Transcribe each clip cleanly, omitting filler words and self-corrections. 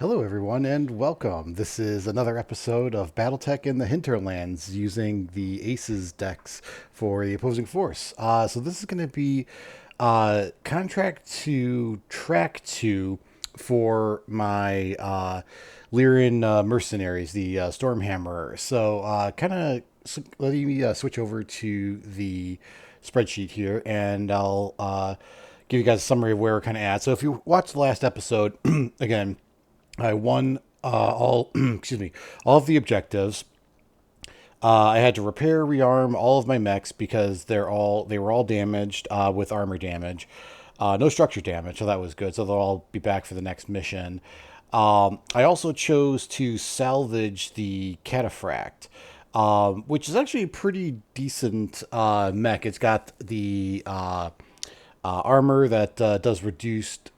Hello, everyone, and welcome. This is another episode of Battletech in the Hinterlands using the Aces decks for the opposing force. So this is going to be contract to track 2 for my Lyran mercenaries, the Stormhammer. So kind of let me switch over to the spreadsheet here, and I'll give you guys a summary of where we're kind of at. So if you watched the last episode, again, I won all excuse me, all of the objectives. I had to repair, rearm all of my mechs because they were all damaged with armor damage. No structure damage, so that was good. So they'll all be back for the next mission. I also chose to salvage the Cataphract, which is actually a pretty decent mech. It's got the armor that does reduced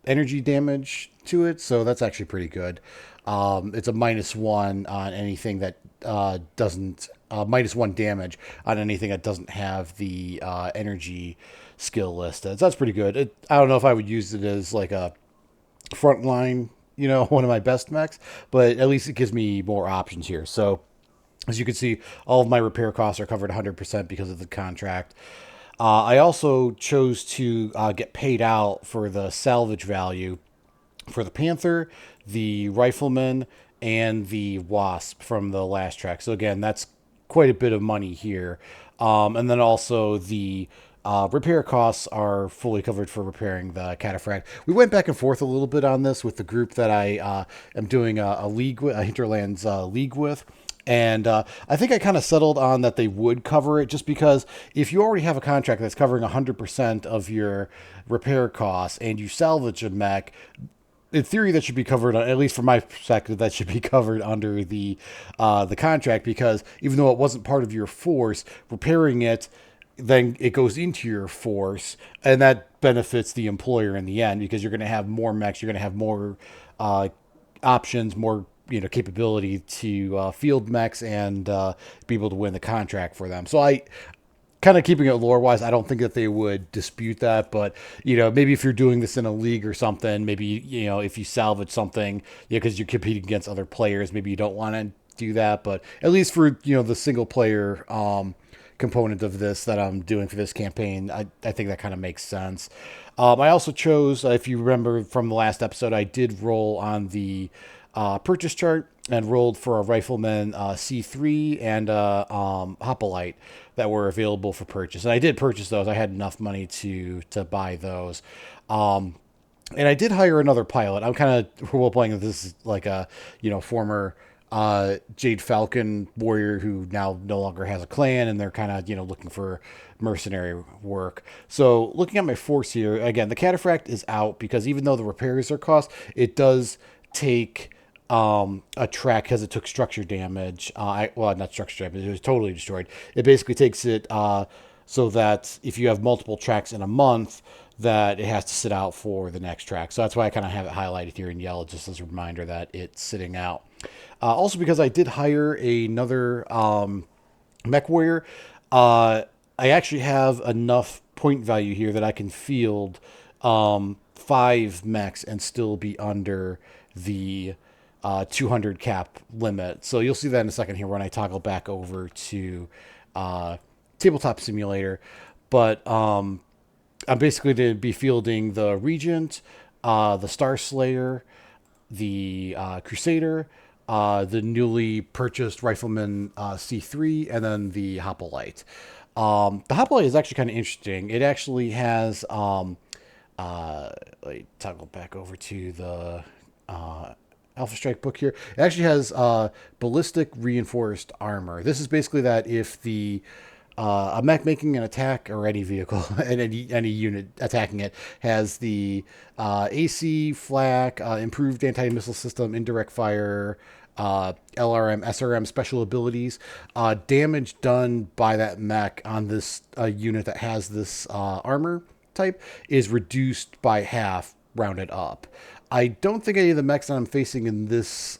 energy damage to it, so that's actually pretty good. It's a -1 on anything that doesn't -1 damage on anything that doesn't have the energy skill listed. So that's pretty good. I don't know if I would use it as like a frontline, one of my best mechs, but at least it gives me more options here. So as you can see, all of my repair costs are covered 100% because of the contract. I also chose to get paid out for the salvage value for the Panther, the Rifleman, and the Wasp from the last track. So again, that's quite a bit of money here. And then also the repair costs are fully covered for repairing the Cataphract. We went back and forth a little bit on this with the group that I am doing a league with, a Hinterlands league with. And I think I kind of settled on that they would cover it just because if you already have a contract that's covering 100% of your repair costs and you salvage a mech, in theory, that should be covered, at least from my perspective, that should be covered under the contract, because even though it wasn't part of your force, repairing it, then it goes into your force, and that benefits the employer in the end because you're going to have more mechs, you're going to have more options, more capability to field mechs and be able to win the contract for them. So I kind of keeping it lore wise, I don't think that they would dispute that, but maybe if you're doing this in a league or something, maybe if you salvage something, because you're competing against other players, maybe you don't want to do that. But at least for the single player component of this that I'm doing for this campaign, I think that kind of makes sense. I also chose, if you remember from the last episode, I did roll on the purchase chart and rolled for a Rifleman C3 and a Hoplite that were available for purchase. And I did purchase those. I had enough money to buy those. And I did hire another pilot. I'm kind of role playing that this is like a former Jade Falcon warrior who now no longer has a clan, and they're kind of looking for mercenary work. So looking at my force here, again, the Cataphract is out because even though the repairs are cost, it does take a track because it took structure damage. Well, not structure damage, it was totally destroyed. It basically takes it so that if you have multiple tracks in a month, that it has to sit out for the next track. So that's why I kind of have it highlighted here in yellow, just as a reminder that it's sitting out. Also, because I did hire another mech warrior, I actually have enough point value here that I can field 5 mechs and still be under the 200 cap limit. So you'll see that in a second here when I toggle back over to Tabletop Simulator. But I'm basically to be fielding the Regent, the Star Slayer, the Crusader, the newly purchased Rifleman C3, and then the Hoplite. The Hoplite is actually kind of interesting. It actually has, let me toggle back over to the Alpha Strike book here. It actually has ballistic reinforced armor. This is basically that if the a mech making an attack, or any vehicle and any unit attacking it, has the AC, flak, improved anti-missile system, indirect fire, LRM, SRM special abilities, damage done by that mech on this unit that has this armor type is reduced by half, rounded up. I don't think any of the mechs that I'm facing in this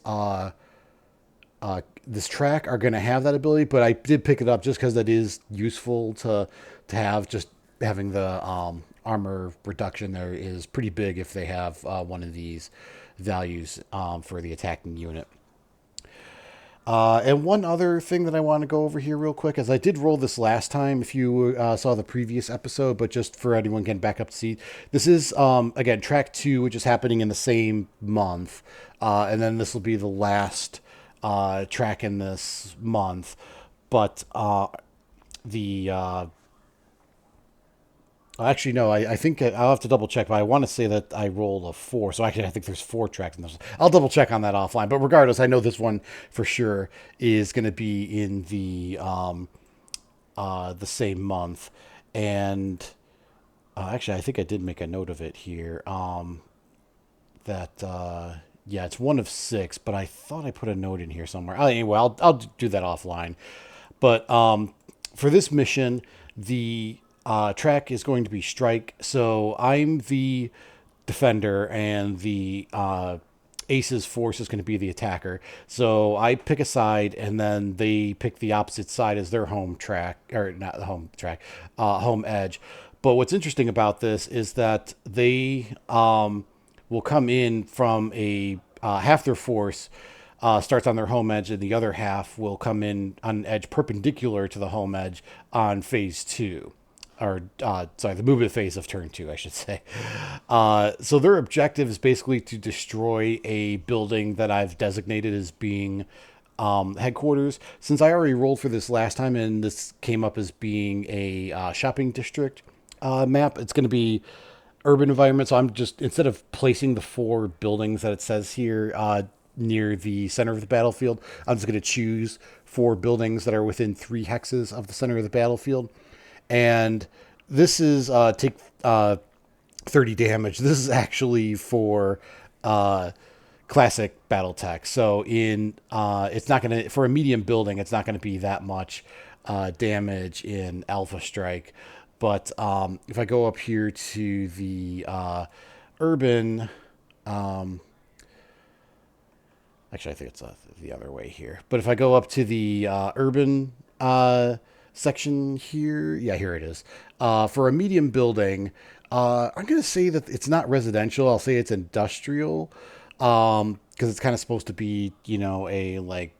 this track are going to have that ability, but I did pick it up just because that is useful to have, just having the armor reduction there is pretty big if they have one of these values for the attacking unit. And one other thing that I want to go over here real quick is I did roll this last time if you saw the previous episode, but just for anyone getting back up to see, this is, again, track 2, which is happening in the same month. And then this will be the last track in this month. But the actually, no, I think I'll have to double check, but I want to say that I rolled a 4. So actually, I think there's 4 tracks in this. I'll double check on that offline. But regardless, I know this one for sure is going to be in the same month. And actually, I think I did make a note of it here. That yeah, it's one of 6, but I thought I put a note in here somewhere. Anyway, I'll do that offline. But for this mission, the track is going to be strike. So I'm the defender, and the Ace's force is going to be the attacker. So I pick a side, and then they pick the opposite side as their home track, or not the home track, home edge. But what's interesting about this is that they will come in from a half their force starts on their home edge, and the other half will come in on an edge perpendicular to the home edge on phase 2. Or, sorry, the movement phase of turn 2, I should say. So their objective is basically to destroy a building that I've designated as being headquarters. Since I already rolled for this last time, and this came up as being a shopping district map, it's going to be urban environment. So I'm just, instead of placing the 4 buildings that it says here near the center of the battlefield, I'm just going to choose 4 buildings that are within 3 hexes of the center of the battlefield. And this is take 30 damage. This is actually for classic Battletech. So in it's not going to, for a medium building, it's not going to be that much damage in Alpha Strike. But if I go up here to the urban, actually I think it's the other way here. But if I go up to the urban section here, yeah, here it is. For a medium building, I'm going to say that it's not residential. I'll say it's industrial, because it's kind of supposed to be, a like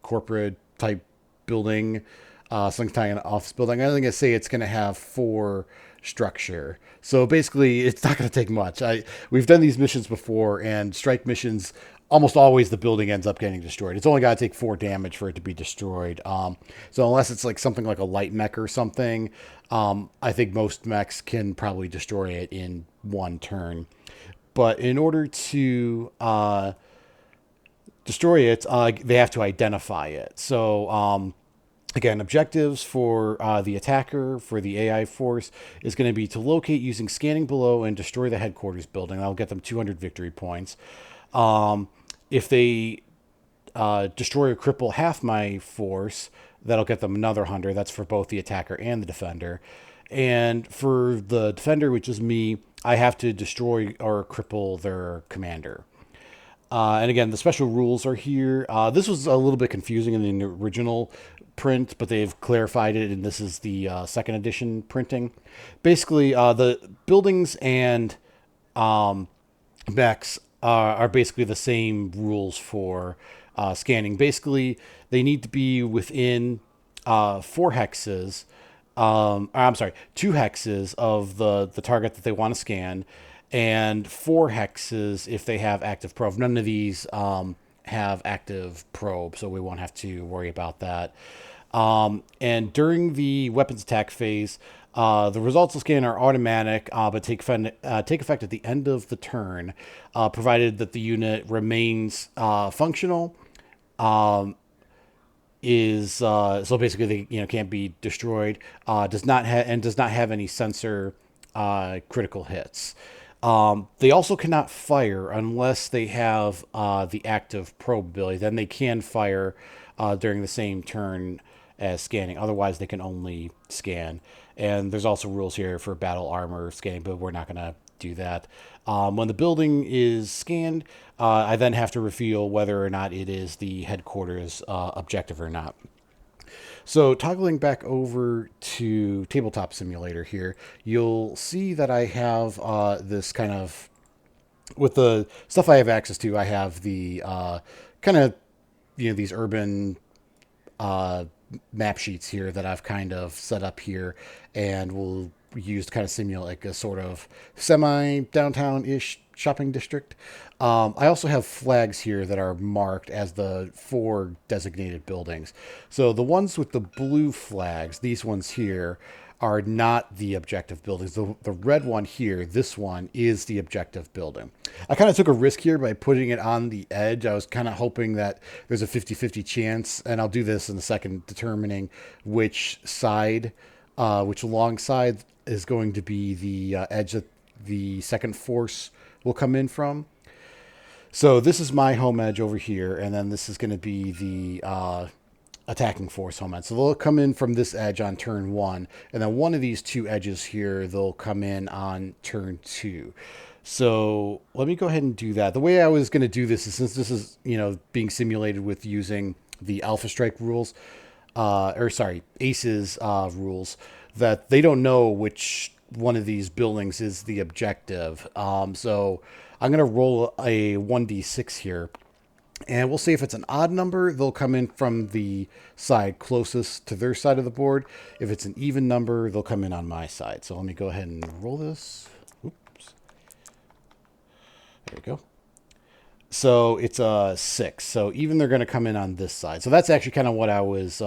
corporate type building, some kind of office building. I'm going to say it's going to have 4 structure. So basically, it's not going to take much. We've done these missions before, and strike missions, almost always the building ends up getting destroyed. It's only got to take 4 damage for it to be destroyed. So unless it's like something like a light mech or something, I think most mechs can probably destroy it in 1 turn. But in order to destroy it, they have to identify it. So again, objectives for the attacker, for the AI force, is going to be to locate using scanning below and destroy the headquarters building. That'll get them 200 victory points. If they destroy or cripple half my force, that'll get them another 100. That's for both the attacker and the defender. And for the defender, which is me, I have to destroy or cripple their commander. And again, the special rules are here. This was a little bit confusing in the original print, but they've clarified it, and this is the second edition printing. Basically, the buildings and mechs are basically the same rules for scanning. Basically, they need to be within 4 hexes. I'm sorry, 2 hexes of the target that they want to scan, and 4 hexes if they have active probe. None of these have active probe, so we won't have to worry about that. And during the weapons attack phase, the results of scan are automatic, but take effect at the end of the turn, provided that the unit remains functional. So basically they can't be destroyed. Does not have any sensor critical hits. They also cannot fire unless they have the active probe ability. Then they can fire during the same turn as scanning. Otherwise, they can only scan. And there's also rules here for battle armor scanning, but we're not going to do that. When the building is scanned, I then have to reveal whether or not it is the headquarters objective or not. So toggling back over to Tabletop Simulator here, you'll see that I have this kind of, with the stuff I have access to, I have the kind of, these urban uh, map sheets here that I've kind of set up here and will use to kind of simulate like a sort of semi downtown ish shopping district. I also have flags here that are marked as the 4 designated buildings. So the ones with the blue flags, these ones here, are not the objective buildings. The red one here, this one, is the objective building. I kind of took a risk here by putting it on the edge. I was kind of hoping that there's a 50-50 chance, and I'll do this in a second, determining which side, which long side is going to be the edge that the second force will come in from. So this is my home edge over here, and then this is going to be the attacking force home edge. So they'll come in from this edge on turn 1, and then one of these 2 edges here, they'll come in on turn 2. So let me go ahead and do that. The way I was going to do this is, since this is, being simulated with using the Alpha Strike rules, Aces rules, that they don't know which one of these buildings is the objective. So I'm going to roll a 1d6 here. And we'll see if it's an odd number, they'll come in from the side closest to their side of the board. If it's an even number, they'll come in on my side. So let me go ahead and roll this. Oops. There we go. So it's a 6. So even they're going to come in on this side. So that's actually kind of what I was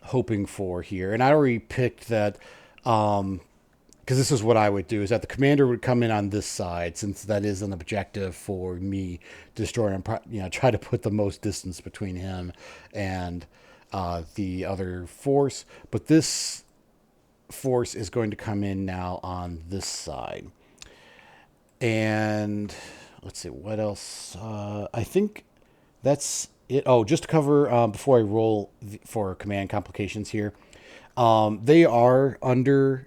hoping for here. And I already picked that, because this is what I would do, is that the commander would come in on this side, since that is an objective for me to destroy and try to put the most distance between him and the other force. But this force is going to come in now on this side. And let's see, what else? I think that's it. Oh, just to cover, before I roll for command complications here, they are under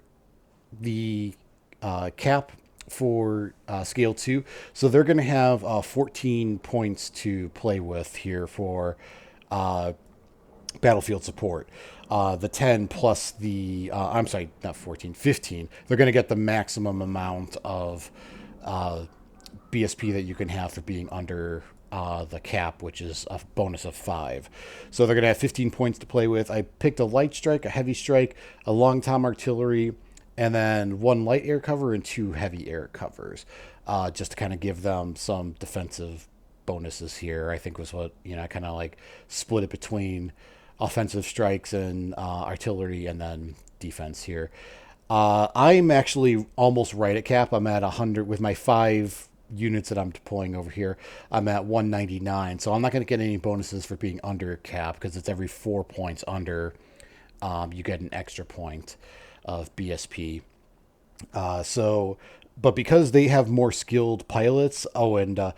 the cap for scale 2, so they're going to have 14 points to play with here for battlefield support. The 10 plus the I'm sorry, not 14, 15, they're going to get the maximum amount of BSP that you can have for being under the cap, which is a bonus of 5. So they're going to have 15 points to play with. I picked a light strike, a heavy strike, a long tom artillery, and then 1 light air cover and 2 heavy air covers, just to kind of give them some defensive bonuses here. I think was what, I kind of like split it between offensive strikes and artillery, and then defense here. I'm actually almost right at cap. I'm at 100 with my 5 units that I'm deploying over here. I'm at 199, so I'm not going to get any bonuses for being under cap, because it's every 4 points under, you get an extra point of BSP. But because they have more skilled pilots, and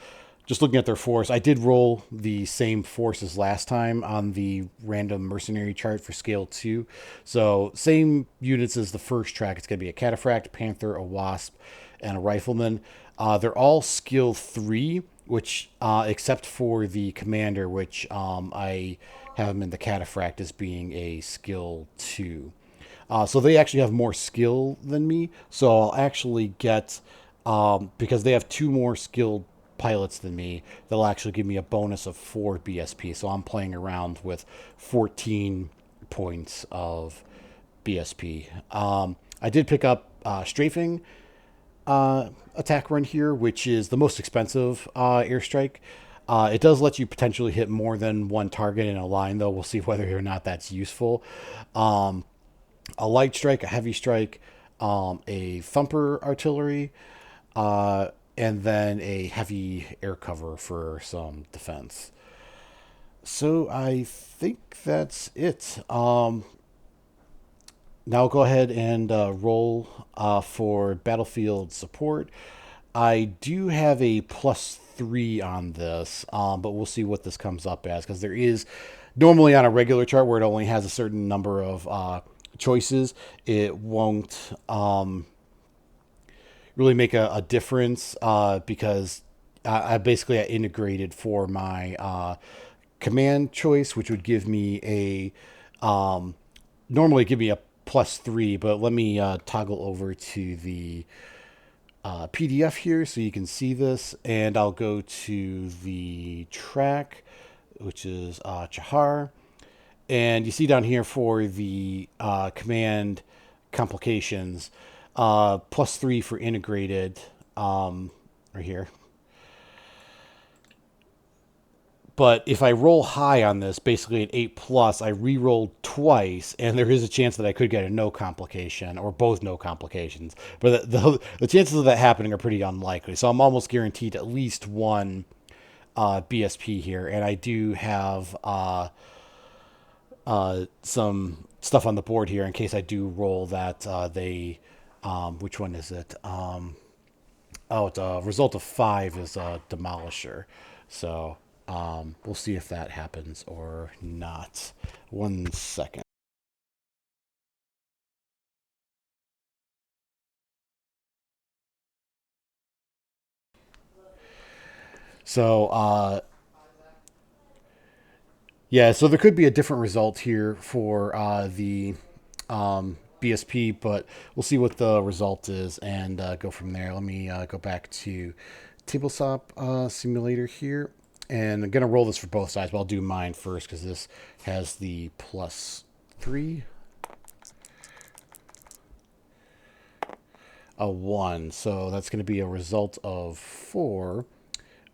just looking at their force, I did roll the same force as last time on the random mercenary chart for scale 2. So same units as the first track. It's going to be a cataphract, panther, a wasp, and a rifleman. They're all skill 3, which except for the commander, which I have him in the cataphract as being a skill 2. So they actually have more skill than me. So I'll actually get, because they have 2 more skilled pilots than me, they'll actually give me a bonus of 4 BSP. So I'm playing around with 14 points of BSP. I did pick up strafing attack run here, which is the most expensive airstrike. It does let you potentially hit more than 1 target in a line, though. We'll see whether or not that's useful. A light strike, a heavy strike, a thumper artillery, and then a heavy air cover for some defense. So I think that's it. Now I'll go ahead and roll for battlefield support. I do have a +3 on this, but we'll see what this comes up as, because there is normally on a regular chart where it only has a certain number of choices, it won't really make a difference, because I basically integrated for my command choice, which would give me a Normally give me a +3, but let me toggle over to the PDF here so you can see this, and I'll go to the track, which is Chahar, and you see down here for the command complications, +3 for integrated, right here. But if I roll high on this, basically an 8 plus, I re-rolled twice, and there is a chance that I could get a no complication or both no complications. But the chances of that happening are pretty unlikely. So I'm almost guaranteed at least one BSP here, and I do have some stuff on the board here in case I do roll that which one is it? It's a result of 5 is a demolisher. So we'll see if that happens or not. 1 second. So yeah, so there could be a different result here for the BSP, but we'll see what the result is and go from there. Let me go back to Tabletop Simulator here. And I'm going to roll this for both sides, but I'll do mine first because this has the +3. A 1. So that's going to be a result of 4,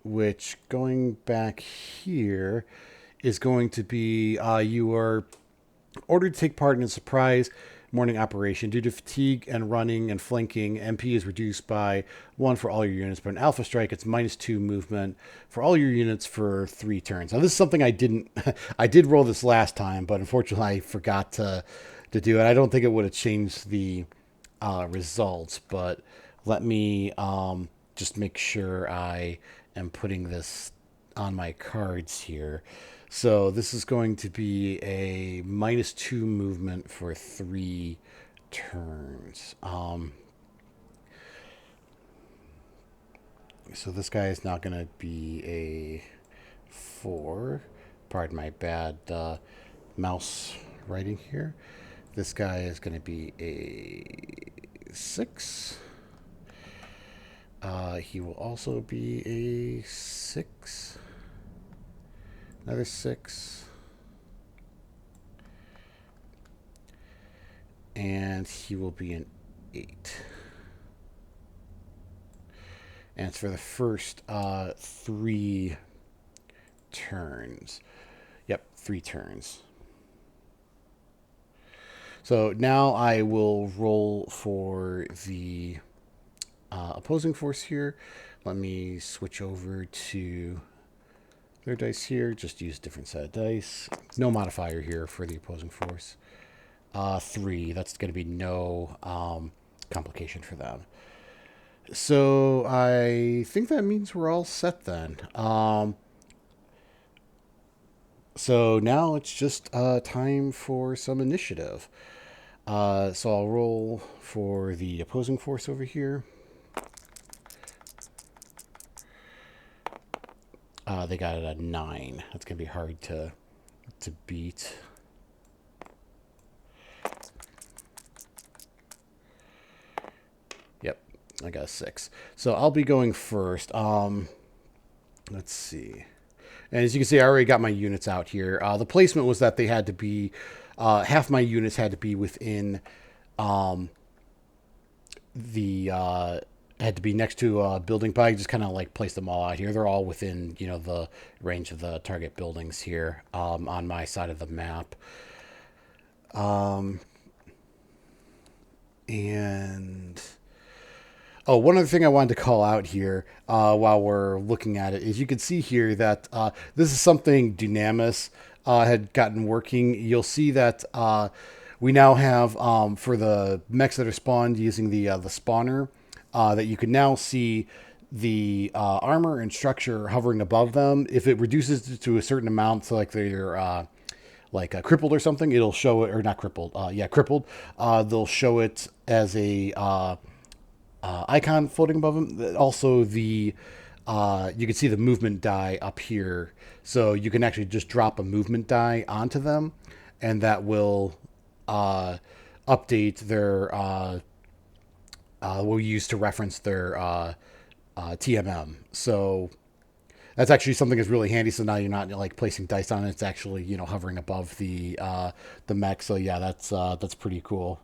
which going back here is going to be you are ordered to take part in a surprise morning operation. Due to fatigue and running and flanking, MP is reduced by 1 for all your units, but in Alpha Strike, it's -2 movement for all your units for 3 turns. Now, this is something I didn't... I did roll this last time, but unfortunately, I forgot to do it. I don't think it would have changed the results, but let me just make sure I am putting this on my cards here. So this is going to be a -2 movement for 3 turns. So this guy is not going to be a 4. Pardon my bad mouse writing here. This guy is going to be a 6. He will also be a 6. Another 6. And he will be an 8. And it's for the first 3 turns. Yep, 3 turns. So now I will roll for the opposing force here. Let me switch over to their dice here. Just use a different set of dice. No modifier here for the opposing force. 3. That's going to be no complication for them. So I think that means we're all set then. So now it's just time for some initiative. So I'll roll for the opposing force over here. They got it at 9. That's going to be hard to beat. Yep, I got a 6. So I'll be going first. Let's see. And as you can see, I already got my units out here. The placement was that they had to be, half my units had to be within had to be next to a building, but I just kind of like placed them all out here. They're all within, the range of the target buildings here on my side of the map. And one other thing I wanted to call out here while we're looking at it is you can see here that this is something Dunamis had gotten working. You'll see that we now have for the mechs that are spawned using the spawner, that you can now see the armor and structure hovering above them. If it reduces to a certain amount, so like they're crippled or something, it'll show it, or not crippled, crippled. They'll show it as a icon floating above them. Also, you can see the movement die up here, so you can actually just drop a movement die onto them. and that will update their will use to reference their TMM. So that's actually something that's really handy. So now you're not like placing dice on it; it's actually hovering above the mech. So yeah, that's pretty cool.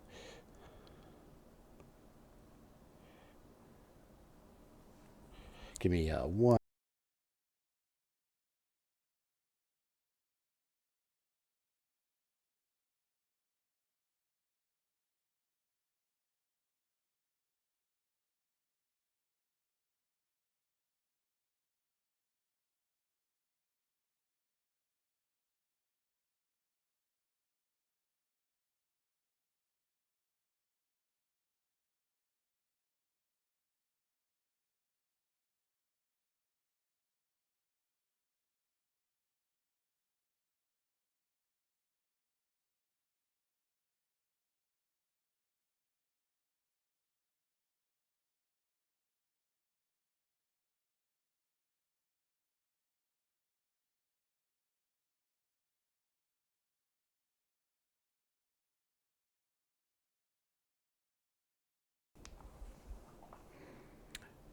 Give me one.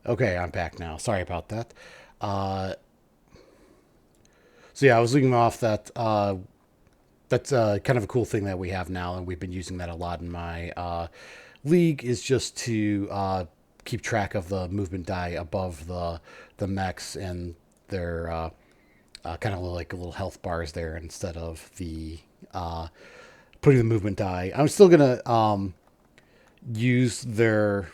Okay, I'm back now. Sorry about that. Uh, so yeah, I was leaving off that that's kind of a cool thing that we have now, and we've been using that a lot in my league. Is just to keep track of the movement die above the mechs and their kind of like little health bars there instead of the putting the movement die. I'm still gonna use their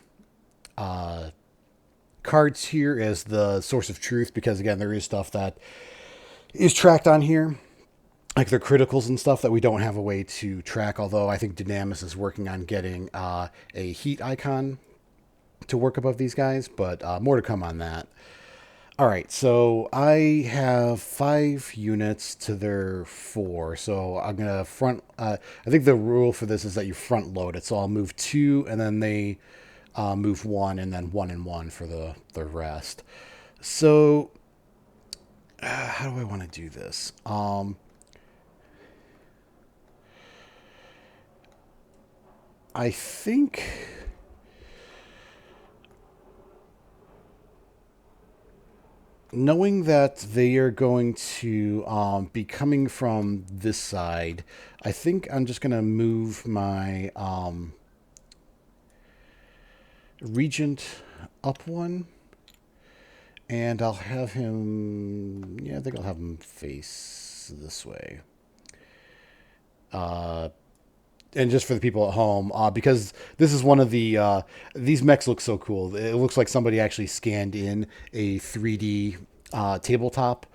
cards here as the source of truth because again, there is stuff that is tracked on here like their criticals and stuff that we don't have a way to track. Although I think Dynamis is working on getting a heat icon to work above these guys, but more to come on that. All right, so I have 5 units to their 4, so I'm gonna front. I think the rule for this is that you front load it, so I'll move 2, and then they move 1, and then 1 and 1 for the rest. So how do I want to do this? I think knowing that they are going to be coming from this side, I think I'm just going to move my Regent up 1. And I'll have him... Yeah, I think I'll have him face this way. And just for the people at home, because this is one of the these mechs look so cool. It looks like somebody actually scanned in a 3D tabletop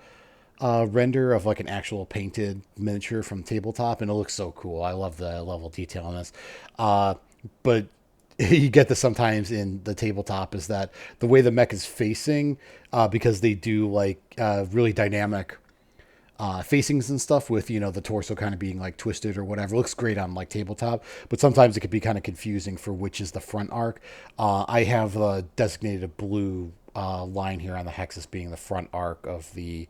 render of like an actual painted miniature from tabletop, and it looks so cool. I love the level of detail on this. But you get this sometimes in the tabletop is that the way the mech is facing, because they do like really dynamic facings and stuff with the torso kind of being like twisted or whatever. It looks great on like tabletop, but sometimes it could be kind of confusing for which is the front arc. I have a designated blue line here on the hexes being the front arc of the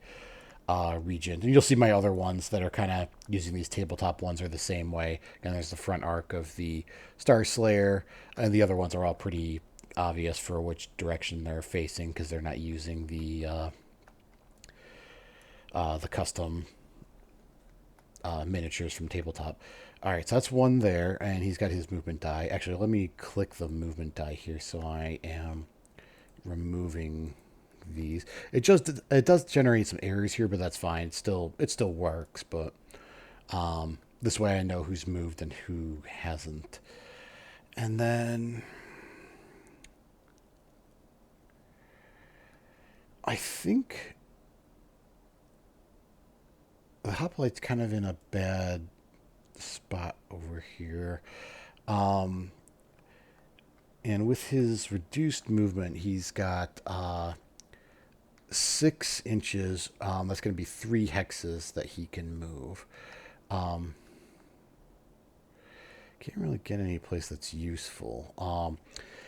region, and you'll see my other ones that are kind of using these tabletop ones are the same way. And there's the front arc of the Star Slayer, and the other ones are all pretty obvious for which direction they're facing because they're not using the custom miniatures from tabletop. All right, so that's one there, and he's got his movement die. Actually, let me click the movement die here so I am removing these. It does generate some errors here, but that's fine. It still works, but this way I know who's moved and who hasn't. And then I think the Hoplite's kind of in a bad spot over here. And with his reduced movement, he's got 6 inches. That's going to be 3 hexes that he can move. Can't really get any place that's useful.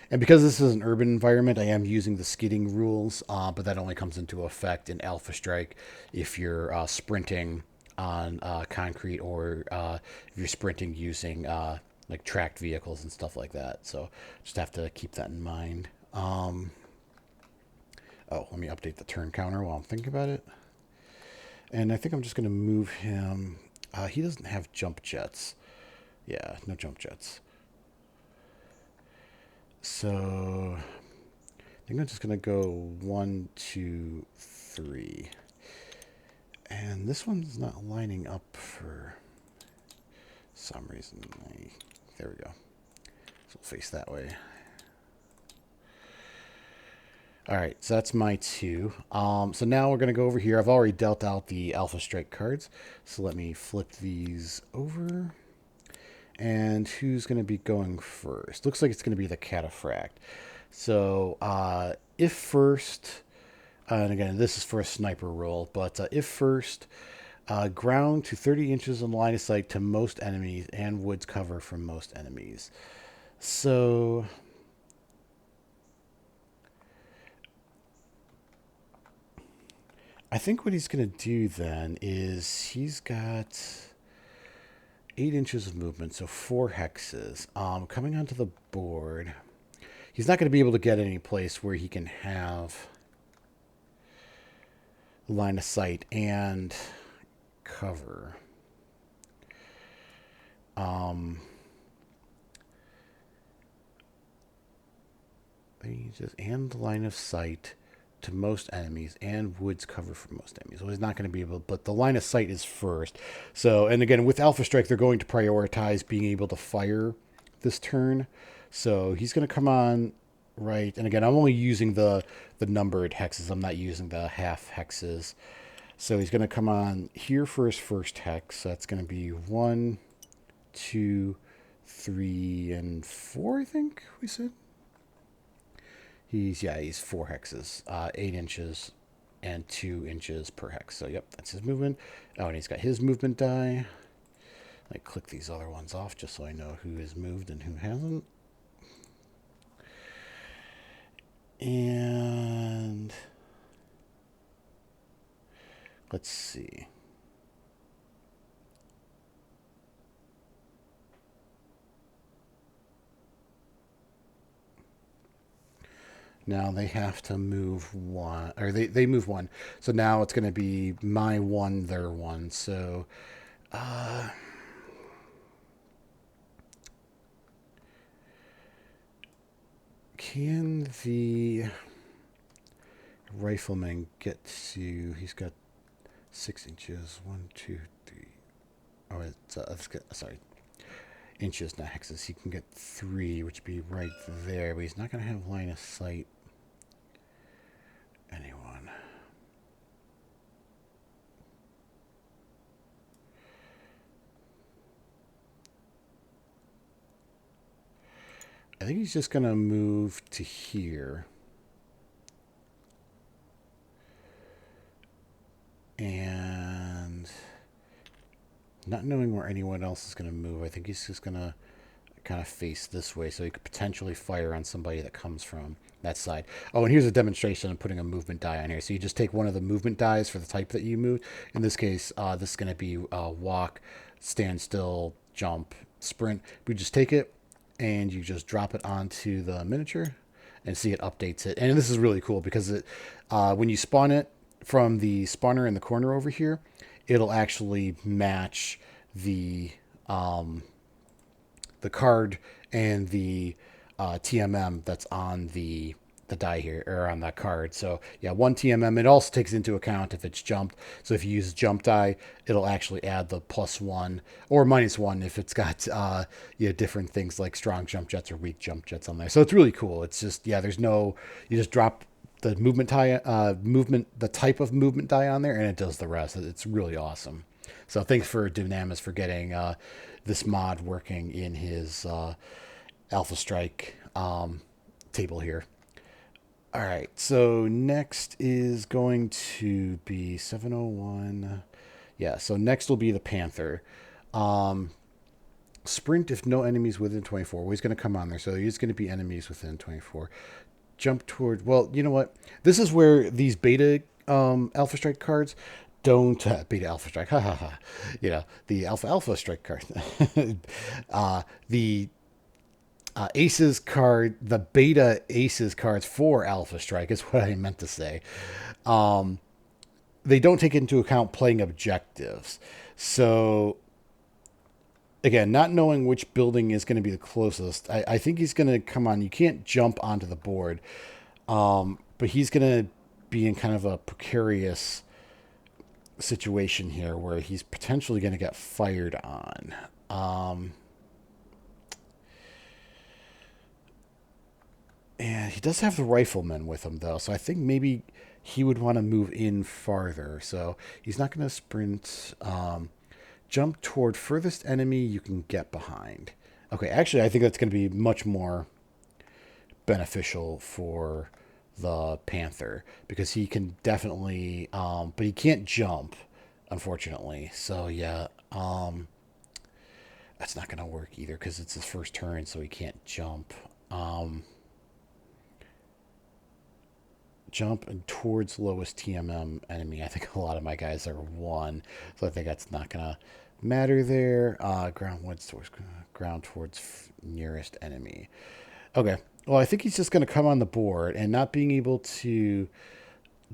And because this is an urban environment, I am using the skidding rules, but that only comes into effect in Alpha Strike if you're sprinting on concrete, or if you're sprinting using like tracked vehicles and stuff like that. So just have to keep that in mind. Oh, let me update the turn counter while I'm thinking about it. And I think I'm just going to move him. He doesn't have jump jets. Yeah, no jump jets. So I think I'm just going to go 1, 2, 3. And this one's not lining up for some reason. There we go. So we'll face that way. All right, so that's my 2. So now we're going to go over here. I've already dealt out the Alpha Strike cards. So let me flip these over. And who's going to be going first? Looks like it's going to be the Cataphract. So if first, and again, this is for a sniper roll, but if first, ground to 30 inches in line of sight to most enemies and woods cover from most enemies. So I think what he's going to do then is he's got 8 inches of movement, so 4 hexes. Coming onto the board, he's not going to be able to get any place where he can have line of sight and cover. And line of sight to most enemies and woods cover for most enemies. So he's not going to be able, but the line of sight is first. So, and again, with Alpha Strike, they're going to prioritize being able to fire this turn. So he's going to come on right. And again, I'm only using the numbered hexes. I'm not using the half hexes. So he's going to come on here for his first hex. So that's going to be 1, 2, 3, and 4, I think we said. He's 4 hexes, 8 inches and 2 inches per hex. So, yep, that's his movement. Oh, and he's got his movement die. I click these other ones off just so I know who has moved and who hasn't. And let's see. Now they have to move 1, or they move 1. So now it's going to be my 1, their 1. So, can the rifleman get to? He's got 6 inches. 1, 2, 3. Oh, sorry. Inches, not hexes. He can get 3, which would be right there, but he's not going to have line of sight. Anyone? I think he's just going to move to here. And not knowing where anyone else is going to move, I think he's just going to kind of face this way so he could potentially fire on somebody that comes from that side. Oh, and here's a demonstration of putting a movement die on here. So you just take one of the movement dies for the type that you moved. In this case, this is going to be walk, stand still, jump, sprint. We just take it and you just drop it onto the miniature and see it updates it. And this is really cool because it when you spawn it from the spawner in the corner over here, it'll actually match the card and the TMM that's on the die here, or on that card. So yeah, 1 TMM. It also takes into account if it's jumped. So if you use jump die, it'll actually add the +1 or -1 if it's got different things like strong jump jets or weak jump jets on there. So it's really cool. It's just you just drop the movement die, the type of movement die on there, and it does the rest. It's really awesome. So thanks for Dynamis for getting this mod working in his Alpha Strike table here. All right, so next is going to be 701. Yeah, so next will be the Panther. Sprint if no enemies within 24. Well, he's going to come on there, so he's going to be enemies within 24. Jump toward, well, you know what? This is where these beta Alpha Strike cards don't Beta Alpha Strike, ha ha ha. You know, the Alpha Strike card. The Aces card, the Beta Aces cards for Alpha Strike is what I meant to say. Um, they don't take into account playing objectives. So again, not knowing which building is going to be the closest, I think he's going to come on. You can't jump onto the board, but he's going to be in kind of a precarious situation here where he's potentially going to get fired on. And he does have the rifleman with him, though, so I think maybe he would want to move in farther. So he's not going to sprint. Jump toward furthest enemy you can get behind. Okay, actually, I think that's going to be much more beneficial for the Panther because he can definitely, but he can't jump, unfortunately. So yeah, that's not going to work either because it's his first turn, so he can't jump. Jump and towards lowest TMM enemy. I think a lot of my guys are 1, so I think that's not going to matter there. Ground towards nearest enemy. Okay. Well, I think he's just going to come on the board and not being able to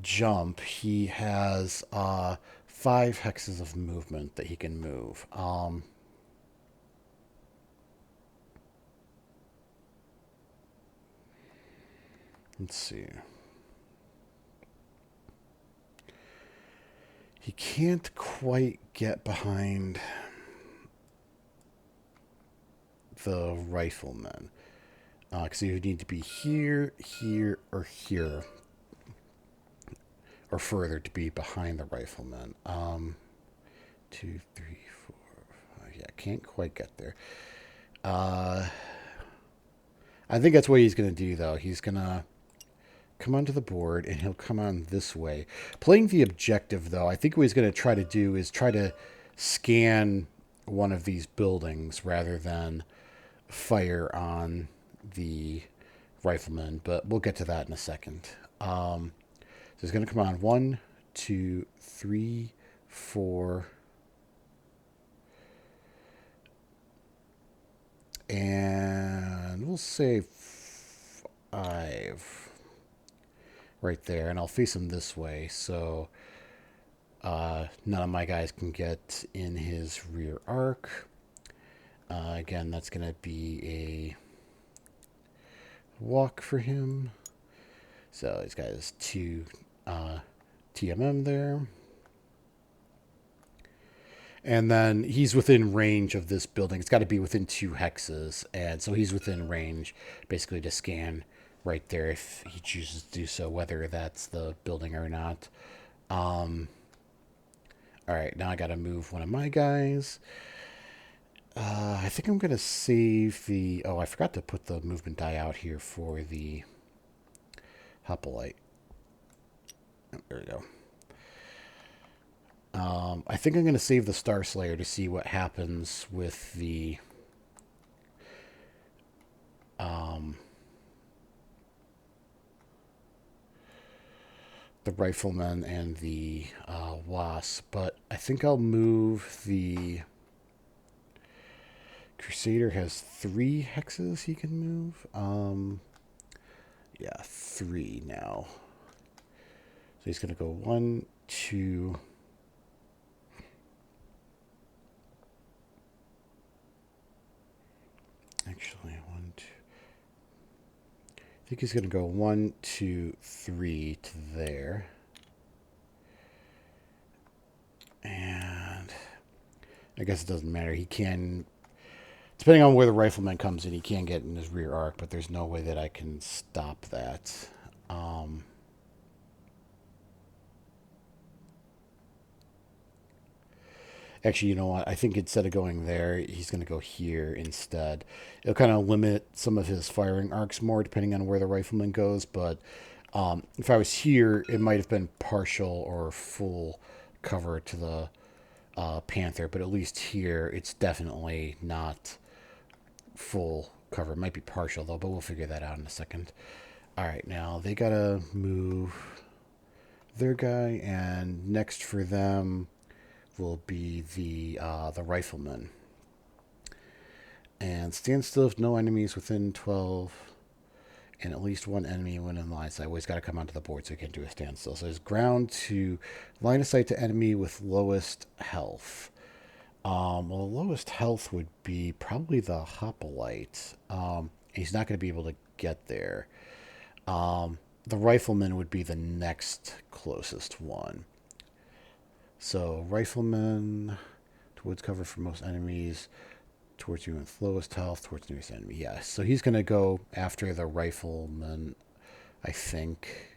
jump. He has 5 hexes of movement that he can move. Let's see. He can't quite get behind the rifleman. Because he would need to be here, here, or here. Or further to be behind the rifleman. 2, 3, 4, 5. Yeah, can't quite get there. I think that's what he's going to do, though. He's going to come onto the board, and he'll come on this way. Playing the objective, though, I think what he's going to try to do is try to scan one of these buildings rather than fire on the rifleman, but we'll get to that in a second. So he's going to come on 1, 2, 3, 4, and we'll say 5 right there, and I'll face him this way, so none of my guys can get in his rear arc. Again, that's going to be a walk for him. So he's got his 2 TMM there. And then he's within range of this building. It's got to be within 2 hexes. And so he's within range, basically, to scan right there if he chooses to do so, whether that's the building or not. All right, now I got to move one of my guys. I think I'm going to save the... Oh, I forgot to put the movement die out here for the Hoplite. Oh, there we go. I think I'm going to save the Star Slayer to see what happens with the... the Rifleman and the Wasp, but I think I'll move the... Crusader has 3 hexes he can move. Yeah, 3 now. So he's going to go 1, 2. Actually, 1, 2. I think he's going to go 1, 2, 3 to there. And I guess it doesn't matter. He can... Depending on where the rifleman comes in, he can get in his rear arc, but there's no way that I can stop that. Actually, you know what? I think instead of going there, he's going to go here instead. It'll kind of limit some of his firing arcs more, depending on where the rifleman goes. But if I was here, it might have been partial or full cover to the Panther. But at least here, it's definitely not full cover. It might be partial, though, but we'll figure that out in a second. All right, now they got to move their guy, and next for them will be the rifleman. And stand still if no enemies within 12, and at least one enemy when in line. So I always got to come onto the board so you can do a standstill. So there's ground to line of sight to enemy with lowest health. Well, the lowest health would be probably the hoplite. He's not going to be able to get there. The rifleman would be the next closest one. So rifleman towards cover for most enemies, towards you with lowest health, towards nearest enemy. Yes. So he's going to go after the rifleman, I think.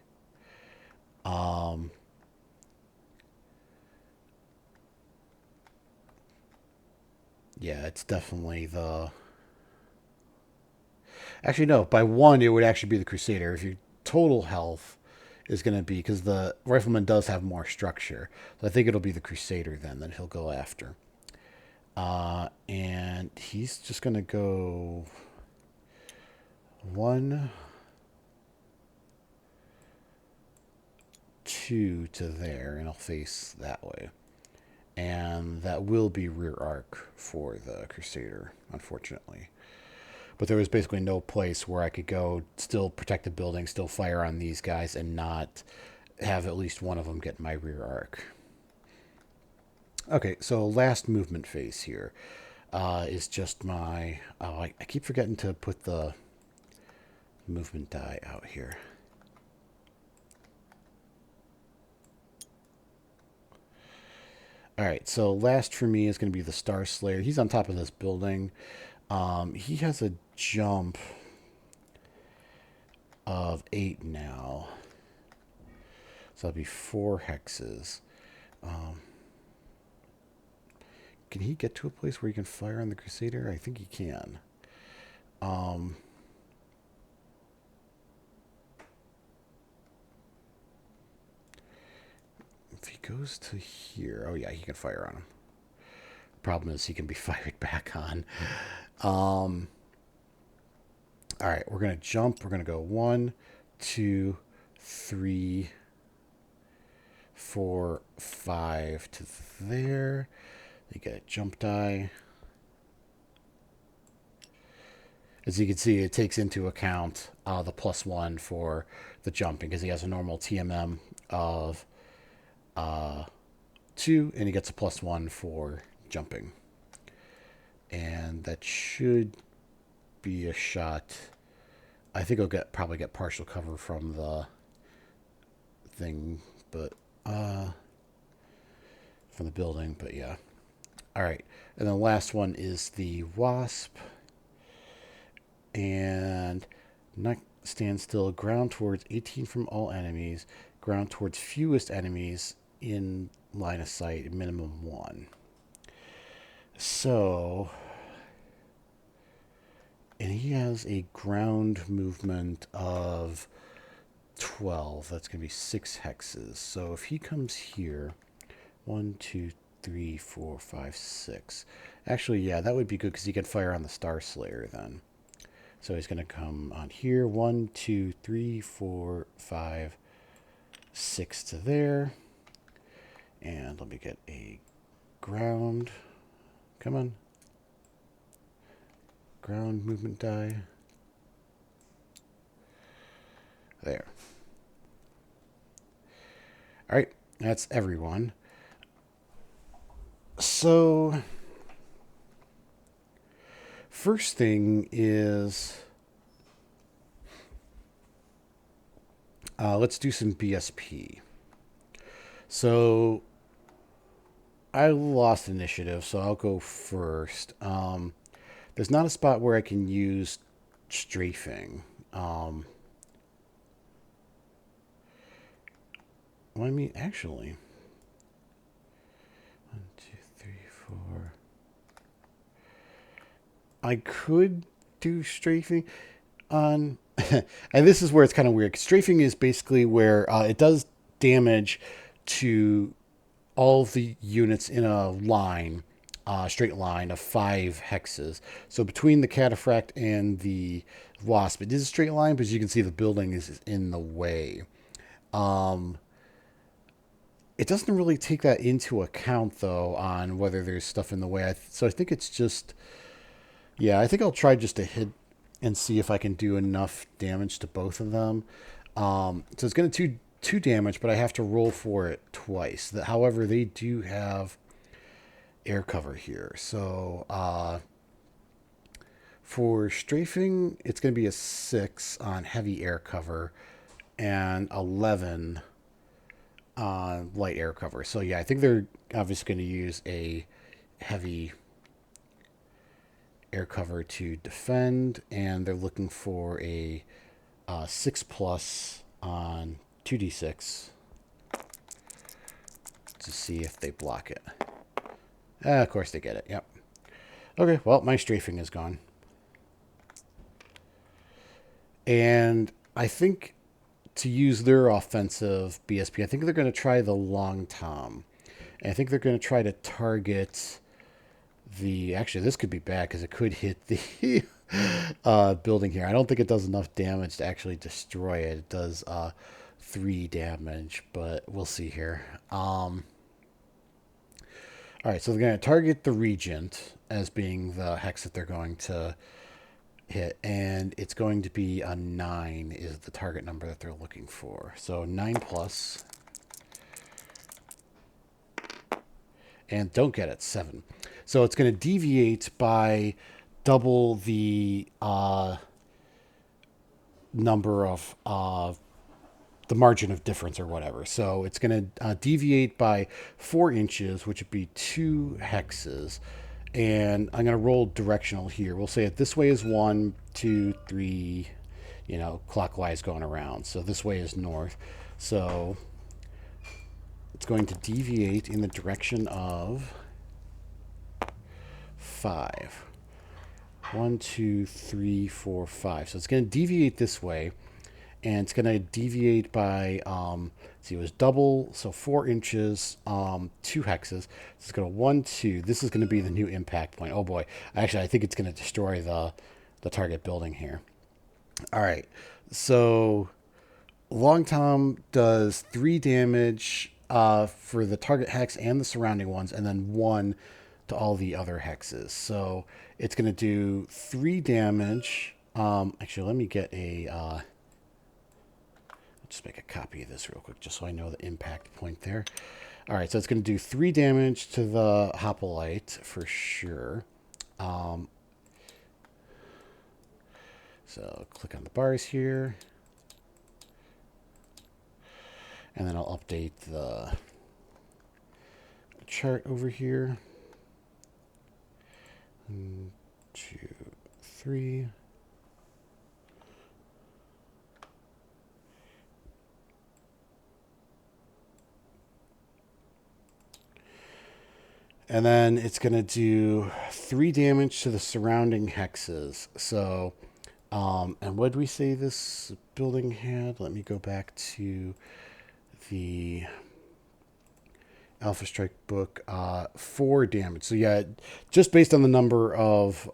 Yeah, it's definitely the. Actually, no. By one, it would actually be the Crusader. If your total health is going to be, because the Rifleman does have more structure, so I think it'll be the Crusader then that he'll go after. And he's just going to go 1, 2 to there, and I'll face that way. And that will be rear arc for the Crusader, unfortunately. But there was basically no place where I could go, still protect the building, still fire on these guys, and not have at least one of them get my rear arc. Okay, so last movement phase here is just my... Oh, I keep forgetting to put the movement die out here. All right, so last for me is going to be the Star Slayer. He's on top of this building. He has a jump of 8 now. So that'll be 4 hexes. Can he get to a place where he can fire on the Crusader? I think he can. If he goes to here... Oh, yeah, he can fire on him. Problem is he can be fired back on. All right, we're going to jump. We're going to go 1, 2, 3, 4, 5 to there. You get a jump die. As you can see, it takes into account the +1 for the jumping, because he has a normal TMM of 2, and he gets a +1 for jumping. And that should be a shot. I think I'll probably get partial cover from the thing, but from the building, but yeah. All right, and the last one is the Wasp, and not stand still. Ground towards 18 from all enemies. Ground towards fewest enemies in line of sight. Minimum 1. So, and he has a ground movement of 12. That's going to be 6 hexes. So if he comes here, 1, 2, 3, 4, 5, 6. Actually, yeah, that would be good because he can fire on the Star Slayer then. So he's going to come on here. 1, 2, 3, 4, 5, 6 to there. And let me get a ground. Come on. Ground movement die. There. All right, that's everyone. So, first thing is, let's do some BSP. So, I lost initiative, so I'll go first. There's not a spot where I can use strafing. Well, I mean, actually. 1, 2, 3, 4. I could do strafing on... and this is where it's kind of weird. Strafing is basically where it does damage to all of the units in a line, straight line of 5 hexes. So between the Cataphract and the Wasp, it is a straight line, but as you can see, the building is in the way. it doesn't really take that into account, though, on whether there's stuff in the way. So I think it's just, yeah, I think I'll try just to hit and see if I can do enough damage to both of them. So it's going to do two damage, but I have to roll for it twice. However, they do have air cover here. So for strafing, it's going to be a 6 on heavy air cover and 11 on light air cover. So yeah, I think they're obviously going to use a heavy air cover to defend, and they're looking for a 6 plus on 2d6 to see if they block it. Of course they get it. Yep. Okay, well, my strafing is gone. And I think to use their offensive BSP, I think they're going to try the Long Tom. And I think they're going to try to target the... Actually, this could be bad because it could hit the building here. I don't think it does enough damage to actually destroy it. It does 3 damage, but we'll see here. All right, so they're going to target the Regent as being the hex that they're going to hit, and it's going to be a 9 is the target number that they're looking for. So 9 plus. And don't get it, 7. So it's going to deviate by double the number of the margin of difference or whatever. So it's going to deviate by 4 inches, which would be 2 hexes. And I'm going to roll directional here. We'll say it this way is 1, 2, 3, clockwise going around. So this way is north. So it's going to deviate in the direction of 5. 1, 2, 3, 4, 5. So it's going to deviate this way. And it's going to deviate by, see, it was double, so 4 inches, 2 hexes. So it's going to 1, 2. This is going to be the new impact point. Oh, boy. Actually, I think it's going to destroy the target building here. All right. So Long Tom does 3 damage for the target hex and the surrounding ones, and then 1 to all the other hexes. So it's going to do 3 damage. Actually, let me get a... just make a copy of this real quick, just so I know the impact point there. All right, so it's going to do 3 damage to the Hoplite for sure. So click on the bars here. And then I'll update the chart over here. 1, 2, 3. And then it's going to do 3 damage to the surrounding hexes. So, and what did we say this building had? Let me go back to the Alpha Strike book. 4 damage. So yeah, just based on the number of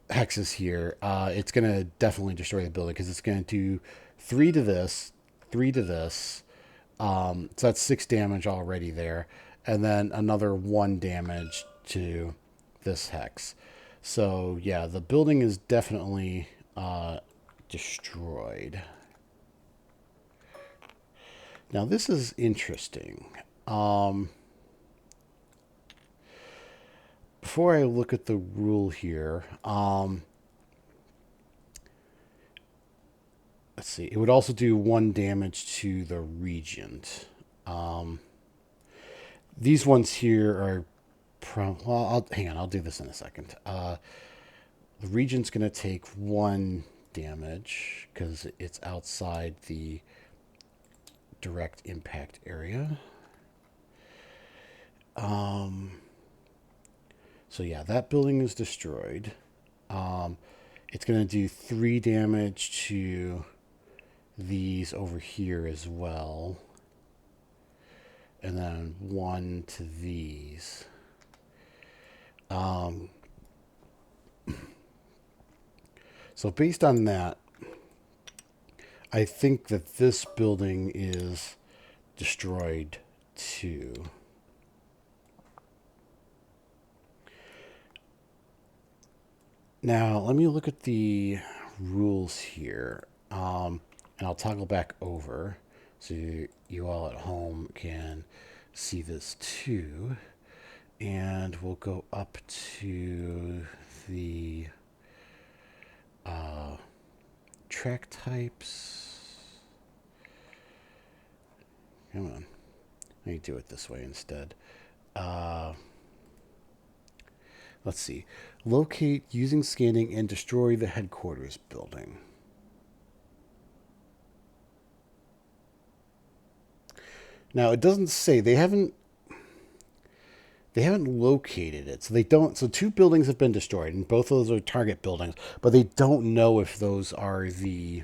hexes here, it's going to definitely destroy the building because it's going to do 3 to this, 3 to this. So that's 6 damage already there. And then another 1 damage to this hex. So, yeah, the building is definitely destroyed. Now, this is interesting. Before I look at the rule here, let's see. It would also do 1 damage to the Regent. These ones here are... well, hang on. I'll do this in a second. The Regent's going to take 1 damage because it's outside the direct impact area. So yeah, that building is destroyed. It's going to do 3 damage to these over here as well. And then 1 to these. So based on that, I think that this building is destroyed too. Now, let me look at the rules here. And I'll toggle back over so you all at home can see this too. And we'll go up to the track types. Come on. Let me do it this way instead. Let's see. Locate using scanning and destroy the headquarters building. Now it doesn't say they haven't located it. So they don't so two buildings have been destroyed and both of those are target buildings, but they don't know if those are the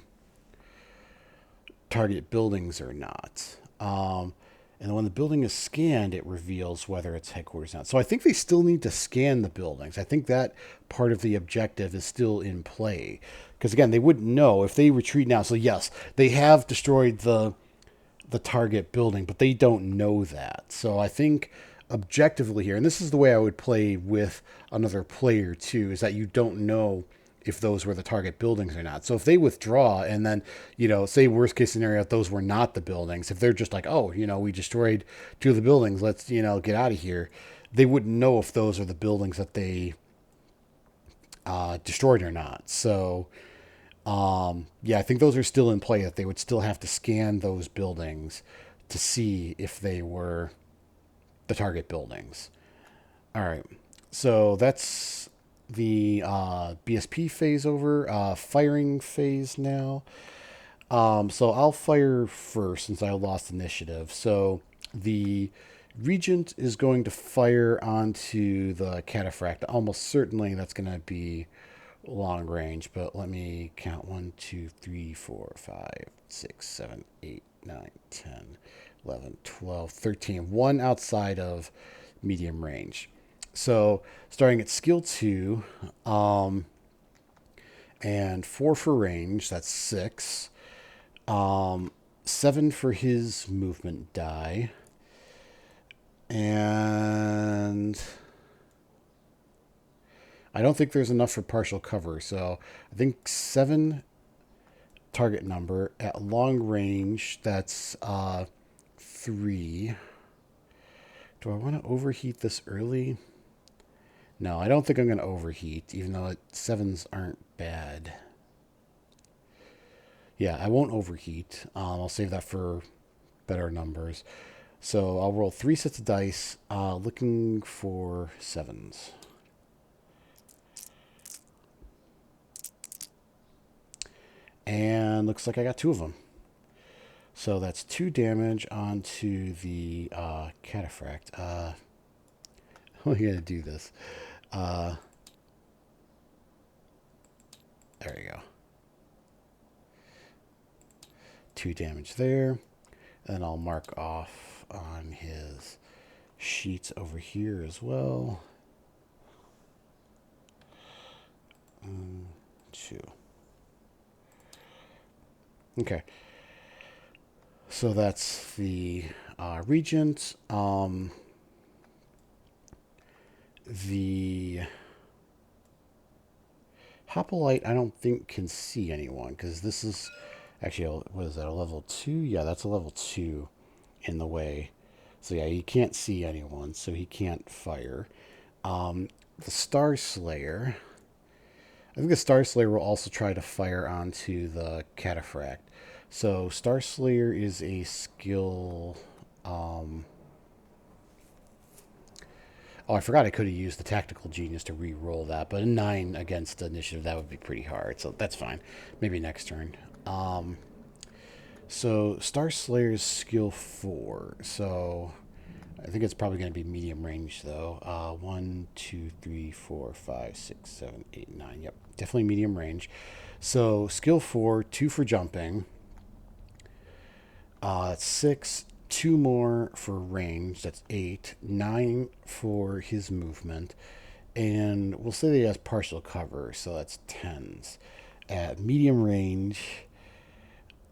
target buildings or not. And when the building is scanned, it reveals whether it's headquarters or not. So I think they still need to scan the buildings. I think that part of the objective is still in play. Because again, they wouldn't know if they retreat now. So yes, they have destroyed the target building, but they don't know that. So I think objectively here, and this is the way I would play with another player too, is that you don't know if those were the target buildings or not. So if they withdraw and then, say worst case scenario, if those were not the buildings, if they're just like, oh, we destroyed two of the buildings, let's, get out of here. They wouldn't know if those are the buildings that they destroyed or not. So, yeah, I think those are still in play, that they would still have to scan those buildings to see if they were the target buildings. All right. So that's the BSP phase over. Firing phase now. So I'll fire first since I lost initiative. So the Regent is going to fire onto the Cataphract. Almost certainly that's going to be long range, but let me count 1, 2, 3, 4, 5, 6, 7, 8, 9, 10, 11, 12, 13. One outside of medium range. So starting at skill 2, and 4 for range, that's 6. 7 for his movement die. And I don't think there's enough for partial cover, so I think 7 target number at long range, that's 3. Do I want to overheat this early? No, I don't think I'm going to overheat, even though 7s aren't bad. Yeah, I won't overheat. I'll save that for better numbers. So I'll roll 3 sets of dice, looking for 7s. And looks like I got 2 of them. So that's 2 damage onto the Cataphract. How am I going to do this? There you go. 2 damage there. And I'll mark off on his sheets over here as well. 2. Okay. So that's the Regent. The Hoplite, I don't think can see anyone, because this is actually, what is that, a level 2? Yeah, that's a level 2 in the way. So yeah, he can't see anyone, so he can't fire. The Star Slayer, I think the Star Slayer will also try to fire onto the Cataphract. So Star Slayer is a skill. Oh, I forgot I could have used the Tactical Genius to re-roll that, but a 9 against initiative, that would be pretty hard. So that's fine. Maybe next turn. So Star Slayer's skill 4. So I think it's probably going to be medium range, though. 1, 2, 3, 4, 5, 6, 7, 8, 9. Yep, definitely medium range. So skill 4, 2 for jumping. 6, 2 more for range. That's 8. 9 for his movement. And we'll say that he has partial cover, so that's 10s. At medium range,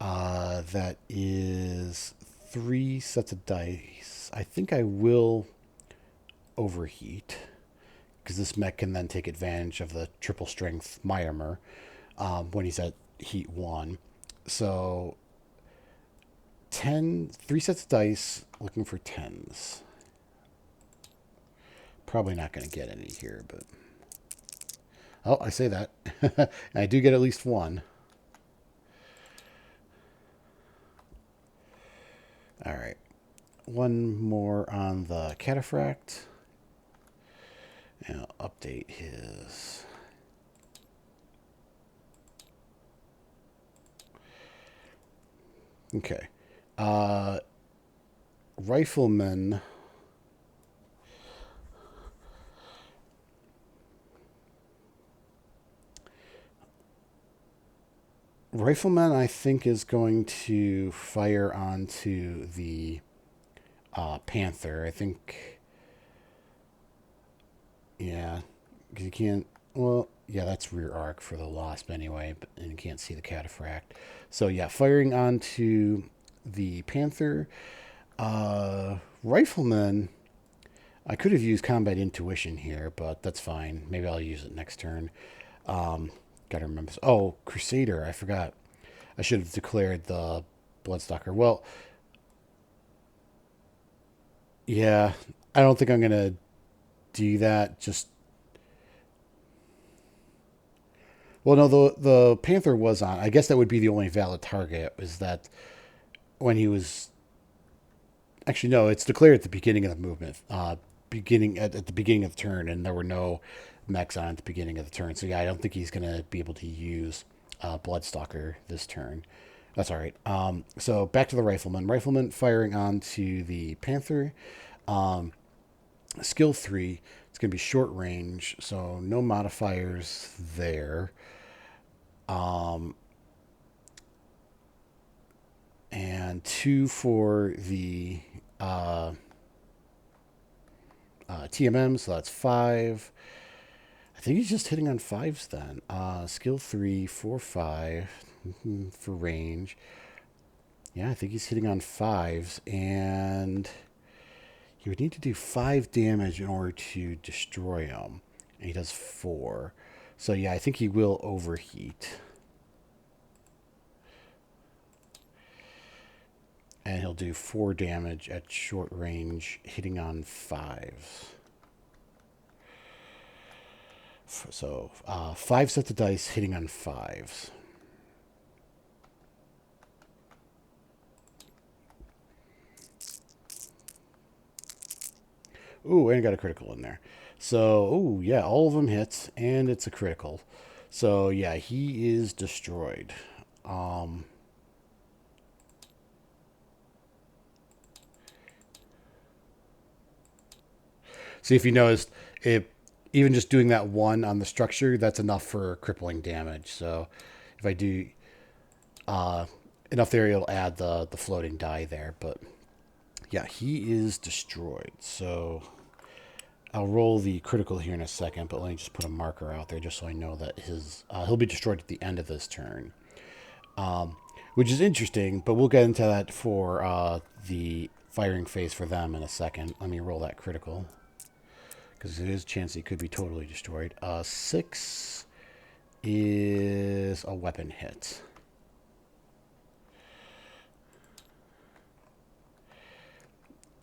That is 3 sets of dice. I think I will overheat because this mech can then take advantage of the triple strength my armor when he's at heat 1. So 3 sets of dice, looking for 10s. Probably not going to get any here, but oh, I say that. I do get at least one. All right. One more on the cataphract. And I'll update his. Okay. Rifleman. Rifleman, I think, is going to fire onto the Panther. I think. Yeah. Because you can't. Well, yeah, that's rear arc for the Wasp anyway, and you can't see the cataphract. So, yeah, firing onto the Panther. Rifleman. I could have used combat intuition here, but that's fine. Maybe I'll use it next turn. Gotta remember. Oh, Crusader. I forgot. I should have declared the Bloodstalker. Well, yeah. I don't think I'm going to do that. Just. Well, no, the Panther was on. I guess that would be the only valid target, is that when he was. Actually, no, it's declared at the beginning of the movement. At the beginning of the turn, and there were no mechs on at the beginning of the turn. So, yeah, I don't think he's going to be able to use Bloodstalker this turn. That's all right. So back to the Rifleman. Rifleman firing onto the Panther. Skill 3. It's going to be short range, so no modifiers there. And 2 for the TMM, so that's 5. I think he's just hitting on 5s then. Skill 3, 4, 5 for range. Yeah, I think he's hitting on 5s, and he would need to do 5 damage in order to destroy him. And he does 4. So, yeah, I think he will overheat. And he'll do 4 damage at short range, hitting on 5s. So, 5 sets of dice hitting on 5s. Ooh, and got a critical in there. So, ooh, yeah, all of them hits, and it's a critical. So, yeah, he is destroyed. See, if you noticed, even just doing that 1 on the structure, that's enough for crippling damage. So, if I do enough there, it'll add the floating die there. But, yeah, he is destroyed. So, I'll roll the critical here in a second, but let me just put a marker out there just so I know that he'll be destroyed at the end of this turn. Which is interesting, but we'll get into that for the firing phase for them in a second. Let me roll that critical, because there is a chance he could be totally destroyed. 6 is a weapon hit.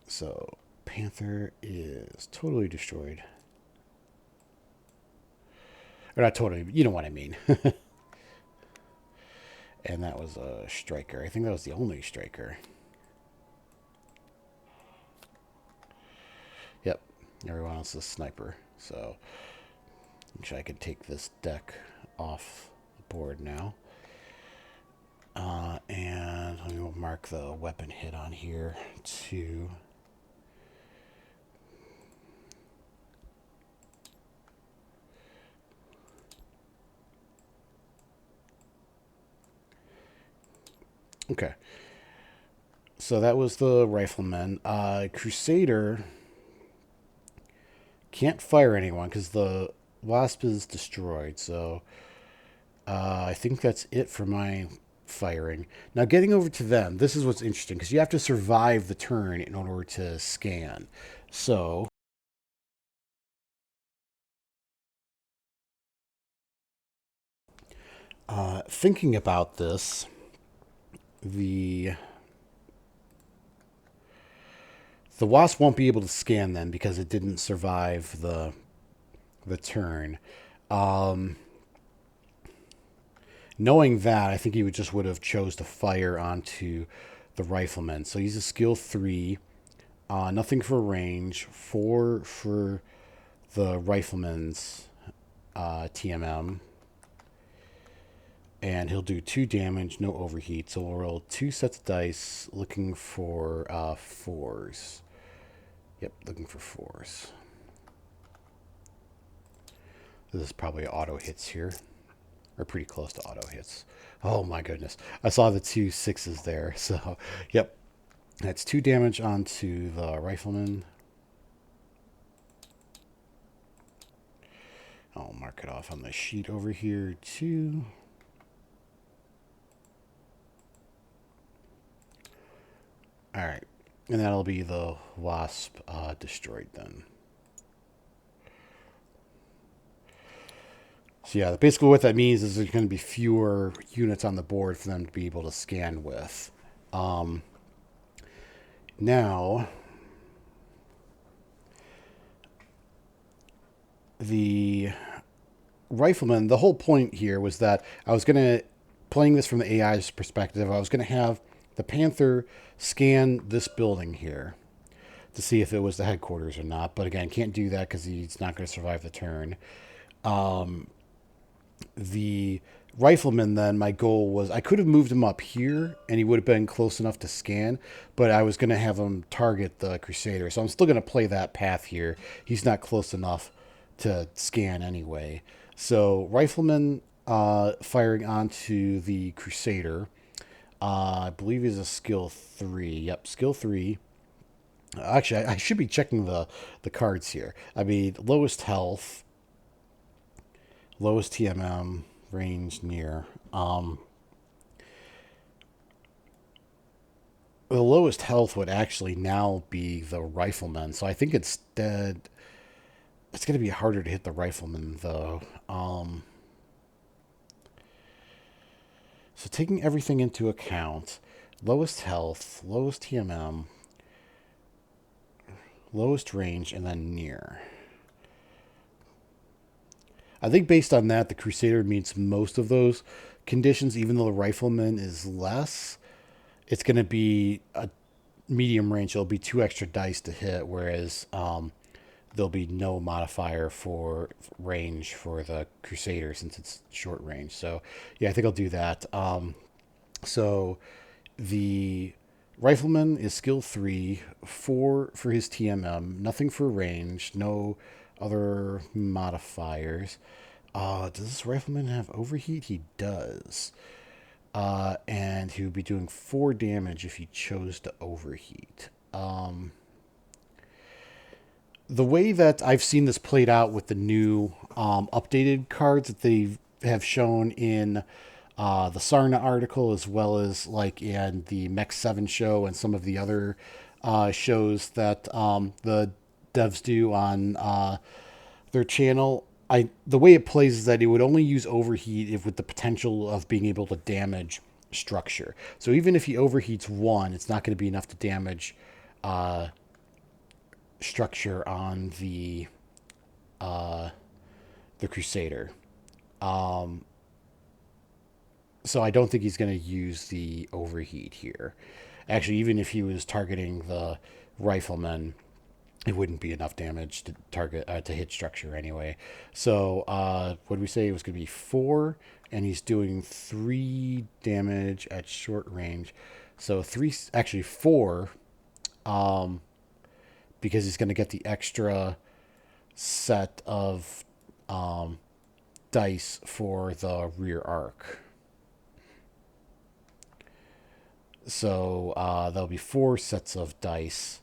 So, Panther is totally destroyed. Or not totally, but you know what I mean. And that was a striker. I think that was the only striker. Yep, everyone else is sniper. So, actually, I can take this deck off the board now. And let me mark the weapon hit on here to. Okay. So that was the Rifleman. Crusader can't fire anyone because the Wasp is destroyed. So I think that's it for my firing. Now, getting over to them, this is what's interesting because you have to survive the turn in order to scan. So, thinking about this, the wasp won't be able to scan then because it didn't survive the turn. Um, Knowing that, I think he would have chose to fire onto the rifleman. So he's a skill 3, nothing for range, 4 for the rifleman's TMM, and he'll do 2 damage, no overheat. So we'll roll 2 sets of dice, looking for 4s. Yep, looking for 4s. This is probably auto hits here. Or pretty close to auto hits. Oh my goodness. I saw the 2 6s there. So, yep. That's 2 damage onto the rifleman. I'll mark it off on the sheet over here too. Alright. And that'll be the wasp destroyed then. So yeah, basically what that means is there's going to be fewer units on the board for them to be able to scan with. Now, the rifleman, the whole point here was that I was going to, playing this from the AI's perspective, I was going to have the Panther scan this building here to see if it was the headquarters or not. But again, can't do that because he's not going to survive the turn. The rifleman, then, my goal was I could have moved him up here and he would have been close enough to scan, but I was going to have him target the Crusader. So I'm still going to play that path here. He's not close enough to scan anyway. So rifleman firing onto the Crusader. I believe he's a skill 3. Yep, skill 3. Actually, I should be checking the cards here. I mean, lowest health, lowest TMM, range near. The lowest health would actually now be the rifleman. So I think instead it's going to be harder to hit the rifleman though. So taking everything into account, lowest health, lowest TMM, lowest range, and then near. I think based on that, the Crusader meets most of those conditions, even though the Rifleman is less. It's going to be a medium range. It'll be 2 extra dice to hit, whereas there'll be no modifier for range for the Crusader since it's short range. So, yeah, I think I'll do that. So the Rifleman is skill 3, 4 for his TMM, nothing for range, no other modifiers. Does this Rifleman have overheat? He does. And he would be doing 4 damage if he chose to overheat. The way that I've seen this played out with the new updated cards that they have shown in the Sarna article, as well as like in the Mech 7 show and some of the other shows that the devs do on their channel. The way it plays is that it would only use overheat if with the potential of being able to damage structure. So even if he overheats 1, it's not going to be enough to damage structure on the Crusader. So I don't think he's going to use the overheat here. Actually, even if he was targeting the Rifleman, it wouldn't be enough damage to target to hit structure anyway. So what did we say? It was going to be 4, and he's doing 3 damage at short range. So 4, because he's going to get the extra set of dice for the rear arc. So there'll be 4 sets of dice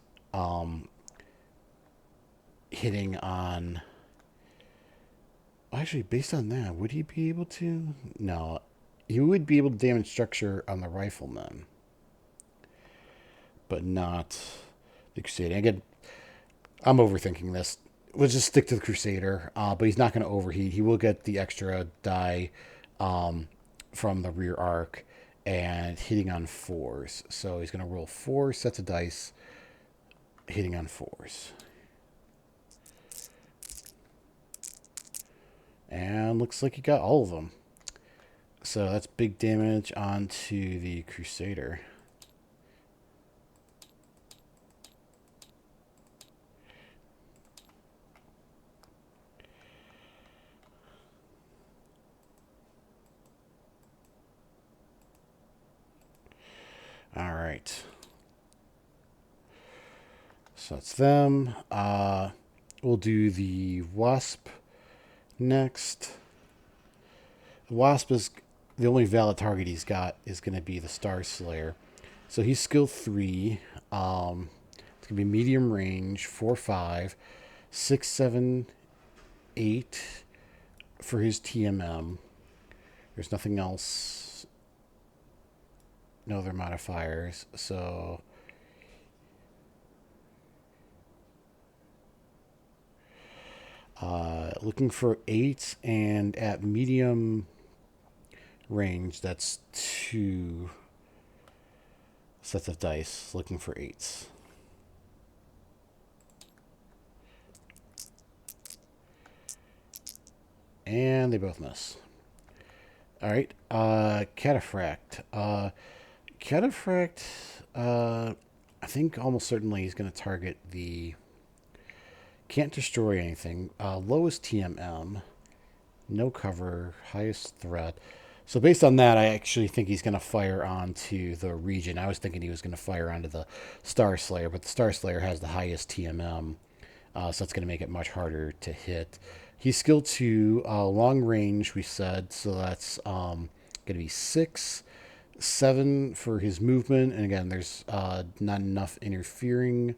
hitting on. Actually, based on that, would he be able to? No. he would be able to damage structure on the rifleman, but not the Crusader. Again, I'm overthinking this. Let's just stick to the Crusader, but he's not going to overheat. He will get the extra die from the rear arc and hitting on fours. So he's going to roll 4 sets of dice, hitting on fours. And looks like he got all of them. So that's big damage onto the Crusader. All right. So that's them. We'll do the Wasp next. The Wasp is the only valid target he's got is going to be the Star Slayer. So he's skill 3. It's going to be medium range, 4/5, 6, 7, 8 for his TMM. There's nothing else. No other modifiers. So looking for 8, and at medium range, that's 2 sets of dice looking for 8s. And they both miss. All right. Cataphract. Cataphract, I think almost certainly he's going to target the... Can't destroy anything. Lowest TMM. No cover. Highest threat. So based on that, I actually think he's going to fire onto the region. I was thinking he was going to fire onto the Star Slayer, but the Star Slayer has the highest TMM. So that's going to make it much harder to hit. He's skill 2, long range, we said. So that's going to be 6, 7 for his movement. And again, there's not enough interfering.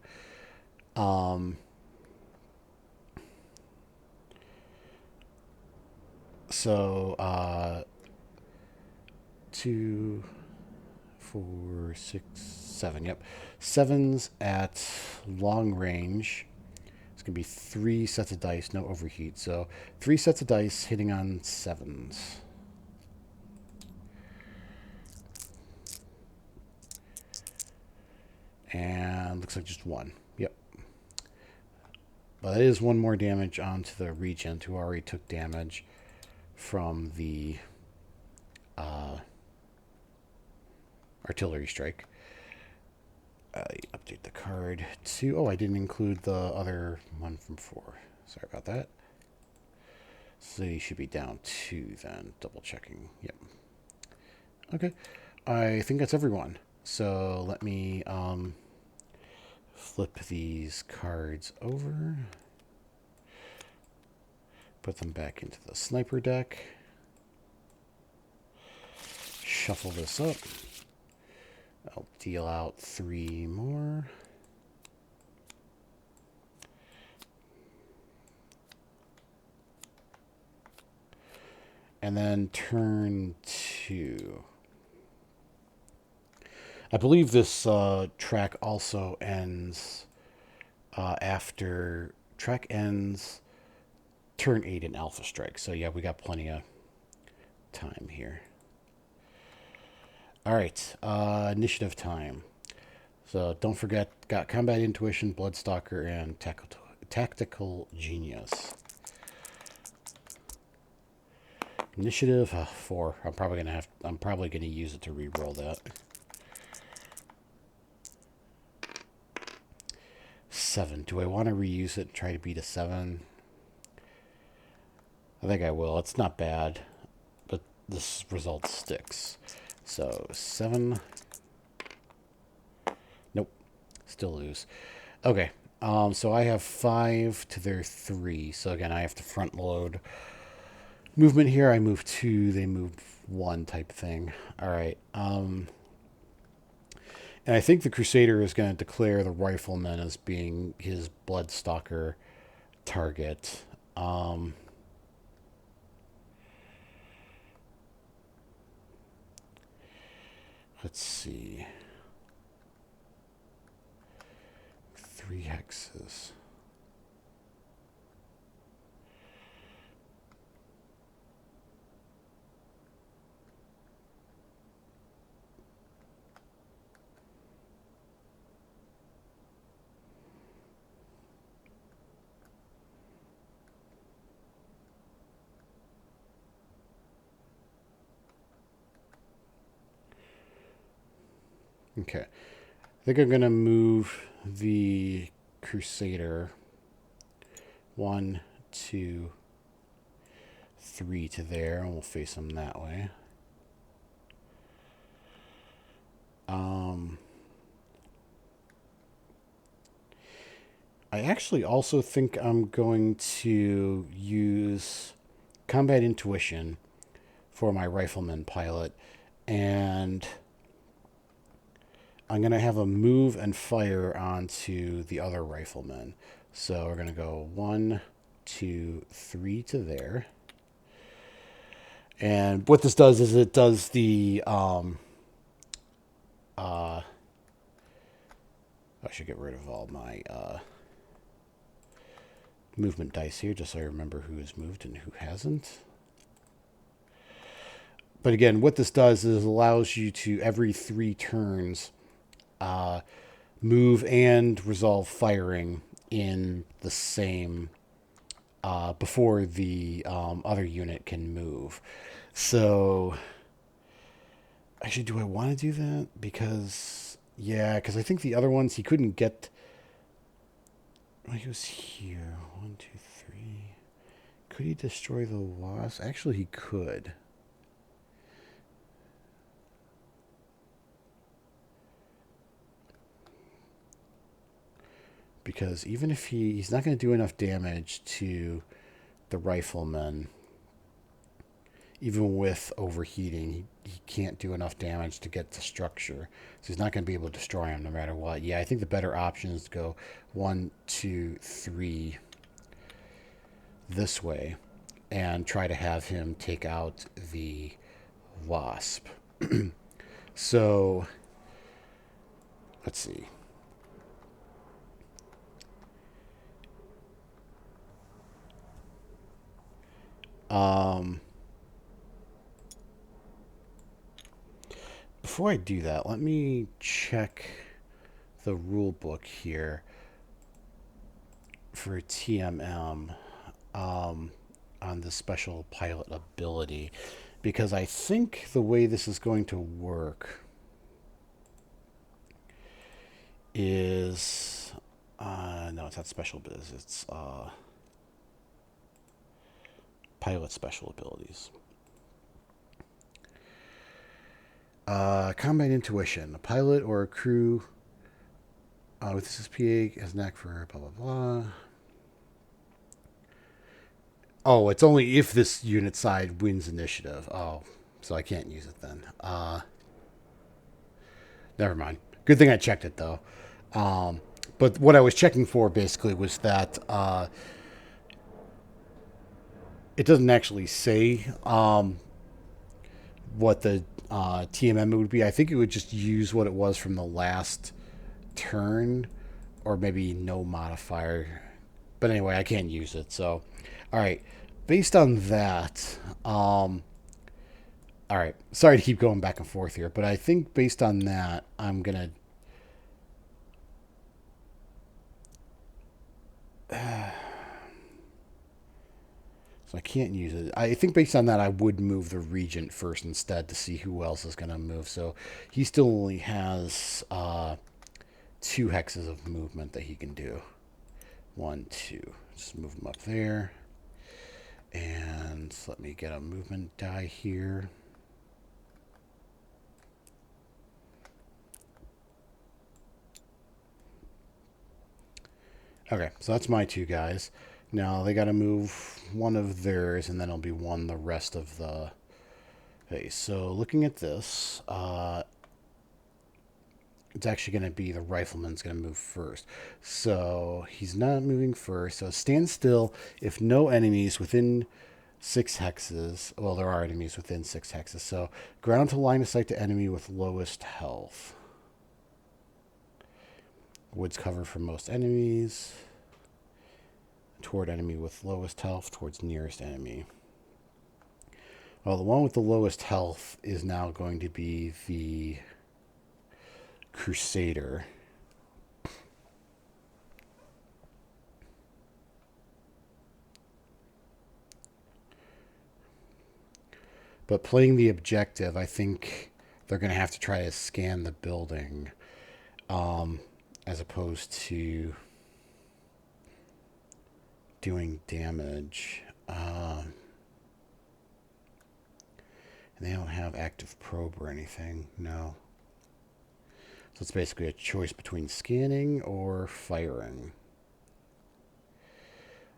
So 2, 4, 6, 7. Yep. 7s at long range. It's going to be 3 sets of dice, no overheat. So 3 sets of dice hitting on 7s. And looks like just 1. Yep. But that is 1 more damage onto the Regent, who already took damage from the artillery strike. Update the card to... Oh, I didn't include the other one from 4. Sorry about that. So he should be down 2 then. Double checking. Yep. Okay. I think that's everyone. So let me flip these cards over. Put them back into the sniper deck. Shuffle this up. I'll deal out 3 more. And then turn 2. I believe this track also ends after... Track ends turn 8 in Alpha Strike. So yeah, we got plenty of time here. All right, initiative time. So don't forget, got Combat Intuition, Bloodstalker, and Tactical Genius. Initiative 4. I'm probably gonna use it to re-roll that. 7. Do I want to reuse it and try to beat a 7? I think I will. It's not bad, but this result sticks. So 7. Nope. Still lose. Okay. So I have 5 to their 3. So again, I have to front load movement here. I move 2. They move 1 type thing. All right. And I think the Crusader is going to declare the Rifleman as being his Bloodstalker target. Let's see. 3 hexes. Okay. I think I'm going to move the Crusader 1, 2, 3 to there, and we'll face them that way. I actually also think I'm going to use combat intuition for my rifleman pilot, and I'm going to have a move and fire onto the other rifleman. So we're going to go 1, 2, 3 to there. And what this does is it does the I should get rid of all my movement dice here just so I remember who has moved and who hasn't. But again, what this does is allows you to, every 3 turns, move and resolve firing in the same, before the other unit can move. So, actually, do I want to do that? Because, yeah, because I think the other ones he couldn't get. Well, he was here. 1, 2, 3. Could he destroy the wasp? Actually, he could. Because even if he's not going to do enough damage to the rifleman, even with overheating, he can't do enough damage to get to structure. So he's not going to be able to destroy him no matter what. Yeah, I think the better option is to go 1, 2, 3 this way and try to have him take out the wasp. So, let's see. Before I do that, let me check the rule book here for TMM on the special pilot ability, because I think the way this is going to work is no, it's not special abilities, it's pilot special abilities. Combat intuition. A pilot or a crew with this SPA has knack for blah blah blah. Oh, it's only if this unit side wins initiative. Oh, so I can't use it then. Never mind. Good thing I checked it though. But what I was checking for basically was that it doesn't actually say what the TMM would be. I think it would just use what it was from the last turn, or maybe no modifier. But anyway, I can't use it. So, all right. Based on that, all right. Sorry to keep going back and forth here, but I think based on that, I'm gonna. So I can't use it. I think based on that, I would move the Regent first instead to see who else is going to move. So he still only has 2 hexes of movement that he can do. 1, 2. Just move him up there. And let me get a movement die here. Okay, so that's my 2 guys. Now they got to move one of theirs, and then it'll be one the rest of the. Okay, so looking at this, it's actually going to be the rifleman's going to move first. So he's not moving first. So stand still if no enemies within 6 hexes. Well, there are enemies within 6 hexes. So ground to line of sight to enemy with lowest health. Woods cover from most enemies. Toward enemy with lowest health, towards nearest enemy. Well, the one with the lowest health is now going to be the Crusader. But playing the objective, I think they're going to have to try to scan the building as opposed to doing damage. And they don't have active probe or anything. No. So it's basically a choice between scanning or firing.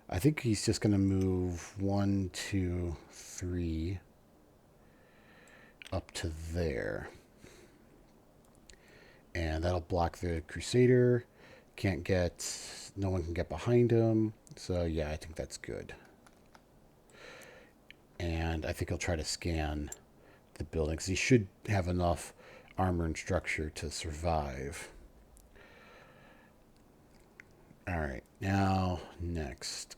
I think he's just going to move 1, 2, 3 up to there. And that'll block the Crusader. No one can get behind him. So yeah, I think that's good. And I think he'll try to scan the building because he should have enough armor and structure to survive. All right, now next.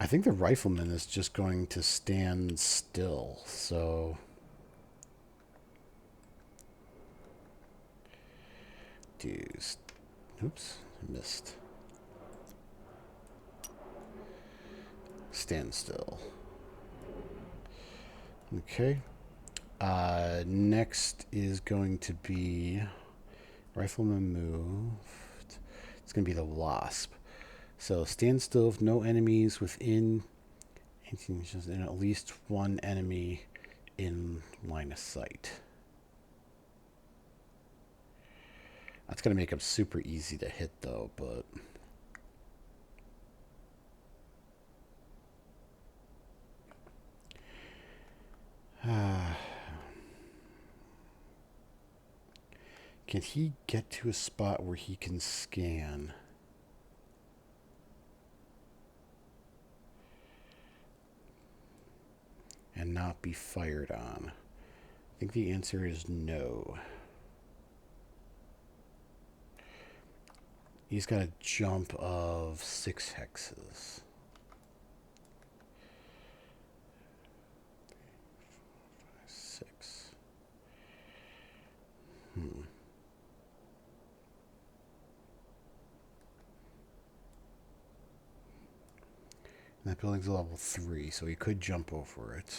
I think the rifleman is just going to stand still, so oops, missed. Stand still. Okay. Next is going to be rifleman moved. It's going to be the Wasp. So stand still if no enemies within 18 inches and at least one enemy in line of sight. That's going to make him super easy to hit though, but can he get to a spot where he can scan? And not be fired on? I think the answer is no. He's got a jump of 6 hexes. And that building's a level 3, so he could jump over it.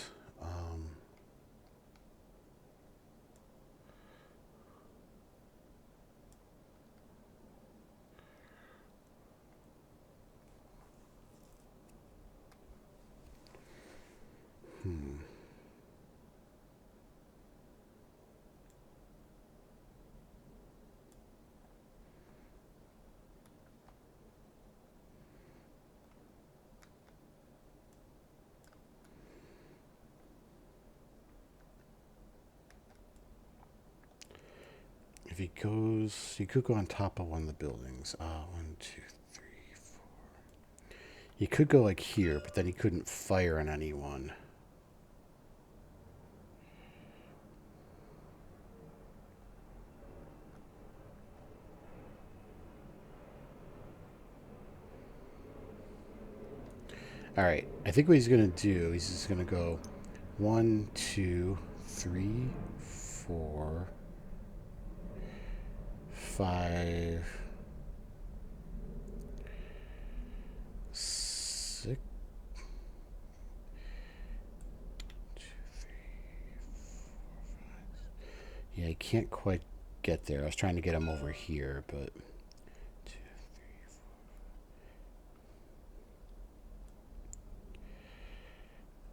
If he goes, he could go on top of one of the buildings. 1, 2, 3, 4. He could go like here, but then he couldn't fire on anyone. All right, I think what he's gonna do, he's just gonna go 1, 2, 3, 4, 5, 6. 2, 3, 4, 5. Yeah, I can't quite get there. I was trying to get him over here, but 2, 3,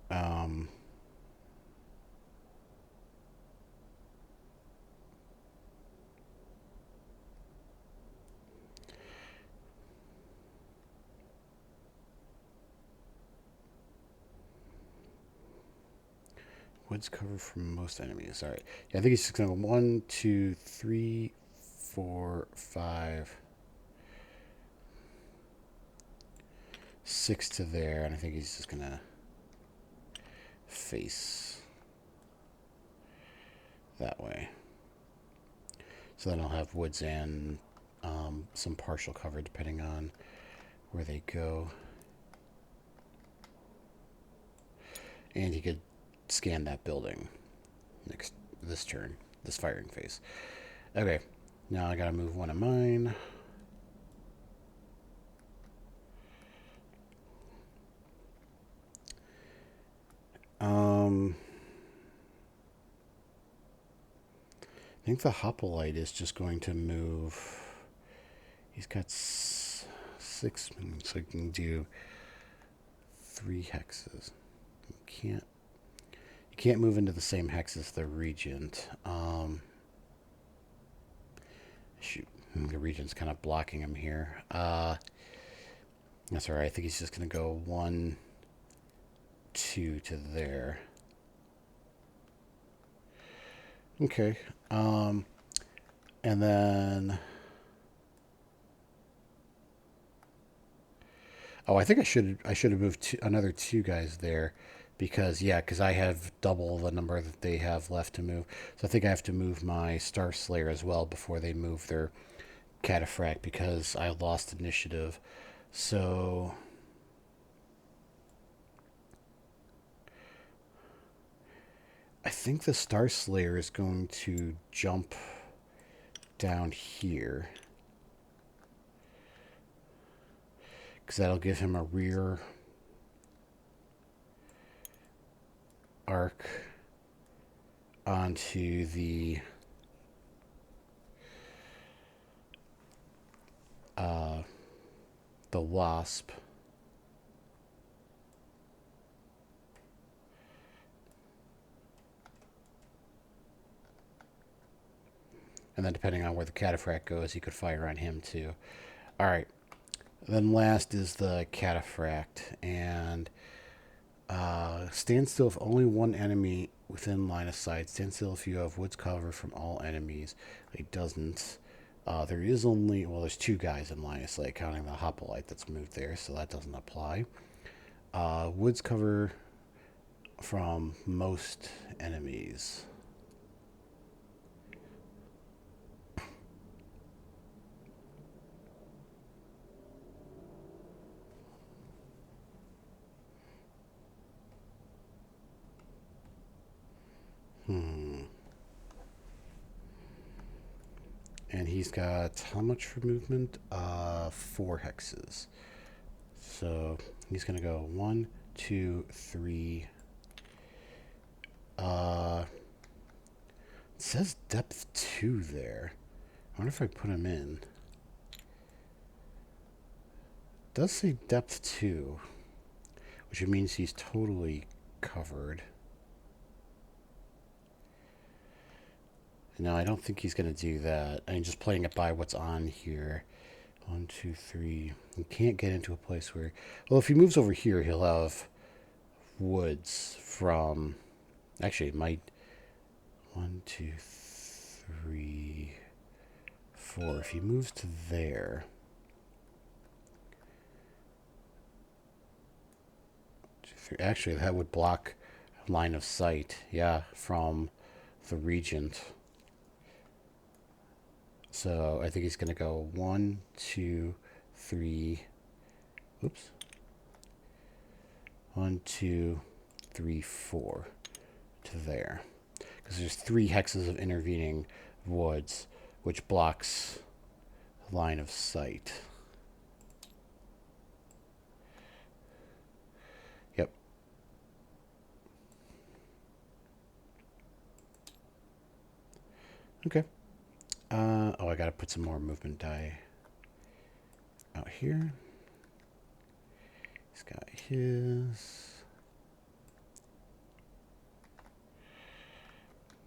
4. Woods cover from most enemies. All right. Yeah, I think he's just going to go 1, 2, 3, 4, 5, 6 to there, and I think he's just gonna face that way. So then I'll have woods and some partial cover depending on where they go. And he could scan that building this turn, this firing phase. Okay, now I gotta move one of mine. I think the hoplite is just going to move. He's got 6, so he can do 3 hexes. You can't move into the same hex as the regent. Shoot, the regent's kind of blocking him here. That's all right. I think he's just going to go 1, 2 to there. Okay. And then... Oh, I think I should have moved another 2 guys there because I have double the number that they have left to move. So I think I have to move my Star Slayer as well before they move their Cataphract because I lost initiative. So I think the Star Slayer is going to jump down here. Because that'll give him a rear arc onto the Wasp. And then depending on where the Cataphract goes, he could fire on him too. All right. Then last is the Cataphract, and stand still if only one enemy within line of sight. Stand still if you have woods cover from all enemies. It doesn't. There is only, well, there's 2 guys in line of sight, counting the hoplite that's moved there, so that doesn't apply. Woods cover from most enemies. And he's got how much for movement? 4 hexes. So he's gonna go 1, 2, 3. It says depth 2 there. I wonder if I put him in. It does say depth 2, which means he's totally covered. No, I don't think he's going to do that. I mean, just playing it by what's on here. 1, 2, 3. He can't get into a place where... Well, if he moves over here, he'll have woods from... Actually, it might... 1, 2, 3, 4. If he moves to there... Actually, that would block line of sight. Yeah, from the Regent. So I think he's going to go 1, 2, 3. Oops. 1, 2, 3, 4 to there. Because there's 3 hexes of intervening woods, which blocks line of sight. Yep. Okay. Oh, I gotta put some more movement die out here. He's got his.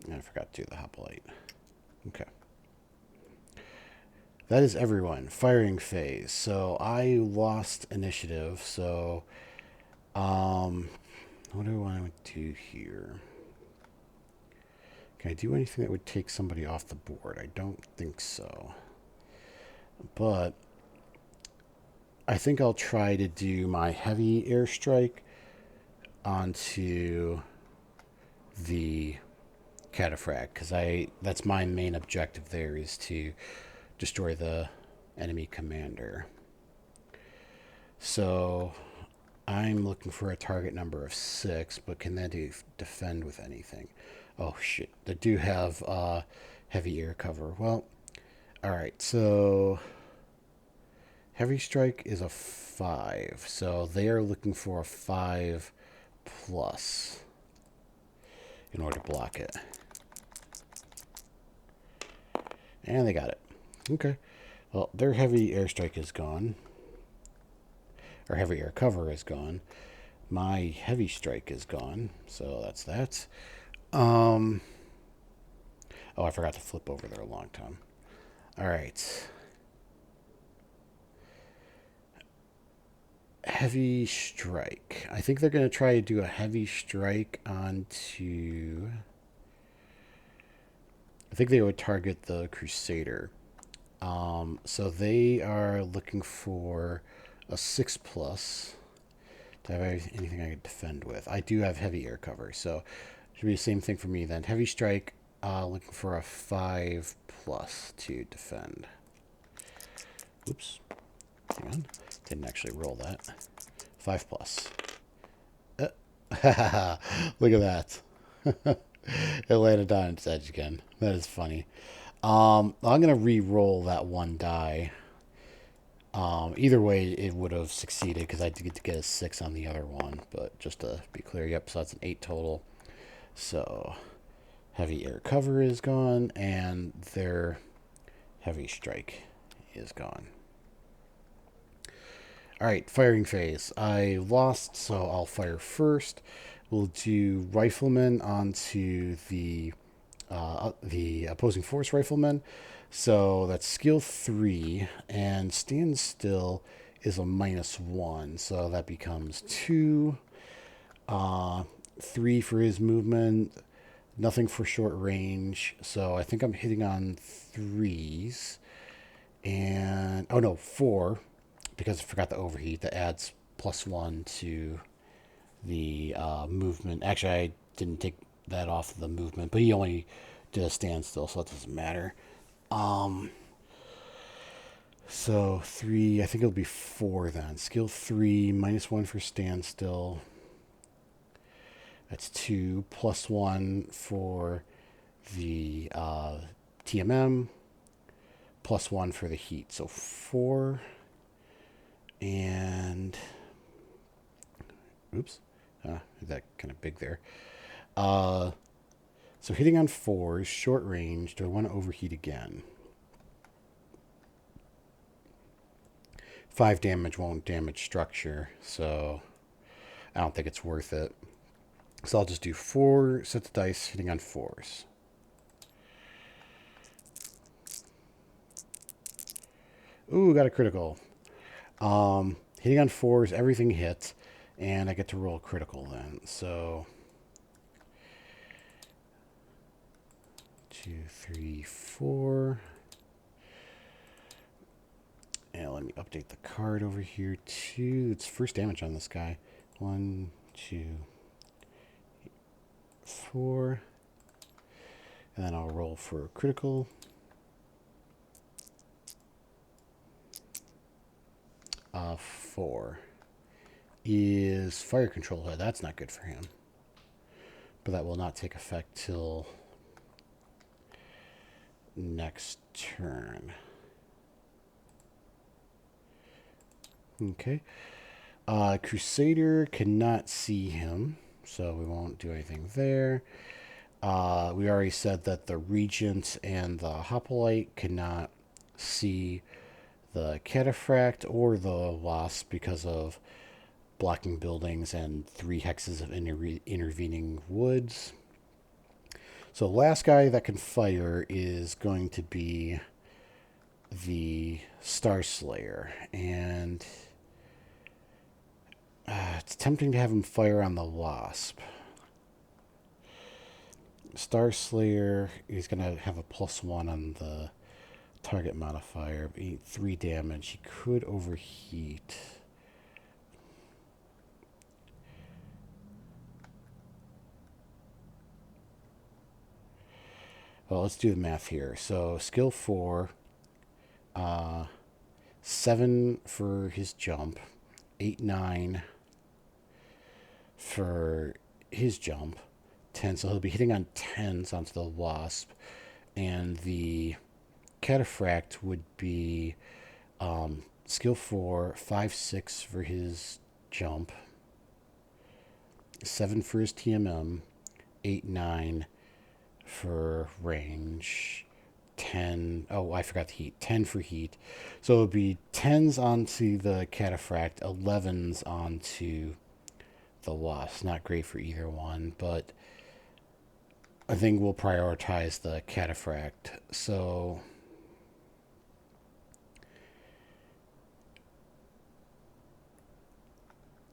And I forgot to do the hoplite. Okay. That is everyone. Firing phase. So I lost initiative. So, what do I want to do here? Can I do anything that would take somebody off the board? I don't think so. But I think I'll try to do my heavy airstrike onto the cataphract, because that's my main objective there, is to destroy the enemy commander. So I'm looking for a target number of 6, but can that defend with anything? Oh shit, they do have heavy air cover. Well, alright, so heavy strike is a 5, so they are looking for a 5 plus in order to block it. And they got it. Okay. Well, their heavy airstrike is gone. Or heavy air cover is gone. My heavy strike is gone. So that's that. Oh, I forgot to flip over there a long time. All right. Heavy strike. I think they're going to try to do a heavy strike onto... I think they would target the Crusader. So they are looking for a 6 plus. Do I have anything I could defend with? I do have heavy air cover, so it should be the same thing for me then. Heavy strike, looking for a 5 plus to defend. Oops. Hang on. Didn't actually roll that. 5 plus. Look at that. It landed on its edge again. That is funny. I'm going to re-roll that one die. Either way, it would have succeeded because I did get to get a 6 on the other one. But just to be clear, yep, so that's an 8 total. So heavy air cover is gone, and their heavy strike is gone. All right, firing phase. I lost, so I'll fire first. We'll do rifleman onto the opposing force rifleman. So that's skill 3, and stand still is a -1, so that becomes 2. 3 for his movement, nothing for short range. So I think I'm hitting on 3s, and oh no, 4, because I forgot the overheat. That adds +1 to the movement. Actually, I didn't take that off of the movement, but he only did a standstill, so that doesn't matter. So 3, I think it'll be 4 then. Skill 3, -1 for standstill. That's 2, +1 for the TMM, +1 for the heat. So 4, and oops, that kind of big there. So hitting on 4s, short range. Do I want to overheat again? 5 damage won't damage structure, so I don't think it's worth it. So I'll just do 4 sets of dice hitting on 4s. Ooh, got a critical. Hitting on 4s, everything hits, and I get to roll critical then. So 2, 3, 4. And let me update the card over here too. It's first damage on this guy. 1, 2, 4. And then I'll roll for a critical. Uh, 4 is fire control. That's not good for him. But that will not take effect till next turn. Okay. Crusader cannot see him, so we won't do anything there. We already said that the Regent and the Hoplite cannot see the Cataphract or the Wasp because of blocking buildings and 3 hexes of intervening woods. So the last guy that can fire is going to be the Star Slayer, and it's tempting to have him fire on the Wasp. Star Slayer, he's going to have a +1 on the target modifier. 3 damage. He could overheat. Well, let's do the math here. So skill 4, 7 for his jump, 8, 9 for his jump, 10. So he'll be hitting on 10s onto the Wasp. And the Cataphract would be skill 4, 5, 6 for his jump, 7 for his TMM, 8, 9 for range, 10. Oh, I forgot the heat. 10 for heat. So it would be 10s onto the Cataphract, 11s onto the Wasp. Not great for either one, but I think we'll prioritize the Cataphract. So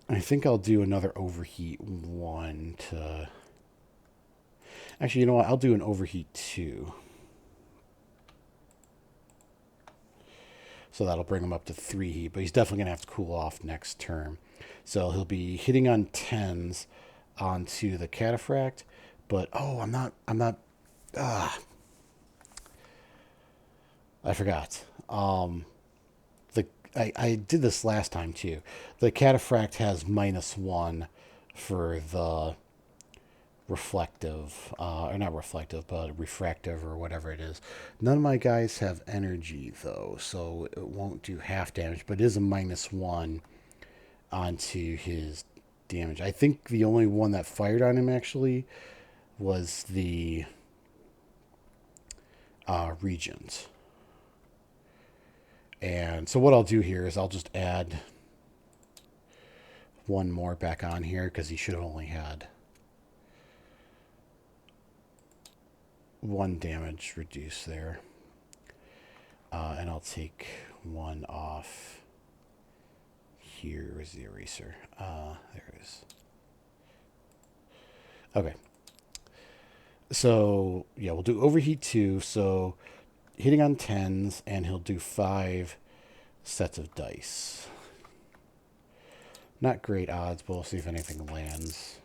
I think I'll do another overheat 1 to... Actually, you know what? I'll do an overheat 2. So that'll bring him up to 3 heat, but he's definitely going to have to cool off next turn. So he'll be hitting on 10s onto the Cataphract, but I'm not, I forgot. I did this last time too. The Cataphract has -1 for the reflective, or not reflective, but refractive or whatever it is. None of my guys have energy though, so it won't do half damage, but it is a -1 onto his damage. I think the only one that fired on him actually was the Regent. And so what I'll do here is I'll just add 1 more back on here because he should have only had 1 damage reduced there. And I'll take 1 off here. Where's the eraser? There it is. Okay. So, yeah, we'll do overheat 2. So hitting on 10s, and he'll do 5 sets of dice. Not great odds, but we'll see if anything lands.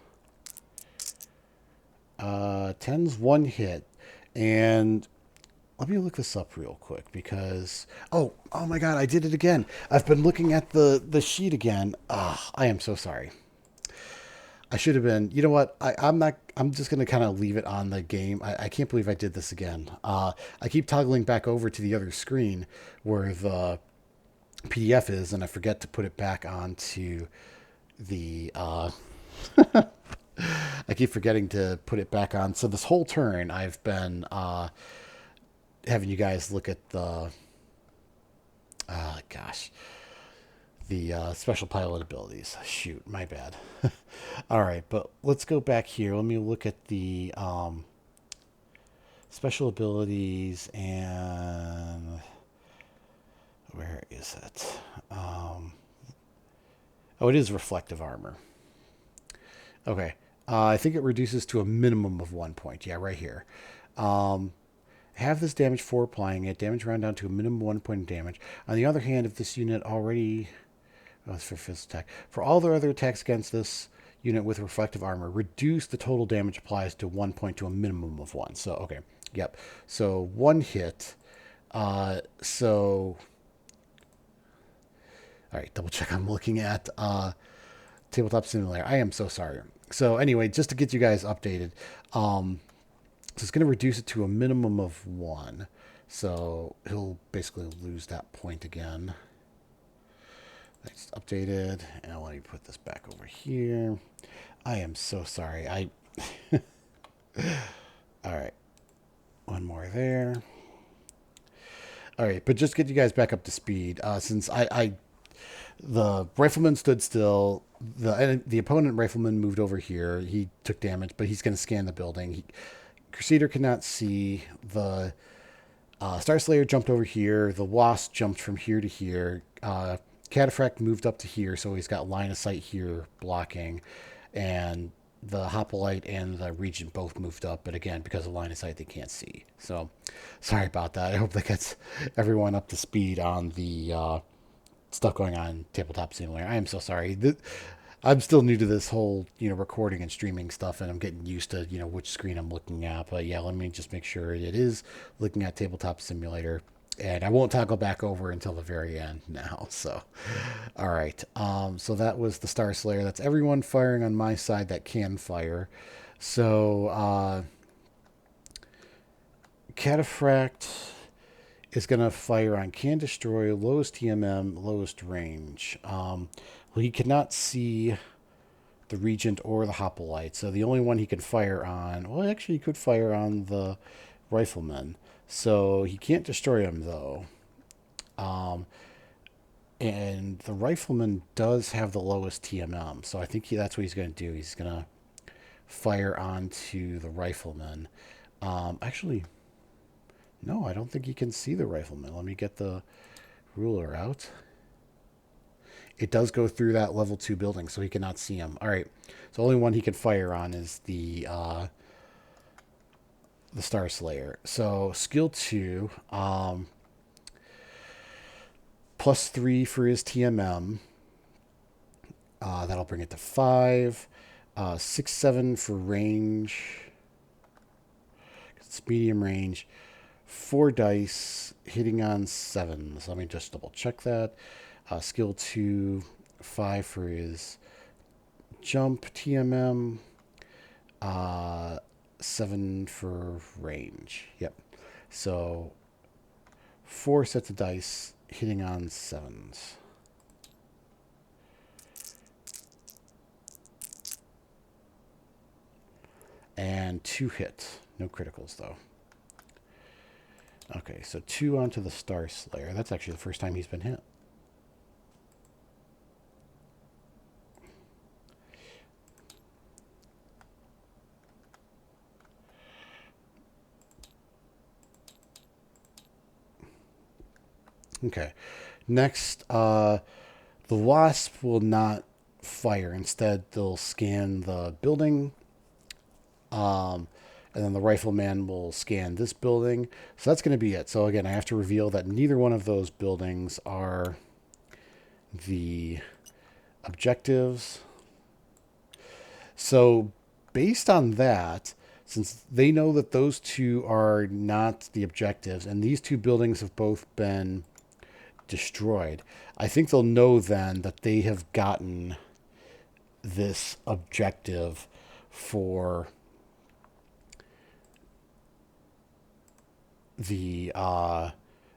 10's 1 hit. And let me look this up real quick because... Oh my God, I did it again. I've been looking at the sheet again. I am so sorry. I should have been... You know what? I'm just going to kind of leave it on the game. I can't believe I did this again. I keep toggling back over to the other screen where the PDF is, and I forget to put it back onto the... I keep forgetting to put it back on. So this whole turn, I've been having you guys look at the... the special pilot abilities. Shoot, my bad. All right, but let's go back here. Let me look at the special abilities, and where is it? Oh, it is reflective armor. Okay, I think it reduces to a minimum of 1 point. Yeah, right here. Have this damage for applying it. Damage round down to a minimum 1 point of damage. On the other hand, if this unit already... Oh, it's for physical attack. For all the other attacks against this unit with reflective armor, reduce the total damage applies to 1 point to a minimum of 1. So, okay. Yep. So, 1 hit. So... Alright, double check. I'm looking at Tabletop Simulator. I am so sorry. So, anyway, just to get you guys updated... So it's going to reduce it to a minimum of 1. So he'll basically lose that point again. That's updated. And let me put this back over here. I am so sorry. All right. 1 more there. All right. But just get you guys back up to speed. Since the rifleman stood still. The opponent rifleman moved over here. He took damage, but he's going to scan the building. Crusader cannot see. The Star Slayer jumped over here. The Wasp jumped from here to here. Cataphract moved up to here, so he's got line of sight here blocking. And the hoplite and the regent both moved up, but again, because of line of sight, they can't see. So, sorry about that. I hope that gets everyone up to speed on the stuff going on in Tabletop Simulator. I am so sorry. I'm still new to this whole, recording and streaming stuff, and I'm getting used to, which screen I'm looking at. But yeah, let me just make sure it is looking at Tabletop Simulator. And I won't toggle back over until the very end now. So, all right. So that was the Star Slayer. That's everyone firing on my side that can fire. So, Cataphract is going to fire on can destroy, lowest TMM, lowest range. Well, he cannot see the Regent or the Hoplite, so the only one he can fire on, well, actually, he could fire on the Rifleman. So he can't destroy him, though. And the Rifleman does have the lowest TMM, so I think that's what he's going to do. He's going to fire onto the Rifleman. Actually, no, I don't think he can see the Rifleman. Let me get the ruler out. It does go through that level 2 building, so he cannot see him. All right, so the only one he can fire on is the Star Slayer. So skill 2, +3 for his TMM. That'll bring it to 5. 6, 7 for range. It's medium range. 4 dice, hitting on 7s. Let me just double check that. Skill 2, 5 for his jump TMM. 7 for range. Yep. So 4 sets of dice, hitting on 7s. And 2 hit. No criticals, though. Okay, so 2 onto the Star Slayer. That's actually the first time he's been hit. Okay. Next, the Wasp will not fire. Instead, they'll scan the building. And then the Rifleman will scan this building. So that's going to be it. So again, I have to reveal that neither one of those buildings are the objectives. So based on that, since they know that those two are not the objectives, and these two buildings have both been destroyed, I think they'll know then that they have gotten this objective for the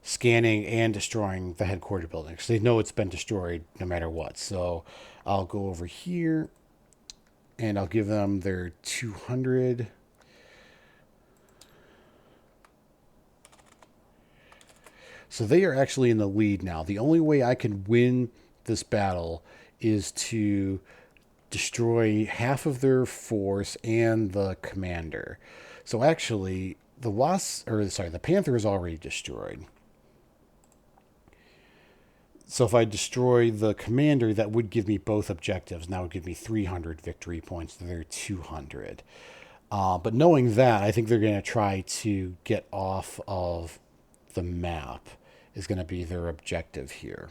scanning and destroying the headquarter building. So they know it's been destroyed no matter what. So I'll go over here and I'll give them their 200. So they are actually in the lead now. The only way I can win this battle is to destroy half of their force and the commander. So actually, the Panther is already destroyed. So if I destroy the commander, that would give me both objectives. And that would give me 300 victory points to their 200. But knowing that, I think they're going to try to get off of the map is going to be their objective here.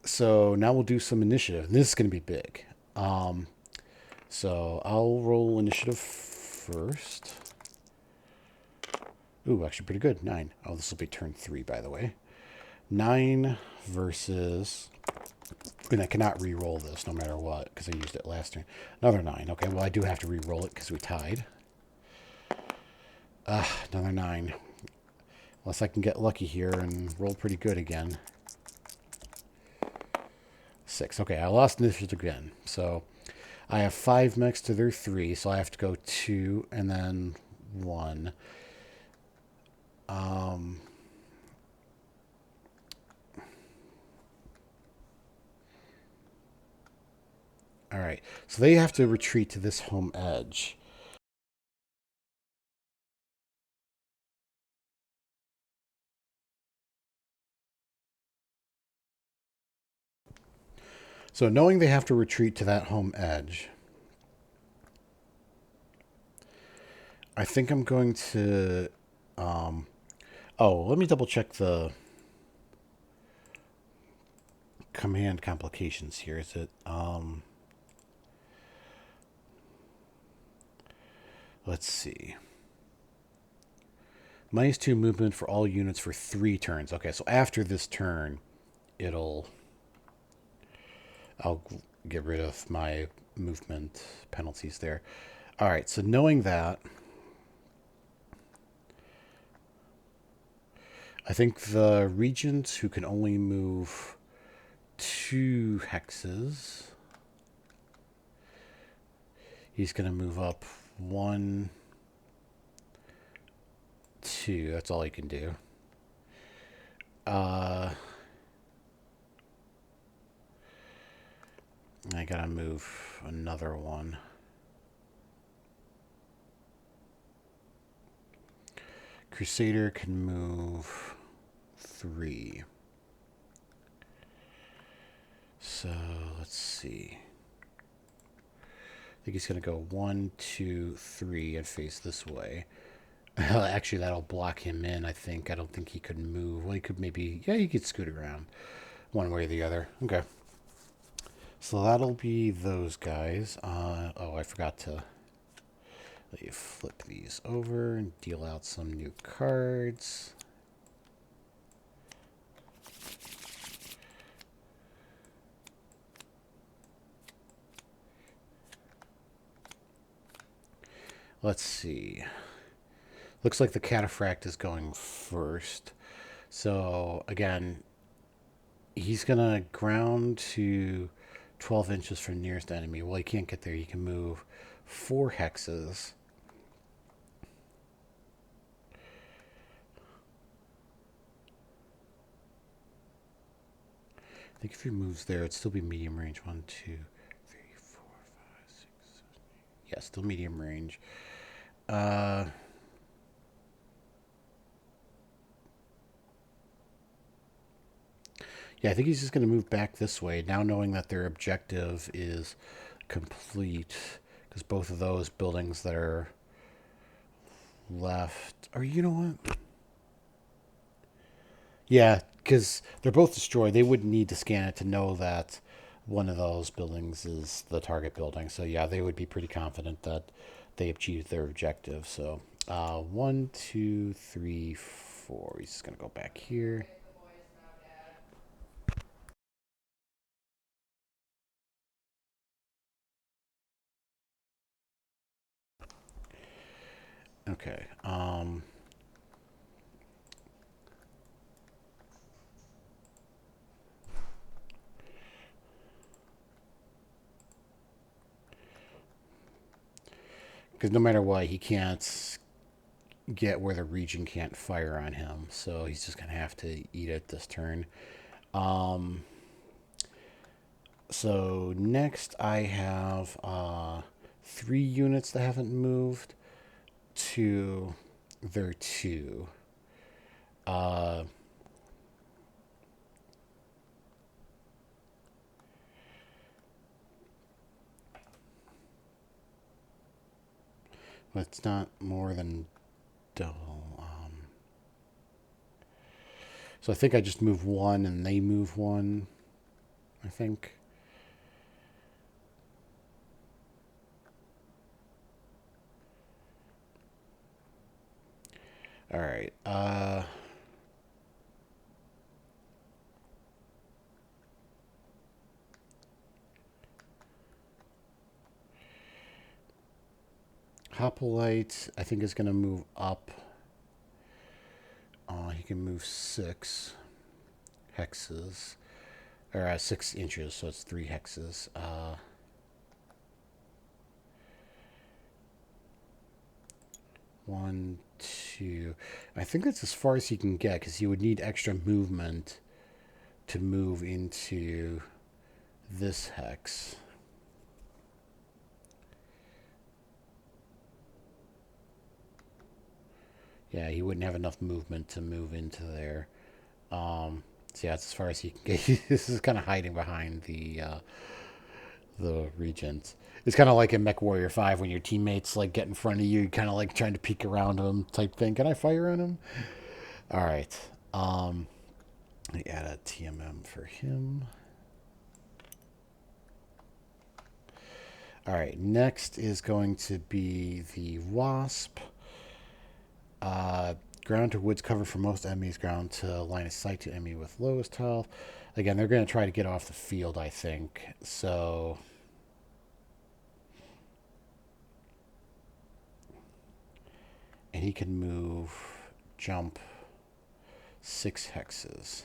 So now we'll do some initiative. This is going to be big. So I'll roll initiative first. Ooh, actually pretty good. 9. Oh, this will be turn 3, by the way. 9 versus... And I cannot re-roll this no matter what, because I used it last turn. Another 9. Okay, well, I do have to re-roll it because we tied. Another 9. Unless I can get lucky here and roll pretty good again. 6. Okay, I lost initiative again. So I have 5 mechs to their 3, so I have to go 2 and then 1. All right, so they have to retreat to this home edge. So knowing they have to retreat to that home edge, I think I'm going to... oh, let me double check the command complications here. Is it... let's see. -2 movement for all units for 3 turns. Okay, so after this turn, I'll get rid of my movement penalties there. All right, so knowing that, I think the regent who can only move 2 hexes, he's going to move up 1, 2. That's all he can do. I gotta move another one. Crusader can move 3. So let's see. I think he's gonna go 1, 2, 3 and face this way. Actually, that'll block him in, I think. I don't think he could move. Well, he could maybe... Yeah, he could scoot around one way or the other. Okay. So that'll be those guys. Oh, I forgot to let you flip these over and deal out some new cards. Let's see. Looks like the cataphract is going first. So, again, he's going to ground to 12 inches from nearest enemy. Well, he can't get there. He can move 4 hexes. I think if he moves there, it'd still be medium range. 1, 2, 3, 4, 5, 6, 7, 8. Yeah, still medium range. Yeah, I think he's just going to move back this way, now knowing that their objective is complete. Because both of those buildings that are left... Or you know what? Yeah, because they're both destroyed. They wouldn't need to scan it to know that one of those buildings is the target building. So yeah, they would be pretty confident that they achieved their objective. So 1, 2, 3, 4. He's just going to go back here. Okay. Because no matter what, he can't get where the region can't fire on him. So he's just going to have to eat it this turn. So next I have 3 units that haven't moved to their 2. But it's not more than double. So I think I just move 1 and they move 1, I think. All right. Hoplite, I think, is going to move up. He can move 6 hexes. Or 6 inches, so it's 3 hexes. 1, 2. I think that's as far as he can get, because he would need extra movement to move into this hex. Yeah, he wouldn't have enough movement to move into there. So So yeah, that's as far as he can get. This is kind of hiding behind the regents. It's kind of like in Mech Warrior 5 when your teammates like get in front of you, kind of like trying to peek around them type thing. Can I fire on him? All right. Let me add a TMM for him. All right. Next is going to be the Wasp. Ground to woods cover for most enemies. Ground to line of sight to enemy with lowest health. Again, they're going to try to get off the field, I think. So... And he can move, jump 6 hexes.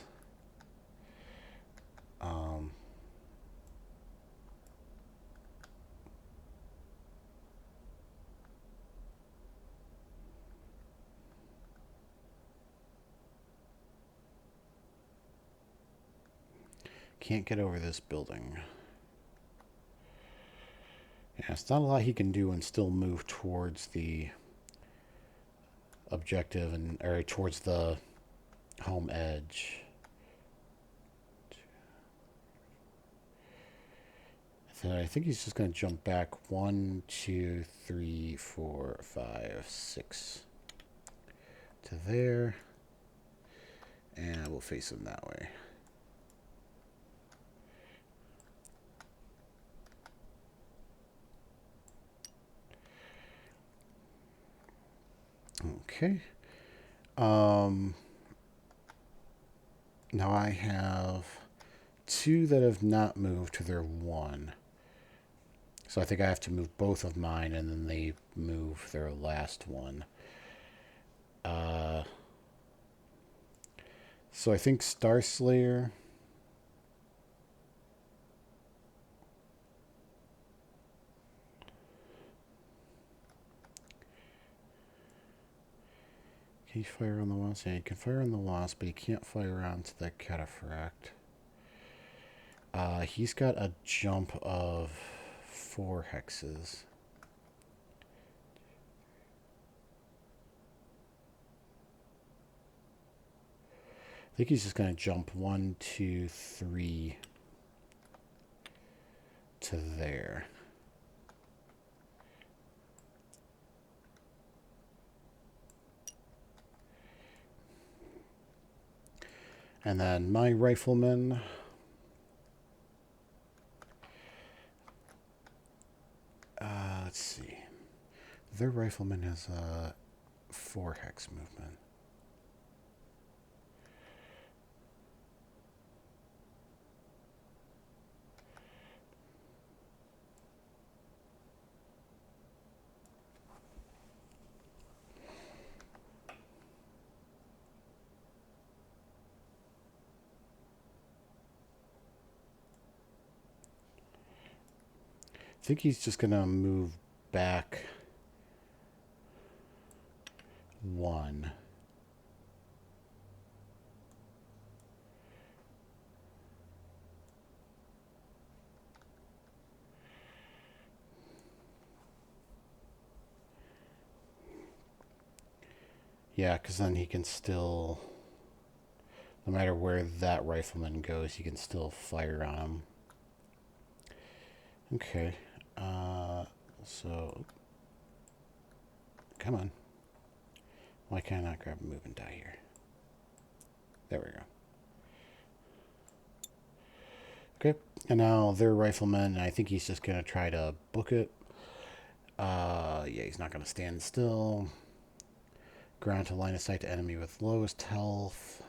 Can't get over this building. Yeah, it's not a lot he can do and still move towards the objective and or towards the home edge. So I think he's just going to jump back 1, 2, 3, 4, 5, 6 to there, and we'll face him that way. Okay. Now I have 2 that have not moved to their 1. So I think I have to move both of mine, and then they move their last one. So I think Star Slayer... Can he fire on the Wasp? Yeah, he can fire on the Wasp, but he can't fire onto the Cataphract. He's got a jump of 4 hexes. I think he's just going to jump 1, 2, 3 to there. And then my rifleman... let's see. Their rifleman has a 4 hex movement. I think he's just going to move back 1. Yeah, because then he can still, no matter where that rifleman goes, he can still fire on him. Okay. So, come on. Why can't I not grab a move and die here? There we go. Okay, and now their rifleman, I think he's just going to try to book it. Yeah, he's not going to stand still. Ground to line of sight to enemy with lowest health.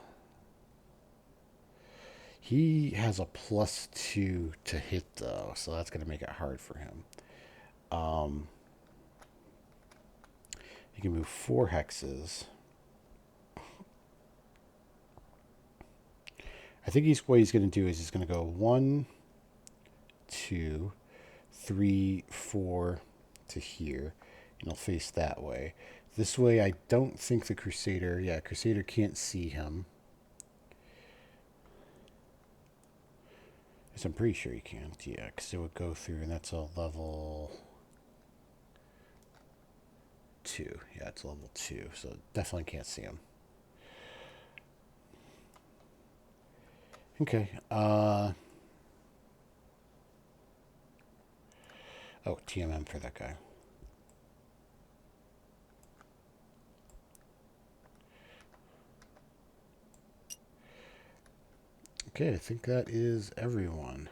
He has a +2 to hit, though, so that's going to make it hard for him. He can move 4 hexes. I think what he's going to do is he's going to go 1, 2, 3, 4 to here, and he'll face that way. This way, I don't think the Crusader... Yeah, Crusader can't see him. Yes, I'm pretty sure he can't. Yeah, because it would go through, and that's a level 2. Yeah, it's level 2, so definitely can't see him. Okay. Oh, TMM for that guy. Okay, I think that is everyone.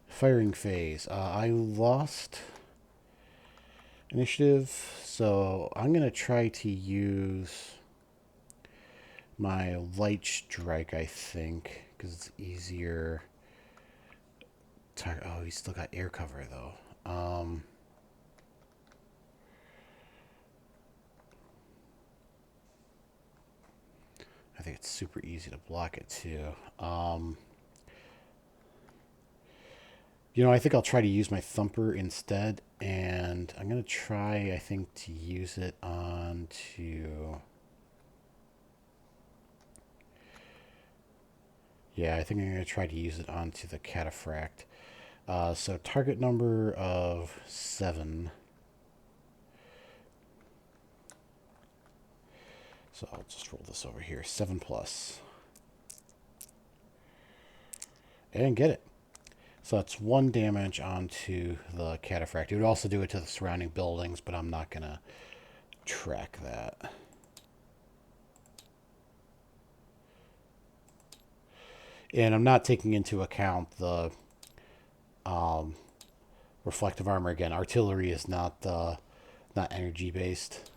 Firing phase. I lost initiative, so I'm going to try to use my light strike, I think, because it's easier. Oh, he's still got air cover, though. I think it's super easy to block it, too. I think I'll try to use my thumper instead, and I'm going to try, I think, to use it onto... Yeah, I think I'm going to try to use it onto the cataphract. So target number of 7. So I'll just roll this over here. 7 plus. And get it. So that's 1 damage onto the cataphract. It would also do it to the surrounding buildings, but I'm not going to track that. And I'm not taking into account the reflective armor again. Artillery is not energy based.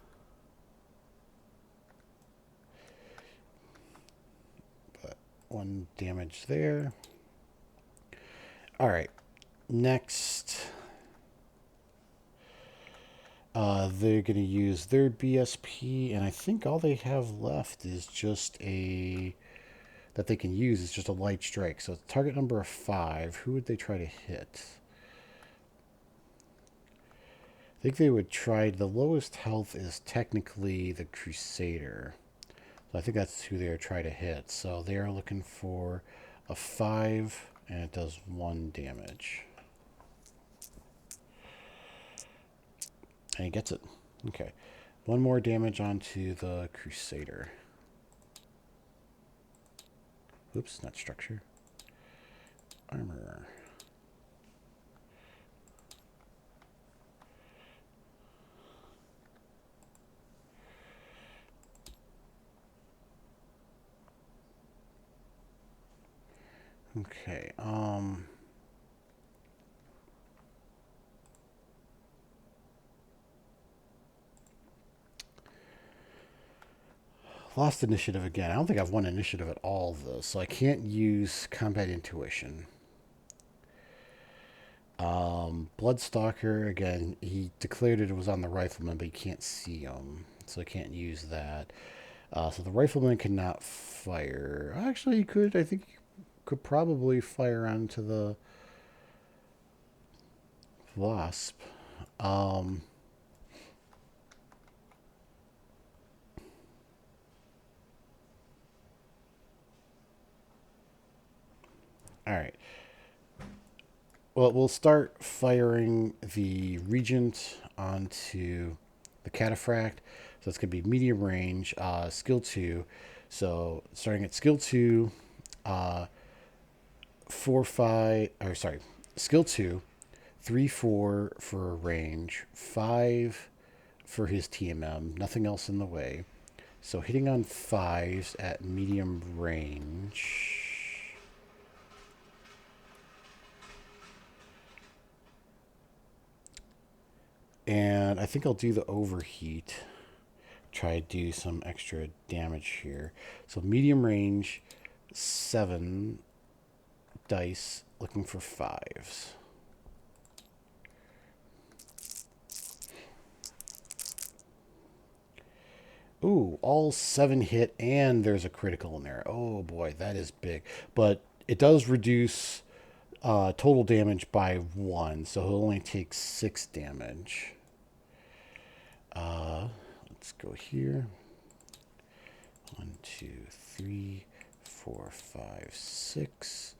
But 1 damage there. All right. Next, they're going to use their BSP, and I think all they have left is just that they can use is just a light strike. So target number of 5. Who would they try to hit? I think they would try, the lowest health is technically the Crusader. So I think that's who they're trying to hit. So they're looking for a 5, and it does 1 damage. And he gets it. Okay. 1 more damage onto the Crusader. Oops, not structure. Armor. Okay, lost initiative again. I don't think I've won initiative at all, though, so I can't use combat intuition. Bloodstalker, again, he declared it was on the rifleman, but he can't see him, so I can't use that. So the rifleman cannot fire. Actually, he could. I think he could probably fire onto the wasp. All right. Well, we'll start firing the Regent onto the Cataphract. So it's going to be medium range, skill 2. So starting at skill 2, 4, 5, or sorry, skill 2, 3, 4 for range, 5 for his TMM, nothing else in the way. So hitting on 5s at medium range. And I think I'll do the overheat. Try to do some extra damage here. So medium range, 7 dice, looking for 5s. Ooh, all 7 hit, and there's a critical in there. Oh boy, that is big. But it does reduce total damage by 1, so he'll only take 6 damage. Let's go here. 1, 2, 3, 4, 5, 6.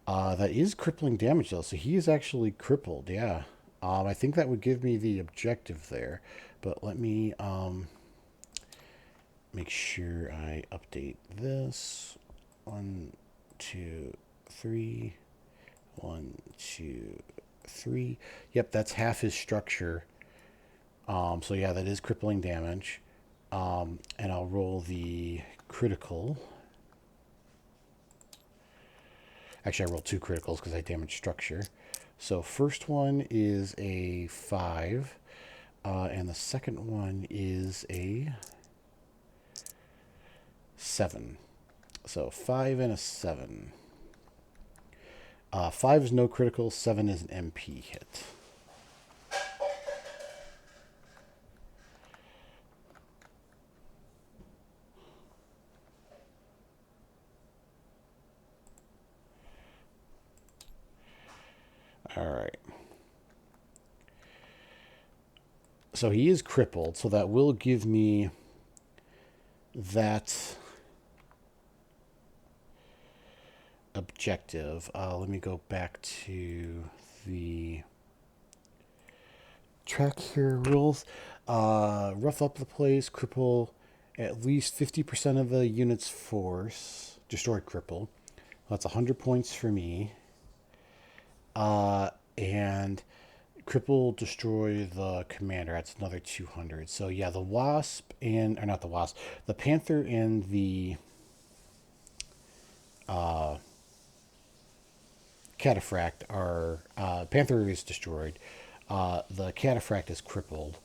That is crippling damage, though, so he is actually crippled, yeah. I think that would give me the objective there, but let me make sure I update this. 1, 2, 3. 1, 2, 3. Yep, that's half his structure. So yeah, that is crippling damage. And I'll roll the critical. Actually, I rolled 2 criticals because I damaged structure. So first one is a 5. And the second one is a 7. So 5 and a 7. 5 is no critical, 7 is an MP hit. All right. So he is crippled, so that will give me that objective. Let me go back to the track here rules. Rough up the place, cripple at least 50% of the unit's force. Destroy cripple. That's 100 points for me. And cripple, destroy the commander. That's another 200. So yeah, the wasp and, or not the wasp, the panther and the cataphract are, panther is destroyed. The cataphract is crippled.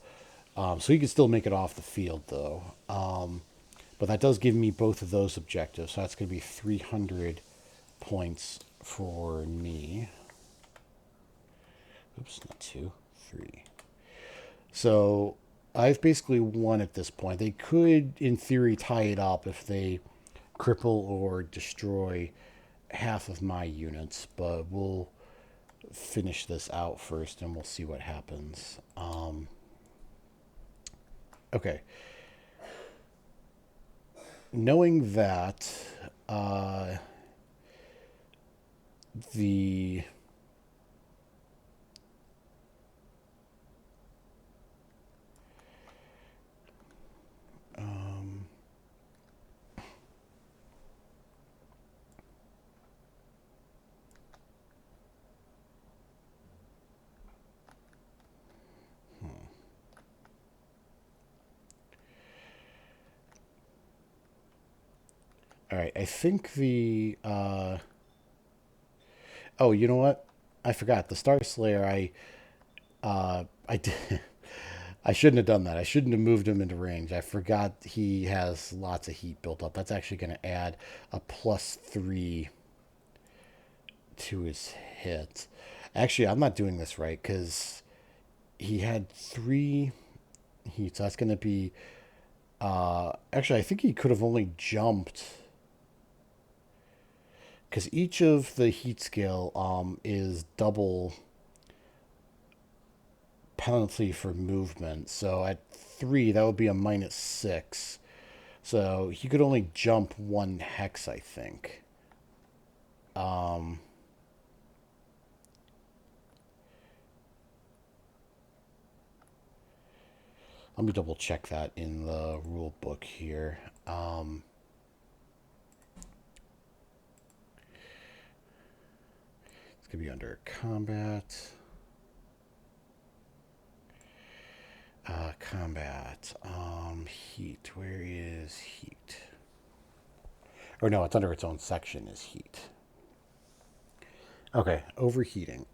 So he can still make it off the field though. But that does give me both of those objectives. So that's going to be 300 points for me. Oops, not 2, 3. So I've basically won at this point. They could, in theory, tie it up if they cripple or destroy half of my units, but we'll finish this out first and we'll see what happens. Okay. Knowing that, the all right, I think the oh, you know what? I forgot the Star Slayer. I did. I shouldn't have done that. I shouldn't have moved him into range. I forgot he has lots of heat built up. That's actually going to add a +3 to his hit. Actually, I'm not doing this right because he had 3 heat. So that's going to be. Actually, I think he could have only jumped because each of the heat scale is double penalty for movement. So at 3, that would be a -6. So he could only jump 1 hex, I think. Let me double check that in the rule book here. It's going to be under combat. Combat. Heat. Where is heat? Or no, it's under its own section is heat. Okay, overheating.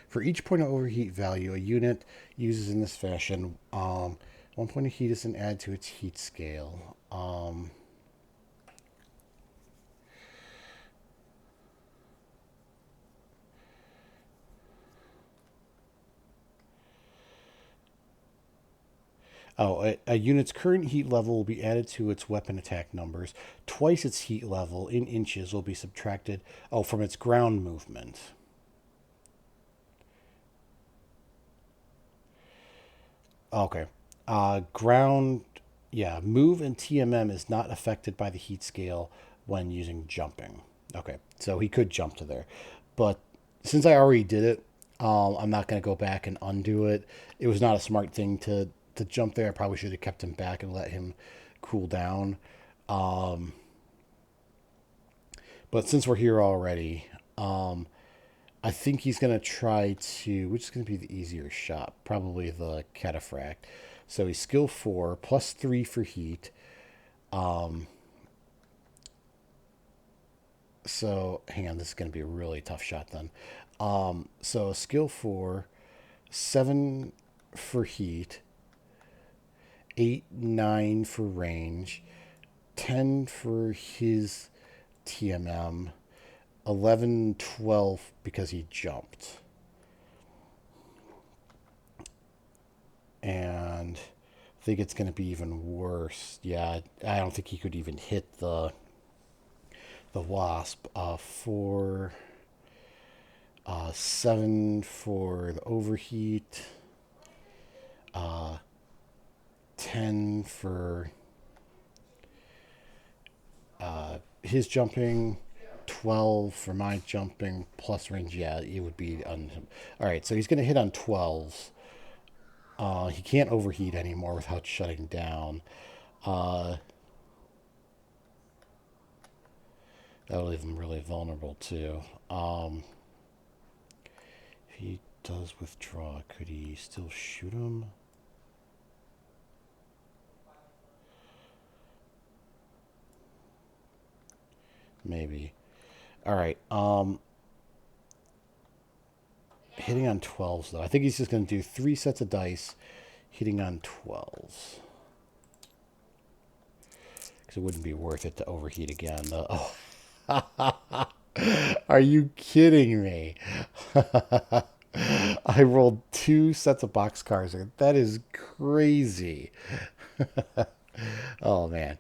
For each point of overheat value a unit uses in this fashion, 1 point of heat is an add to its heat scale. A unit's current heat level will be added to its weapon attack numbers. Twice its heat level in inches will be subtracted, from its ground movement. Okay. Ground, yeah, move and TMM is not affected by the heat scale when using jumping. Okay, so he could jump to there. But since I already did it, I'm not going to go back and undo it. It was not a smart thing to jump there. I probably should have kept him back and let him cool down. Um, but since we're here already, I think he's going to try to, which is going to be the easier shot, probably the cataphract. So he's skill 4, plus 3 for heat. So hang on, this is going to be a really tough shot then. So skill 4, 7 for heat, 8, 9 for range, 10 for his TMM, 11, 12 because he jumped. And I think it's going to be even worse. Yeah, I don't think he could even hit the wasp. 4, 7 for the overheat, 10 for his jumping, 12 for my jumping plus range. Yeah, it would be on him. All right, so he's going to hit on 12s. He can't overheat anymore without shutting down. That'll leave him really vulnerable too. If he does withdraw, could he still shoot him? Maybe. All right. Hitting on 12s though. I think he's just going to do 3 sets of dice, hitting on 12s. Because it wouldn't be worth it to overheat again. Oh. Are you kidding me? I rolled 2 sets of boxcars. That is crazy. Oh man.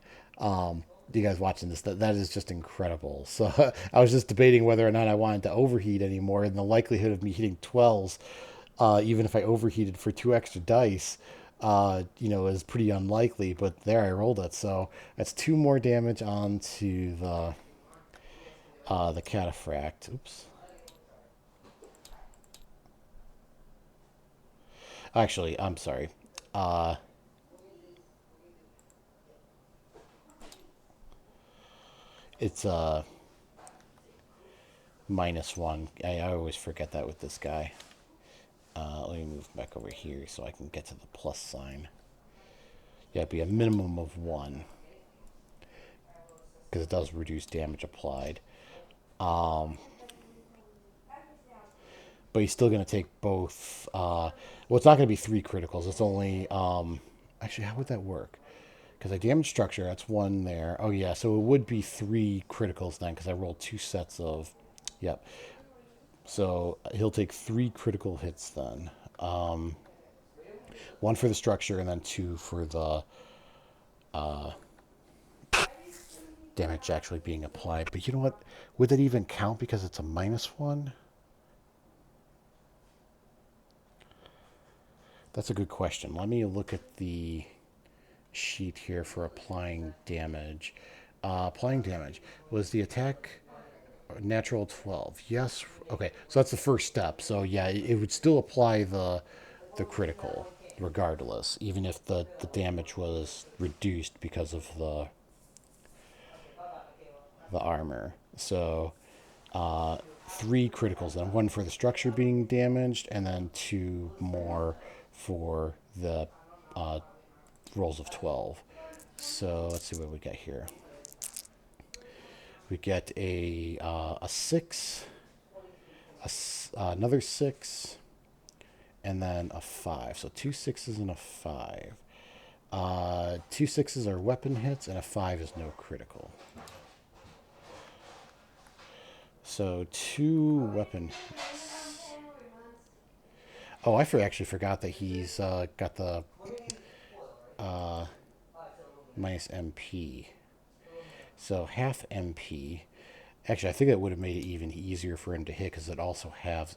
You guys watching this, that is just incredible. So I was just debating whether or not I wanted to overheat anymore, and the likelihood of me hitting 12s, even if I overheated for 2 extra dice, is pretty unlikely. But there, I rolled it. So that's 2 more damage onto the cataphract. Oops. Actually, I'm sorry. It's -1. I always forget that with this guy. Let me move back over here so I can get to the plus sign. Yeah, it'd be a minimum of 1 because it does reduce damage applied. But he's still going to take both. Well, it's not going to be 3 criticals. It's only. Actually, how would that work? Because I damage structure. That's 1 there. Oh, yeah. So it would be 3 criticals then because I rolled 2 sets of. Yep. So he'll take 3 critical hits then. 1 for the structure and then 2 for the damage actually being applied. But you know what? Would that even count because it's a -1? That's a good question. Let me look at the sheet here for applying damage. Applying damage. Was the attack natural 12? Yes. Okay, so that's the first step. So yeah, it would still apply the critical regardless, even if the damage was reduced because of the armor. So 3 criticals, then 1 for the structure being damaged, and then 2 more for the rolls of 12. So let's see what we get here. We get a 6, another 6, and then a 5. So 2 6s and a 5. 2 6s are weapon hits, and a 5 is no critical. So 2 weapon hits. Oh, I actually forgot that he's got the minus MP. So half MP. Actually, I think that would have made it even easier for him to hit because it also has.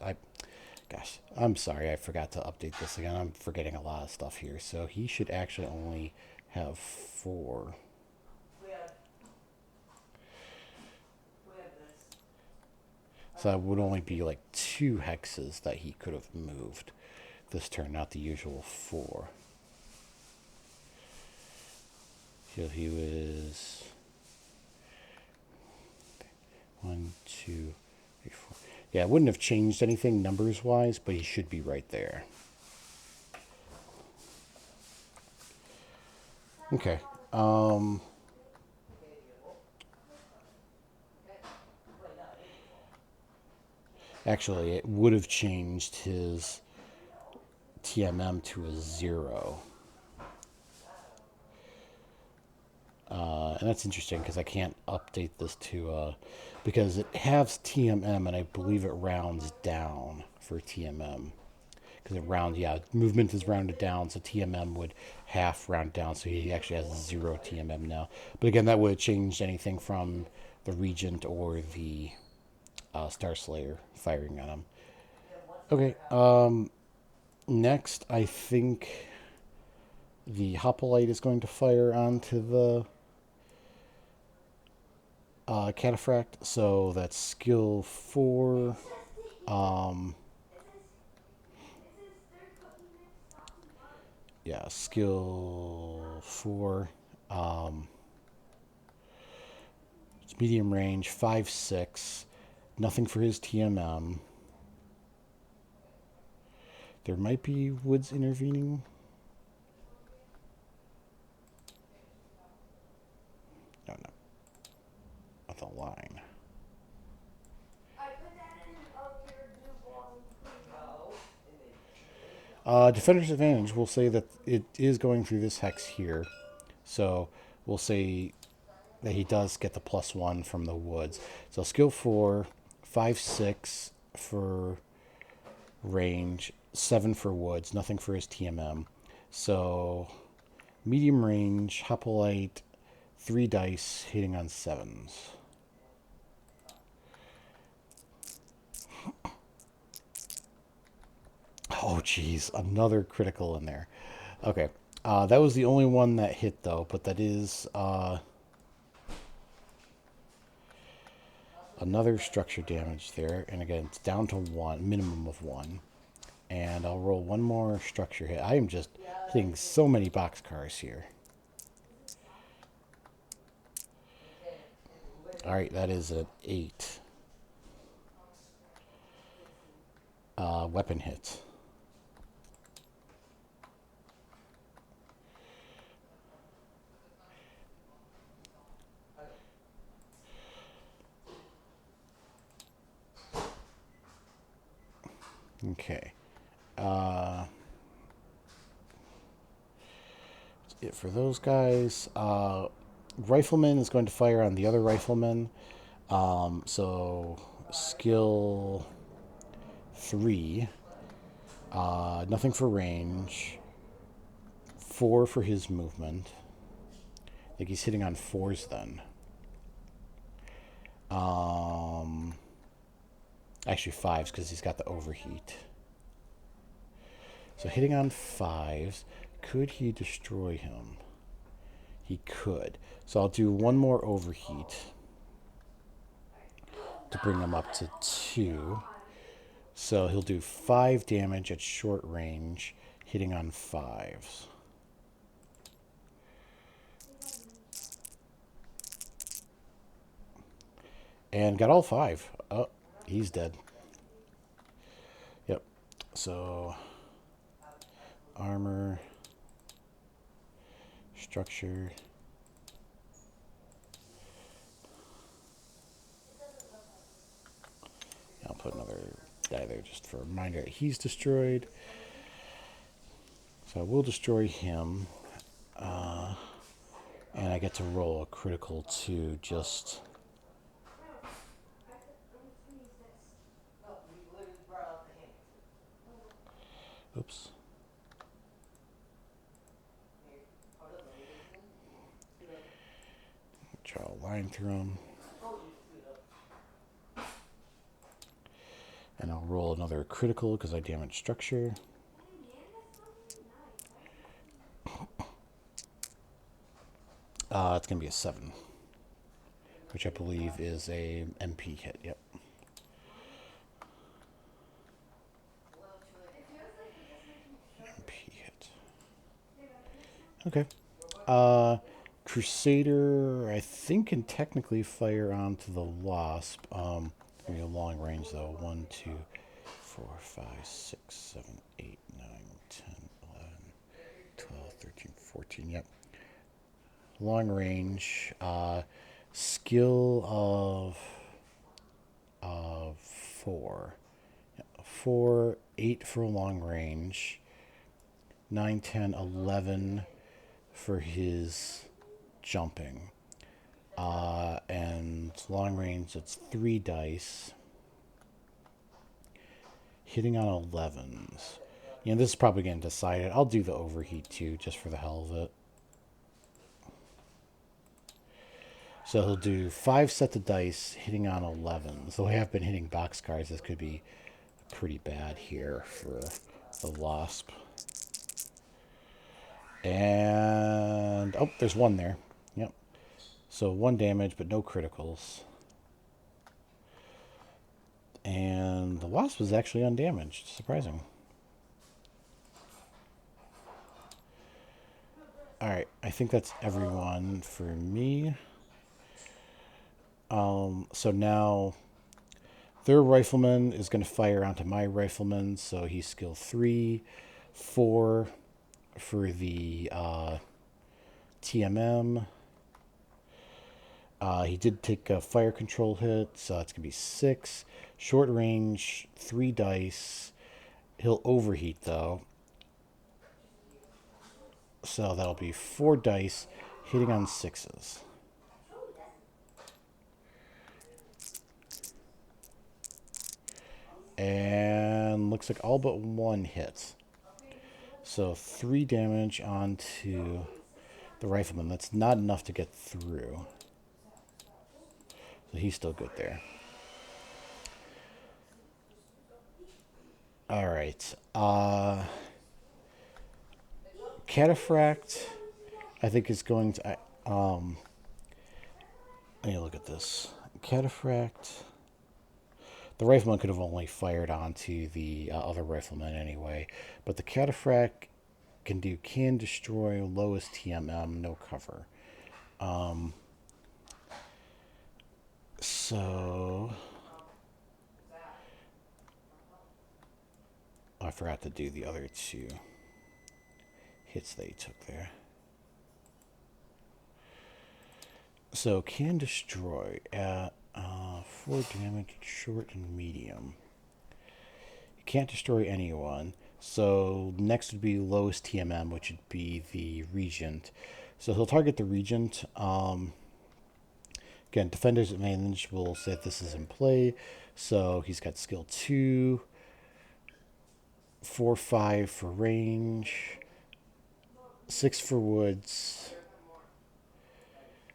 Gosh, I'm sorry, I forgot to update this again. I'm forgetting a lot of stuff here. So he should actually only have 4. So that would only be like 2 hexes that he could have moved this turn, not the usual 4. So he was 1, 2, 3, 4. Yeah, it wouldn't have changed anything numbers wise, but he should be right there. Okay. Actually, it would have changed his TMM to a 0. And that's interesting because I can't update this to, because it has TMM and I believe it rounds down for TMM. Because it rounds, yeah, movement is rounded down, so TMM would half round down, so he actually has 0 TMM now. But again, that would have changed anything from the Regent or the Star Slayer firing on him. Okay, next I think the Hoplite is going to fire onto the Cataphract, so that's skill 4. Yeah, skill 4. It's medium range, 5, 6. Nothing for his TMM. There might be woods intervening. No, no. Not the line. Defender's Advantage, we'll say that it is going through this hex here. So we'll say that he does get the +1 from the woods. So skill 4, 5, 6 for range, 7 for woods, nothing for his TMM. So medium range, Hoplite, 3 dice, hitting on 7s. Oh, geez, another critical in there. Okay, that was the only one that hit, though, but that is another structure damage there. And again, it's down to 1, minimum of 1. And I'll roll one more structure hit. I am just hitting so many boxcars here. All right, that is an 8. Weapon hit. Okay. That's it for those guys. Rifleman is going to fire on the other rifleman. So skill 3. Nothing for range. 4 for his movement. I think he's hitting on 4s then. Actually 5s because he's got the overheat. So hitting on 5s. Could he destroy him? He could. So I'll do one more overheat to bring him up to 2. So he'll do 5 damage at short range, hitting on 5s. And got all 5. Oh, he's dead. Yep. So armor, structure. I'll put another die there just for a reminder that he's destroyed. So I will destroy him. And I get to roll a critical 2 just... Oops. Draw a line through him. And I'll roll another critical because I damaged structure. It's going to be a 7, which I believe is a MP hit. Yep. Okay. Crusader, I think, can technically fire onto the Wasp. Maybe a long range, though. 1, 2, 4, 5, 6, 7, 8, 9, 10, 11, 12, 13, 14. Yep. Long range. Skill of 4. 4, 8 for long range. 9, 10, 11 for his jumping. And long range, it's 3 dice. Hitting on 11s. You know, this is probably getting decided. I'll do the overheat too, just for the hell of it. So he'll do 5 sets of dice, hitting on 11s. Though I have been hitting boxcars, this could be pretty bad here for the Wasp. And, oh, there's 1 there. Yep. So 1 damage, but no criticals. And the Wasp is actually undamaged. Surprising. Alright, I think that's everyone for me. So now their rifleman is going to fire onto my rifleman, so he's skill 3, 4 for the TMM. He did take a fire control hit, so it's going to be 6. Short range, 3 dice. He'll overheat, though. So that'll be 4 dice, hitting on 6s. And looks like all but 1 hits. So 3 damage onto the rifleman. That's not enough to get through. So he's still good there. Alright. Cataphract, I think, is going to... let me look at this. Cataphract... The rifleman could have only fired onto the other rifleman anyway. But the Cataphract can destroy, lowest TMM, no cover. So... Oh, I forgot to do the other 2 hits they took there. So can destroy at 4 damage, short and medium. You can't destroy anyone. So next would be lowest TMM, which would be the Regent. So he'll target the Regent. Again, Defender's Advantage will say that this is in play. So he's got skill 2, 4, 5 for range, 6 for woods,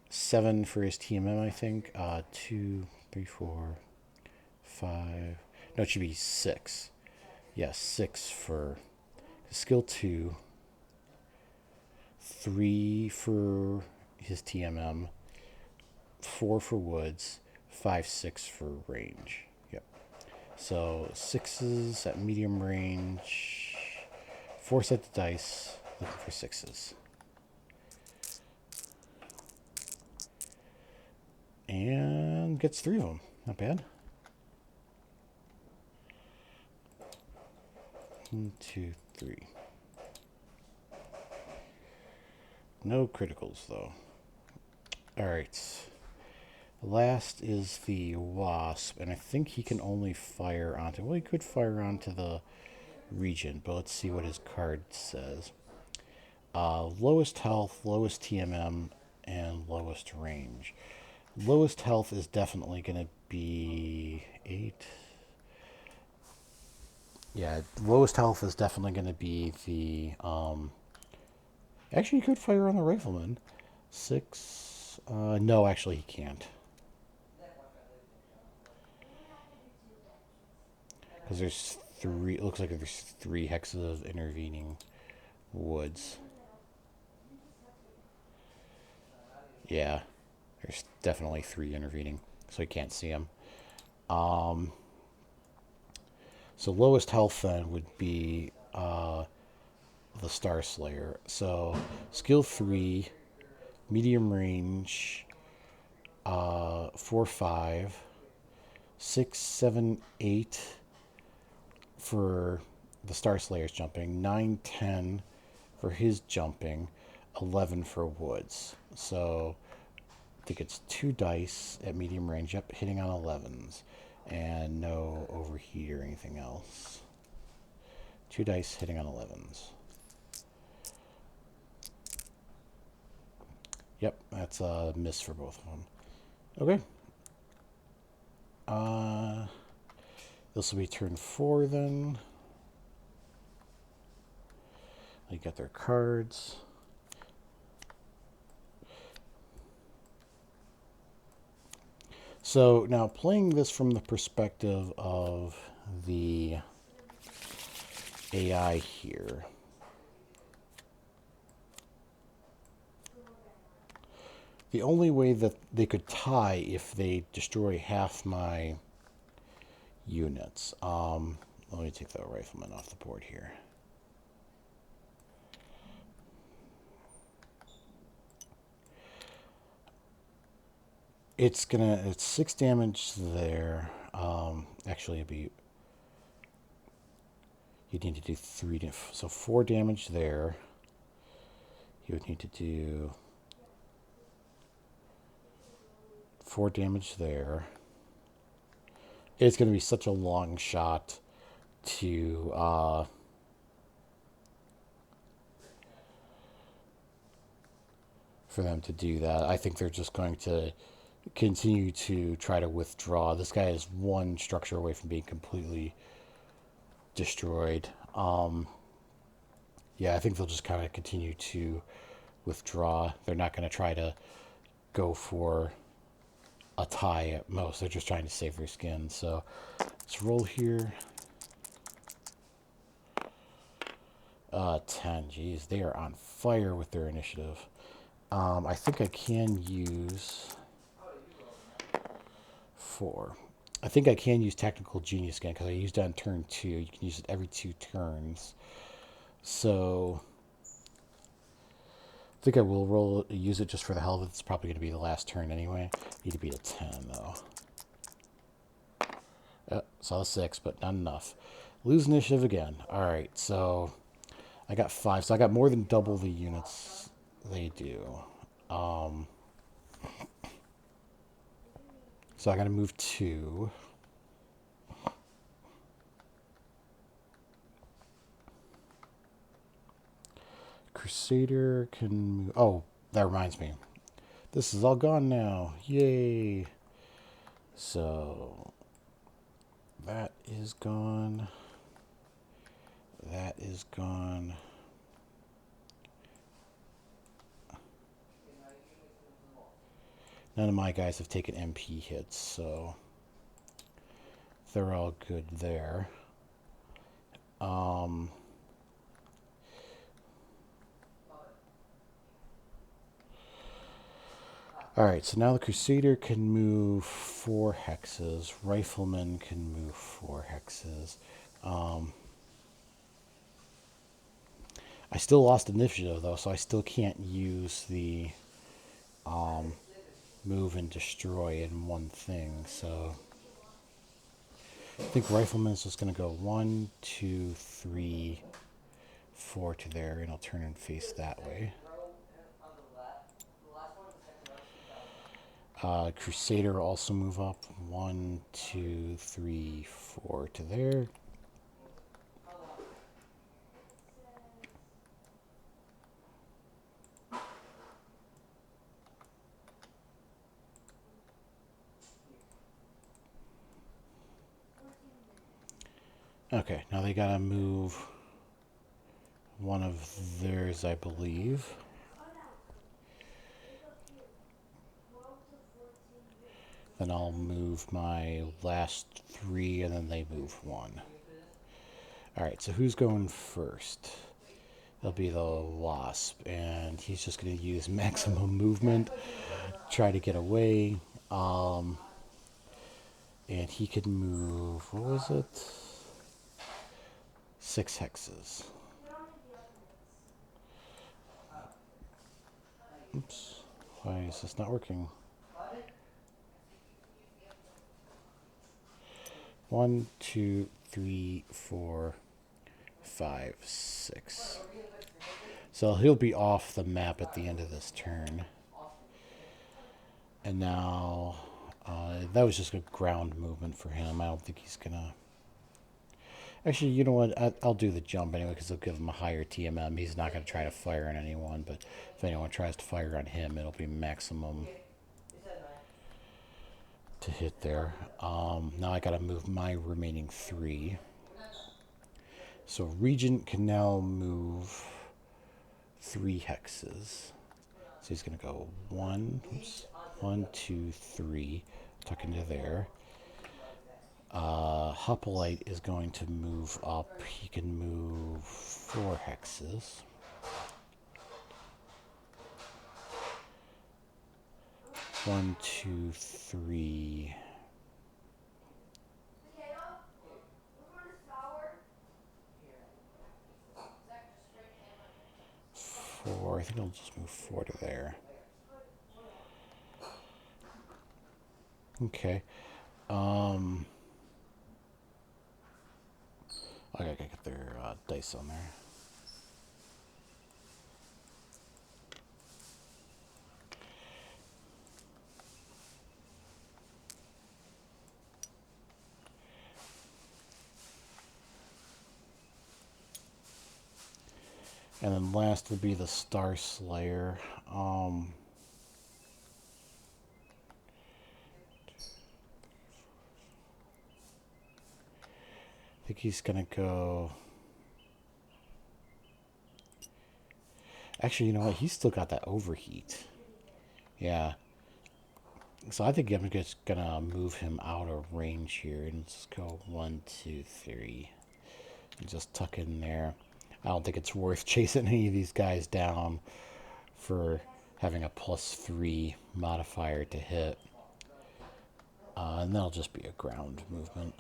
7 for his TMM, I think. 2, 3, 4, 5. No, it should be 6. Yeah, 6 for skill 2, 3 for his TMM, 4 for woods, 5, 6 for range. Yep. So 6s at medium range, 4 sets of dice, looking for 6s. And gets 3 of them. Not bad. 1, 2, 3. No criticals, though. Alright. Last is the Wasp, and I think he can only fire onto... Well, he could fire onto the Regent, but let's see what his card says. Lowest health, lowest TMM, and lowest range. Lowest health is definitely going to be 8. Yeah, lowest health is definitely going to be the... Actually, he could fire on the Rifleman. 6... no, actually, he can't. Because there's 3... It looks like there's 3 hexes of intervening woods. Yeah, there's definitely 3 intervening, so you can't see them. So lowest health then would be the Star Slayer. So skill 3, medium range, 4, 5, 6, 7, 8 for the Star Slayer's jumping, 9, 10 for his jumping, 11 for Woods. So I think it's 2 dice at medium range, yep, hitting on 11s, and no overheat or anything else. 2 dice hitting on 11s. Yep, that's a miss for both of them. Okay. This will be turn 4 then. They got their cards. So now playing this from the perspective of the AI here. The only way that they could tie if they destroy half my units. Let me take the rifleman off the board here. It's 6 damage there. Actually, you'd need to do 3, so 4 damage there. You would need to do 4 damage there. It's going to be such a long shot to for them to do that. I think they're just going to continue to try to withdraw. This guy is 1 structure away from being completely destroyed. Yeah, I think they'll just kind of continue to withdraw. They're not going to try to go for a tie at most. They're just trying to save their skin. So let's roll here. 10. Jeez, they are on fire with their initiative. I think I can use 4. I think I can use Technical Genius again because I used it on turn 2. You can use it every 2 turns. So I think I will use it just for the hell of it. It's probably going to be the last turn anyway. Need to beat a 10 though. Saw a 6, but not enough. Lose initiative again. All right, so I got 5. So I got more than double the units they do. So I got to move 2. Crusader can move. Oh, that reminds me. This is all gone now. Yay. So that is gone. That is gone. None of my guys have taken MP hits, so they're all good there. Alright, so now the Crusader can move 4 hexes. Rifleman can move 4 hexes. I still lost initiative, though, so I still can't use the move and destroy in one thing. So I think Rifleman is just going to go 1, 2, 3, 4 to there, and I'll turn and face that way. Crusader will also move up 1, 2, 3, 4 to there. Okay, now they gotta move one of theirs, I believe. Then I'll move my last 3, and then they move 1. Alright, so who's going first? It'll be the Wasp, and he's just going to use maximum movement, try to get away. And he could move, what was it? 6 hexes. Oops. Why is this not working? 1, 2, 3, 4, 5, 6. So he'll be off the map at the end of this turn. And now, that was just a ground movement for him. I don't think he's gonna... Actually, you know what? I'll do the jump anyway because it'll give him a higher TMM. He's not going to try to fire on anyone, but if anyone tries to fire on him, it'll be maximum to hit there. Now I got to move my remaining 3. So Regent can now move 3 hexes. So he's going to go 1, 2, 3, tuck into there. Hoplite is going to move up. He can move 4 hexes. One, two, 3. 4. I think I'll just move 4 to there. Okay. I gotta get their dice on there. And then last would be the Star Slayer. I think he's gonna go... Actually, you know what? He's still got that overheat. Yeah. So I think I'm just gonna move him out of range here and just go 1, 2, 3. And just tuck in there. I don't think it's worth chasing any of these guys down for having a +3 modifier to hit. And that'll just be a ground movement.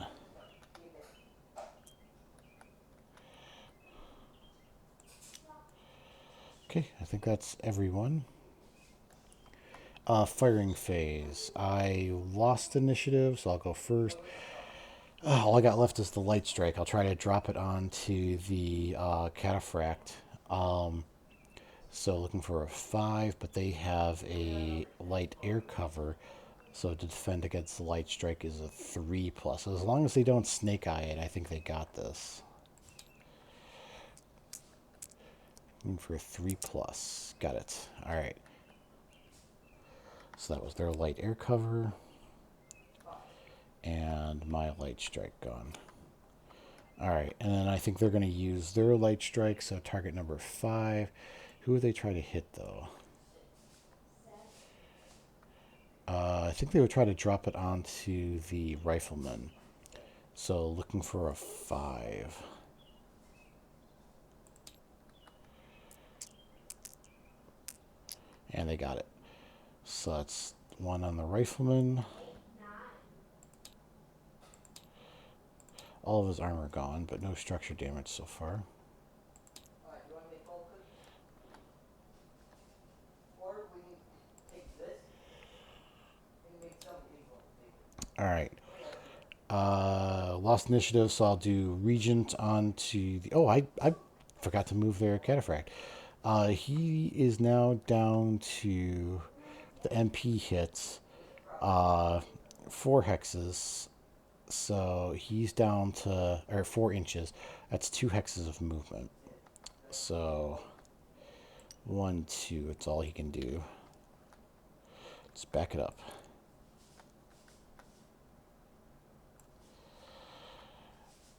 Okay, I think that's everyone. Firing phase. I lost initiative, so I'll go first. All I got left is the light strike. I'll try to drop it onto the cataphract. So looking for a 5, but they have a light air cover. So to defend against the light strike is a 3+. So as long as they don't snake eye it, I think they got this. Looking for a 3+. Got it. All right. So that was their light air cover. And my light strike gone. Alright, and then I think they're going to use their light strike, so target number 5. Who would they try to hit, though? I think they would try to drop it onto the rifleman. So looking for a 5. And they got it. So that's 1 on the rifleman. All of his armor gone, but no structure damage so far. Alright. Lost initiative, so I'll do Regent onto the... Oh, I forgot to move their cataphract. He is now down to the MP hits. 4 hexes. So he's down to, or 4 inches. That's 2 hexes of movement. So 1, 2, it's all he can do. Let's back it up.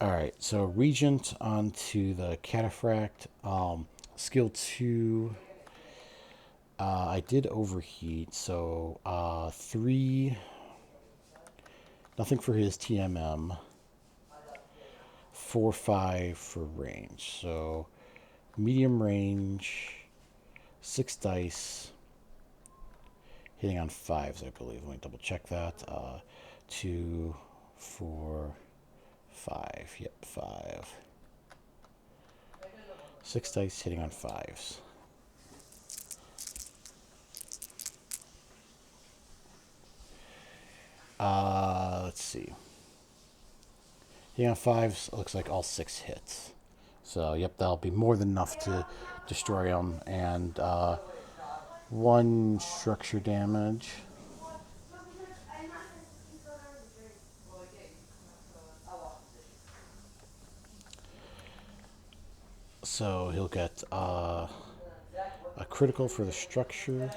Alright, so Regent onto the cataphract. Skill 2. I did overheat, so 3... Nothing for his TMM. 4, 5 for range. So medium range, 6 dice, hitting on 5s, I believe. Let me double check that. 2, 4, 5. Yep, 5. 6 dice hitting on 5s. Let's see. Hitting on 5s, looks like all 6 hits. So, yep, that'll be more than enough to destroy them. And 1 structure damage. So he'll get a critical for the structure.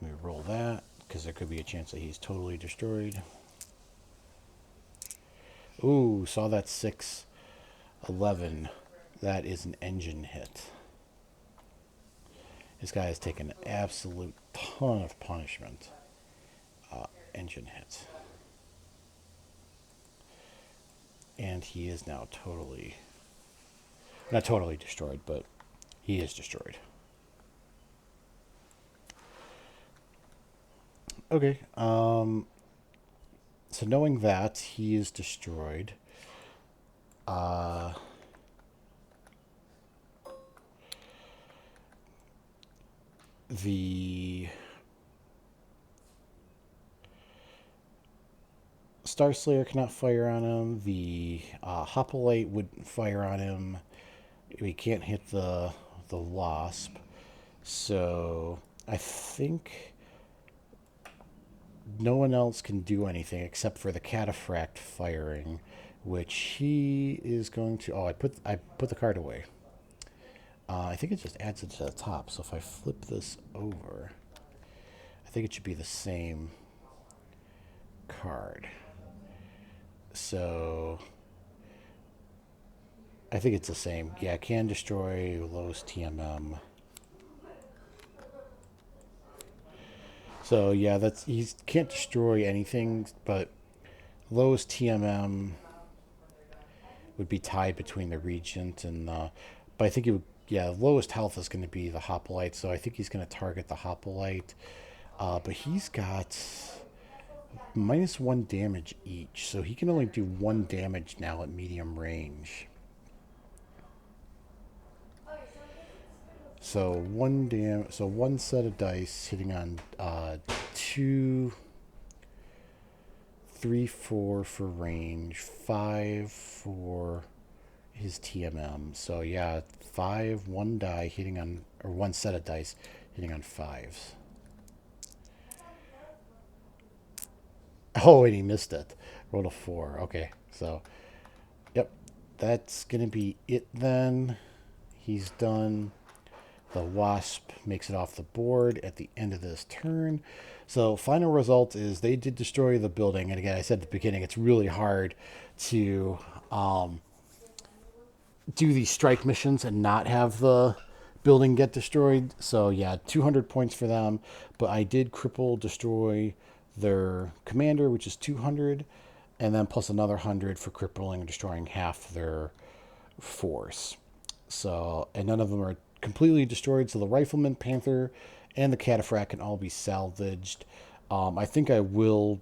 Let me roll that, because there could be a chance that he's totally destroyed. Ooh, saw that 6-11. That is an engine hit. This guy has taken an absolute ton of punishment. Engine hit. And he is now totally... Not totally destroyed, but he is destroyed. Okay, so knowing that he is destroyed, the Starslayer cannot fire on him. The Hoplite wouldn't fire on him. We can't hit the Wasp. So I think no one else can do anything except for the Cataphract firing, which he is going to... Oh, I put the card away. I think it just adds it to the top. So if I flip this over, I think it should be the same card. So I think it's the same. Yeah, can destroy lowest TMM. So yeah, he can't destroy anything, but lowest TMM would be tied between the Regent and but I think it would, yeah, lowest health is going to be the Hoplite, so I think he's going to target the Hoplite. But he's got -1 damage each, so he can only do 1 damage now at medium range. So one set of dice hitting on 2, 3, 4 for range, 5 for his TMM. So yeah, 1 die hitting on, or 1 set of dice hitting on 5s. Oh, and he missed it. Rolled a 4. Okay, so yep, that's gonna be it then. He's done. The Wasp makes it off the board at the end of this turn. So final result is they did destroy the building. And again, I said at the beginning, it's really hard to do these strike missions and not have the building get destroyed. So yeah, 200 points for them. But I did destroy their commander, which is 200. And then plus another 100 for crippling and destroying half their force. So, and none of them are completely destroyed, so the Rifleman, Panther, and the Cataphract can all be salvaged. I think I will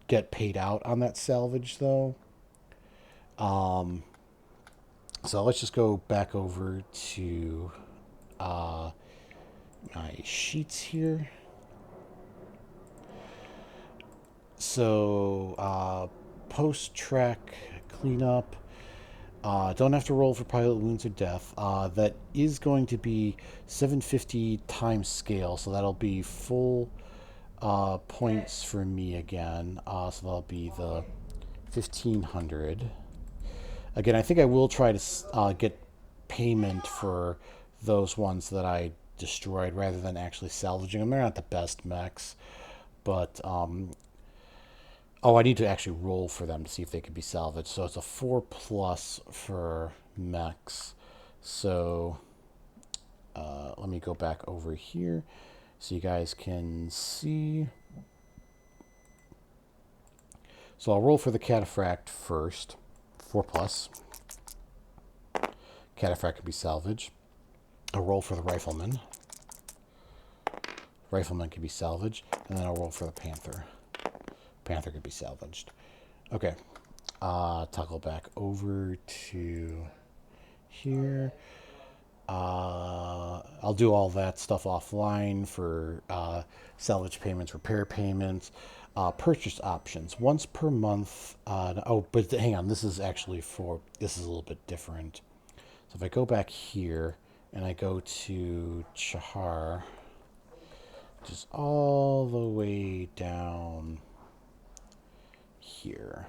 get paid out on that salvage, though. So let's just go back over to my sheets here. So, post-track cleanup. Don't have to roll for pilot wounds or death. That is going to be 750 times scale, so that'll be full points for me again. So that'll be the 1500. Again, I think I will try to get payment for those ones that I destroyed rather than actually salvaging them. They're not the best mechs, but oh, I need to actually roll for them to see if they can be salvaged. So it's a 4+ for mechs. So let me go back over here so you guys can see. So I'll roll for the Cataphract first. 4+. Cataphract can be salvaged. I'll roll for the Rifleman. Rifleman can be salvaged. And then I'll roll for the Panther. Panther could be salvaged. Okay. Toggle back over to here. I'll do all that stuff offline for salvage payments, repair payments, purchase options once per month. Oh, but hang on, this is actually this is a little bit different. So if I go back here and I go to Chahar, which is all the way down here.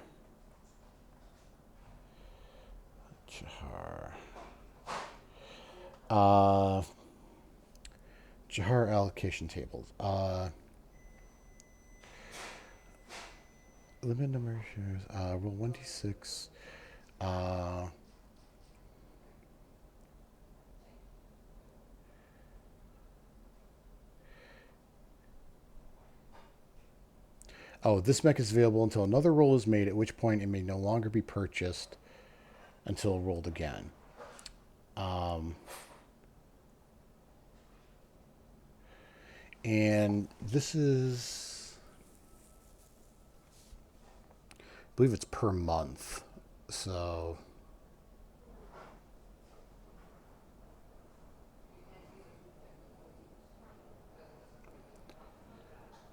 Chahar. Chahar allocation tables. Limit number of shares. Roll 1d6. Oh, this mech is available until another roll is made, at which point it may no longer be purchased until rolled again. And this is, I believe it's per month. So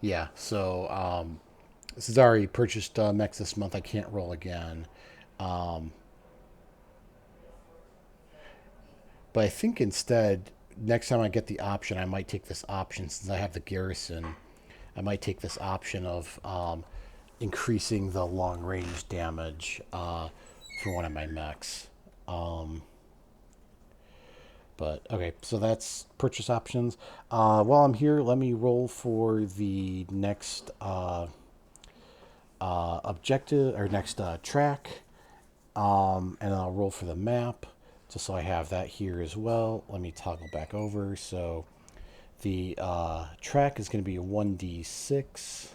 yeah, so this is already purchased mechs this month. I can't roll again. But I think instead, next time I get the option, I might take this option since I have the garrison. I might take this option of increasing the long range damage for one of my mechs. But okay, so that's purchase options. While I'm here, let me roll for the next objective or next track, and I'll roll for the map just so I have that here as well. Let me toggle back over. So the track is going to be a 1d6.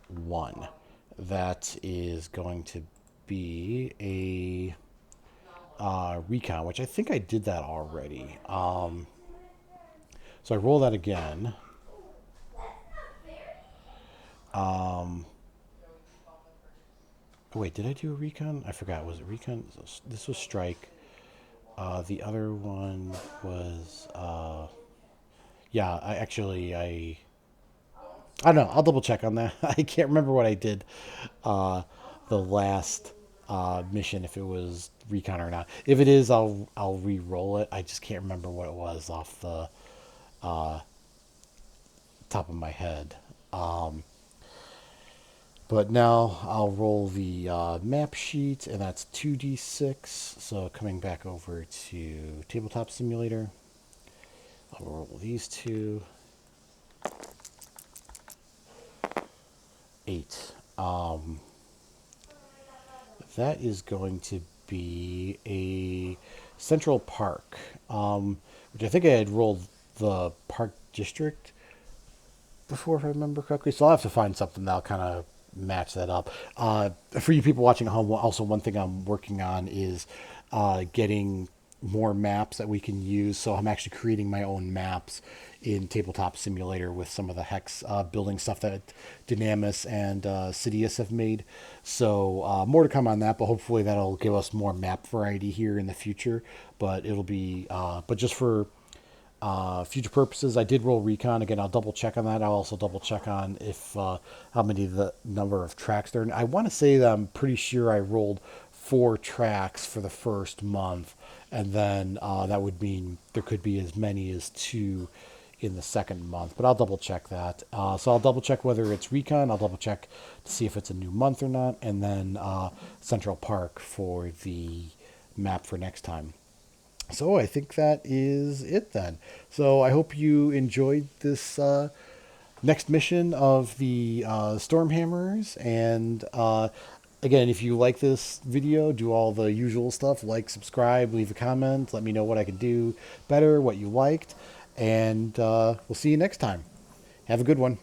One. That is going to be a recon, which I think I did that already. So I roll that again. Wait, did I do a recon? I forgot. Was it recon? This was strike. The other one was yeah. I don't know. I'll double check on that. I can't remember what I did the last mission, if it was recon or not. If it is, I'll re-roll it. I just can't remember what it was off the top of my head. But now I'll roll the map sheet, and that's 2d6. So coming back over to Tabletop Simulator, I'll roll these two. 8. That is going to be a Central Park, which I think I had rolled the Park District before, if I remember correctly. So I'll have to find something that'll kind of match that up. For you people watching at home, also one thing I'm working on is getting more maps that we can use. So I'm actually creating my own maps in Tabletop Simulator with some of the hex building stuff that Dynamis and Sidious have made. So more to come on that, but hopefully that'll give us more map variety here in the future. But it'll be, but just for future purposes, I did roll recon. Again, I'll double check on that. I'll also double check on if how many the number of tracks there. I want to say that I'm pretty sure I rolled 4 tracks for the first month, and then that would mean there could be as many as 2 in the second month, but I'll double check that. So I'll double check whether it's recon. I'll double check to see if it's a new month or not, and then Central Park for the map for next time. So I think that is it then. So I hope you enjoyed this next mission of the Stormhammers, and again, if you like this video, do all the usual stuff, like, subscribe, leave a comment, let me know what I could do better, what you liked, and we'll see you next time. Have a good one.